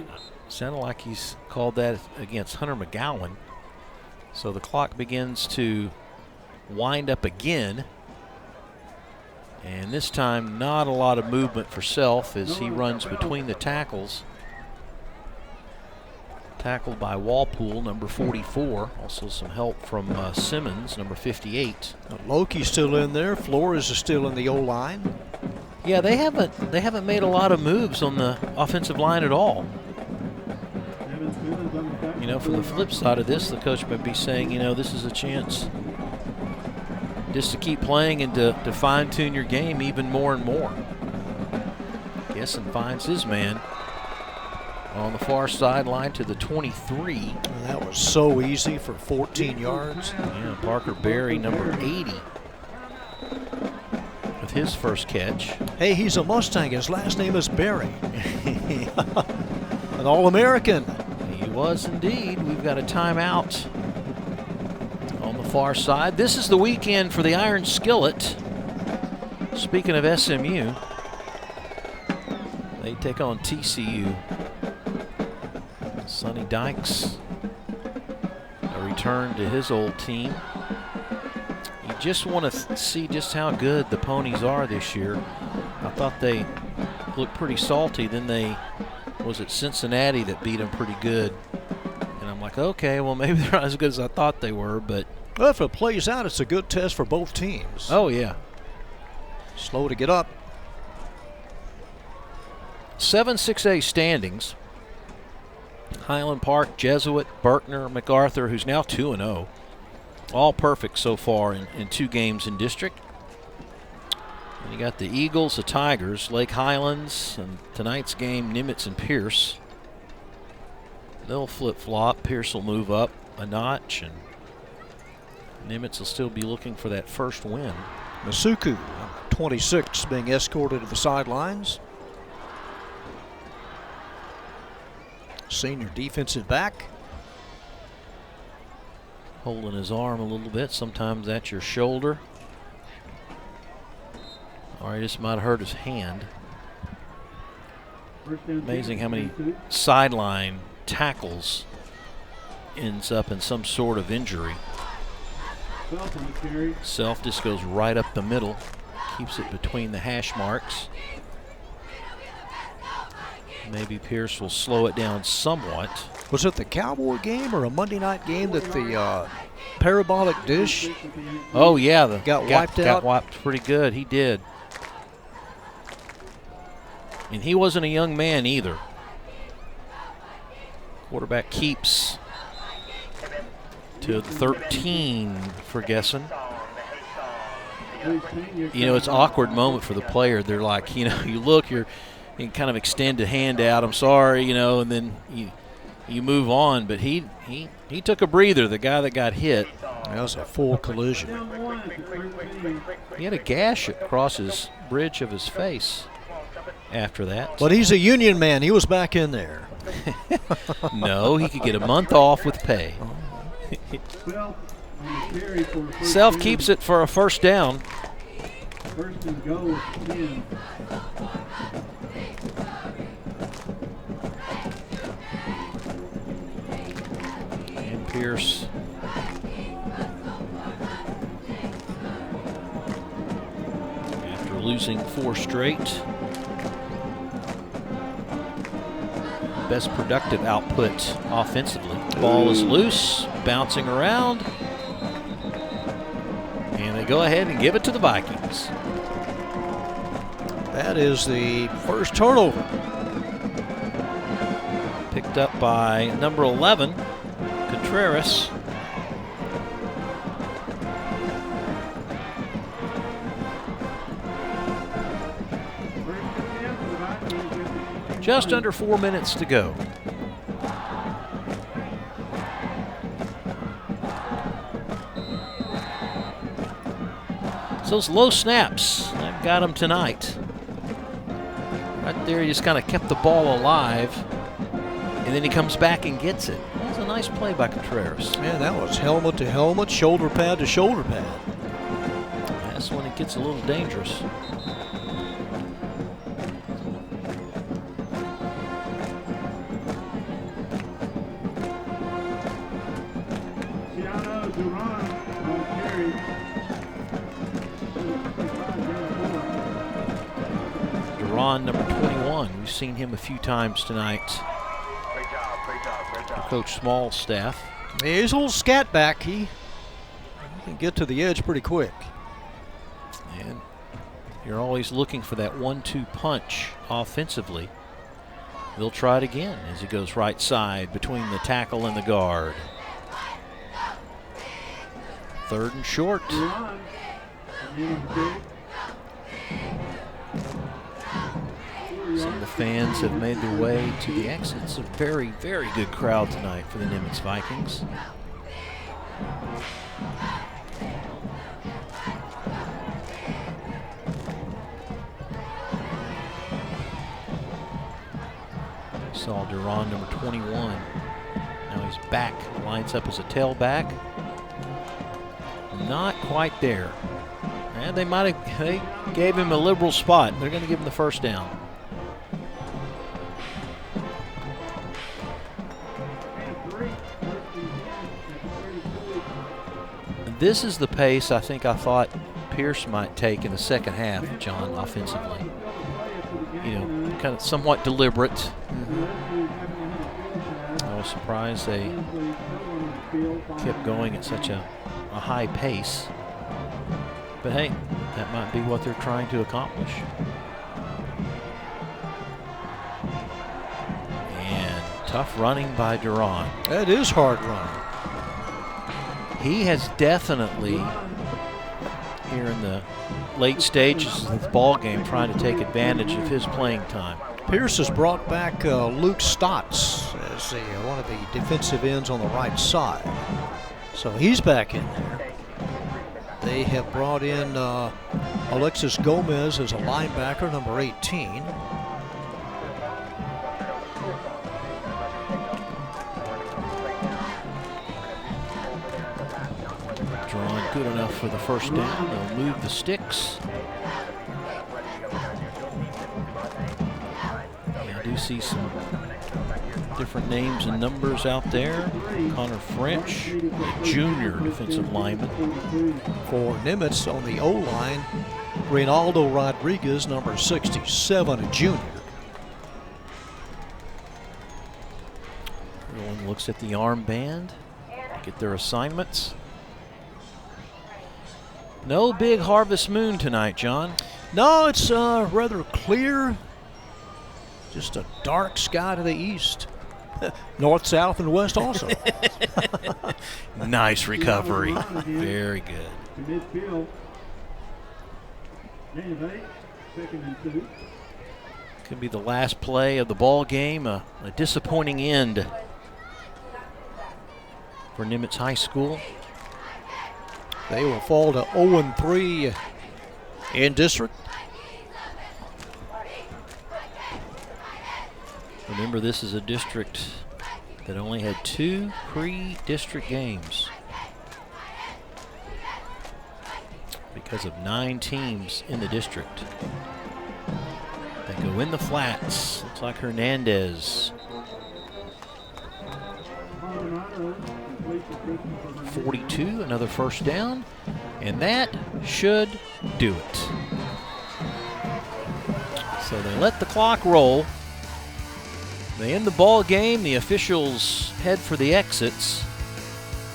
[SPEAKER 2] Sounded like he's called that against Hunter McGowan. So the clock begins to wind up again. And this time, not a lot of movement for Self as he runs between the tackles. Tackled by Walpool, number 44. Also some help from Simmons, number 58.
[SPEAKER 1] Loki's still in there. Flores is still in the O-line.
[SPEAKER 2] Yeah, they haven't made a lot of moves on the offensive line at all. You know, from the flip side of this, the coach might be saying, you know, this is a chance just to keep playing and to fine-tune your game even more and more. Gesson finds his man on the far sideline to the 23.
[SPEAKER 1] That was so easy for 14 yards.
[SPEAKER 2] Yeah, Parker Berry, number 80, with his first catch.
[SPEAKER 1] Hey, he's a Mustang. His last name is Berry. An All-American.
[SPEAKER 2] He was indeed. We've got a timeout on the far side. This is the weekend for the Iron Skillet. Speaking of SMU, they take on TCU. Sonny Dykes, a return to his old team. You just want to see just how good the Ponies are this year. I thought they looked pretty salty. Then was it Cincinnati that beat them pretty good? And I'm like, okay, well, maybe they're not as good as I thought they were, but.
[SPEAKER 1] Well, if it plays out, it's a good test for both teams.
[SPEAKER 2] Oh, yeah.
[SPEAKER 1] Slow to get up.
[SPEAKER 2] 7-6A standings. Highland Park, Jesuit, Berkner, MacArthur, who's now 2-0. All perfect so far in 2 games in district. And you got the Eagles, the Tigers, Lake Highlands, and tonight's game, Nimitz and Pearce. They'll flip-flop. Pearce will move up a notch, and Nimitz will still be looking for that first win.
[SPEAKER 1] Masuku, 26, being escorted to the sidelines. Senior defensive back.
[SPEAKER 2] Holding his arm a little bit. Sometimes that's your shoulder. Or he just might have hurt his hand. Amazing how many sideline tackles ends up in some sort of injury. Self just goes right up the middle. Keeps it between the hash marks. Maybe Pearce will slow it down somewhat.
[SPEAKER 1] Was it the Cowboy game or a Monday night game that the parabolic dish?
[SPEAKER 2] Oh, yeah.
[SPEAKER 1] Got wiped out?
[SPEAKER 2] Got wiped pretty good. He did. And he wasn't a young man either. Quarterback keeps to 13 for Gesson. You know, it's an awkward moment for the player. They're like, you know, you look, you kind of extend a hand out, I'm sorry, you know, and then you move on. But he took a breather, the guy that got hit.
[SPEAKER 1] That was a full collision.
[SPEAKER 2] He had a gash across his bridge of his face after that.
[SPEAKER 1] But he's a union man. He was back in there.
[SPEAKER 2] No, he could get a month off with pay. Self keeps it for a first down.
[SPEAKER 4] First and goal at 10.
[SPEAKER 2] And Pearce after losing 4 straight. Best productive output offensively. Ball is loose, bouncing around. And they go ahead and give it to the Vikings.
[SPEAKER 1] That is the first turnover.
[SPEAKER 2] Picked up by number 11, Contreras. Just under 4 minutes to go. So those low snaps, I've got them tonight. Right there, he just kind of kept the ball alive, and then he comes back and gets it. That's a nice play by Contreras.
[SPEAKER 1] Man, that was helmet to helmet, shoulder pad to shoulder pad.
[SPEAKER 2] That's when it gets a little dangerous. Number 21. We've seen him a few times tonight. Coach Small's staff.
[SPEAKER 1] He's a little scat back. He can get to the edge pretty quick.
[SPEAKER 2] And you're always looking for that 1-2 punch offensively. They'll try it again as he goes right side between the tackle and the guard. 3rd and short. Some of the fans have made their way to the exits. A very, very good crowd tonight for the Nimitz Vikings. Saw Duran, number 21. Now he's back, lines up as a tailback. Not quite there. And they gave him a liberal spot. They're going to give him the first down. This is the pace I thought Pearce might take in the second half, John, offensively. You know, kind of somewhat deliberate. I was surprised they kept going at such a high pace. But hey, that might be what they're trying to accomplish. And tough running by Duran.
[SPEAKER 1] That is hard running.
[SPEAKER 2] He has definitely, here in the late stages of the ball game, trying to take advantage of his playing time.
[SPEAKER 1] Pearce has brought back Luke Stotts as one of the defensive ends on the right side. So he's back in there. They have brought in Alexis Gomez as a linebacker, number 18.
[SPEAKER 2] Drawn good enough for the first down. They'll move the sticks. I do see some different names and numbers out there. Connor French, a junior defensive lineman.
[SPEAKER 1] For Nimitz on the O-line, Reynaldo Rodriguez, number 67, a junior.
[SPEAKER 2] looks at the armband, get their assignments. No big harvest moon tonight, John.
[SPEAKER 1] No, it's rather clear. Just a dark sky to the east. North, south, and west also.
[SPEAKER 2] Nice recovery. Very good.
[SPEAKER 4] To midfield. Gain of 8, 2nd and 2.
[SPEAKER 2] Could be the last play of the ball game. A disappointing end for Nimitz High School.
[SPEAKER 1] They will fall to 0-3 in district.
[SPEAKER 2] Remember, this is a district that only had 2 pre-district games because of 9 teams in the district. They go in the flats. Looks like Hernandez. 42, another first down, and that should do it. So they let the clock roll. They end the ball game. The officials head for the exits,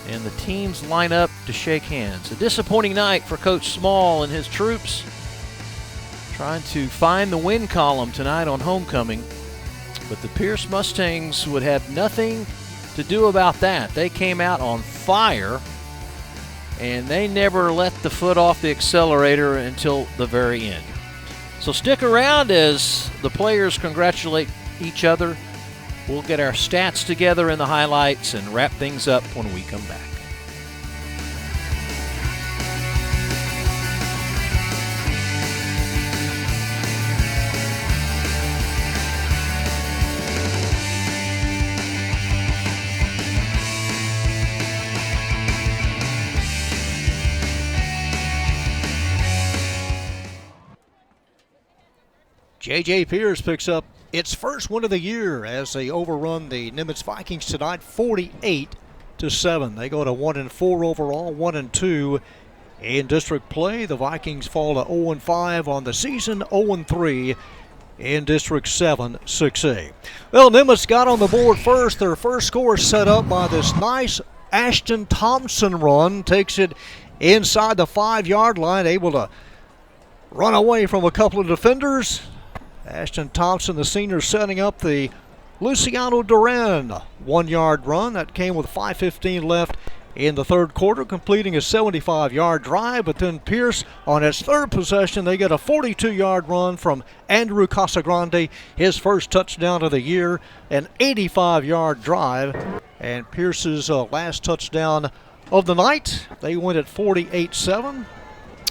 [SPEAKER 2] and the teams line up to shake hands. A disappointing night for Coach Small and his troops, trying to find the win column tonight on homecoming. But the Pearce Mustangs would have nothing to do about that. They came out on fire, and they never let the foot off the accelerator until the very end. So stick around as the players congratulate each other. We'll get our stats together in the highlights and wrap things up when we come back.
[SPEAKER 1] J.J. Pearce picks up its first win of the year as they overrun the Nimitz Vikings tonight, 48-7. They go to 1-4 overall, 1-2 in district play. The Vikings fall to 0-5 on the season, 0-3 in District 7 6A. Well, Nimitz got on the board first. Their first score set up by this nice Ashton Thompson run. Takes it inside the 5-yard line, able to run away from a couple of defenders. Ashton Thompson, the senior, setting up the Luciano Duran 1-yard run. That came with 5:15 left in the third quarter, completing a 75-yard drive. But then Pearce, on its third possession, they get a 42-yard run from Andrew Casagrande, his first touchdown of the year, an 85-yard drive. And Pearce's last touchdown of the night. They win at 48-7.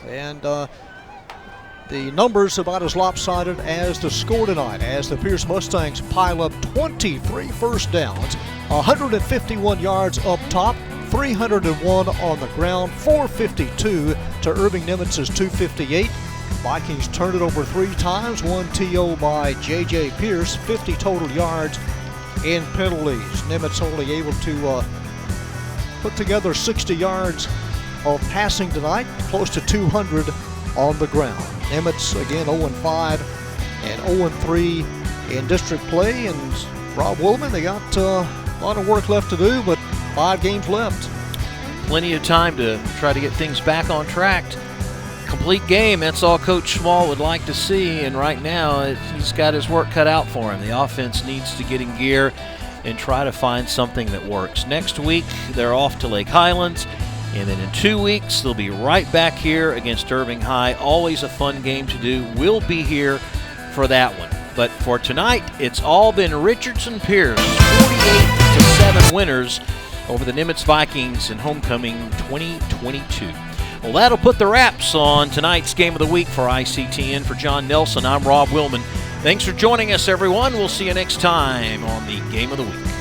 [SPEAKER 1] And the numbers about as lopsided as the score tonight, as the Pearce Mustangs pile up 23 first downs, 151 yards up top, 301 on the ground, 452 to Irving Nimitz's 258. Vikings turned it over 3 times, 1 TO by J.J. Pearce, 50 total yards in penalties. Nimitz only able to put together 60 yards of passing tonight, close to 200 on the ground. Nimitz again 0-5 and 0-3 in district play, and Rob Willman, they got a lot of work left to do, but 5 games left.
[SPEAKER 2] Plenty of time to try to get things back on track. Complete game, that's all Coach Small would like to see, and right now he's got his work cut out for him. The offense needs to get in gear and try to find something that works. Next week, they're off to Lake Highlands. And then in 2 weeks, they'll be right back here against Irving High. Always a fun game to do. We'll be here for that one. But for tonight, it's all been Richardson Pearce, 48-7 winners over the Nimitz Vikings in homecoming 2022. Well, that'll put the wraps on tonight's Game of the Week for ICTN. For John Nelson, I'm Rob Willman. Thanks for joining us, everyone. We'll see you next time on the Game of the Week.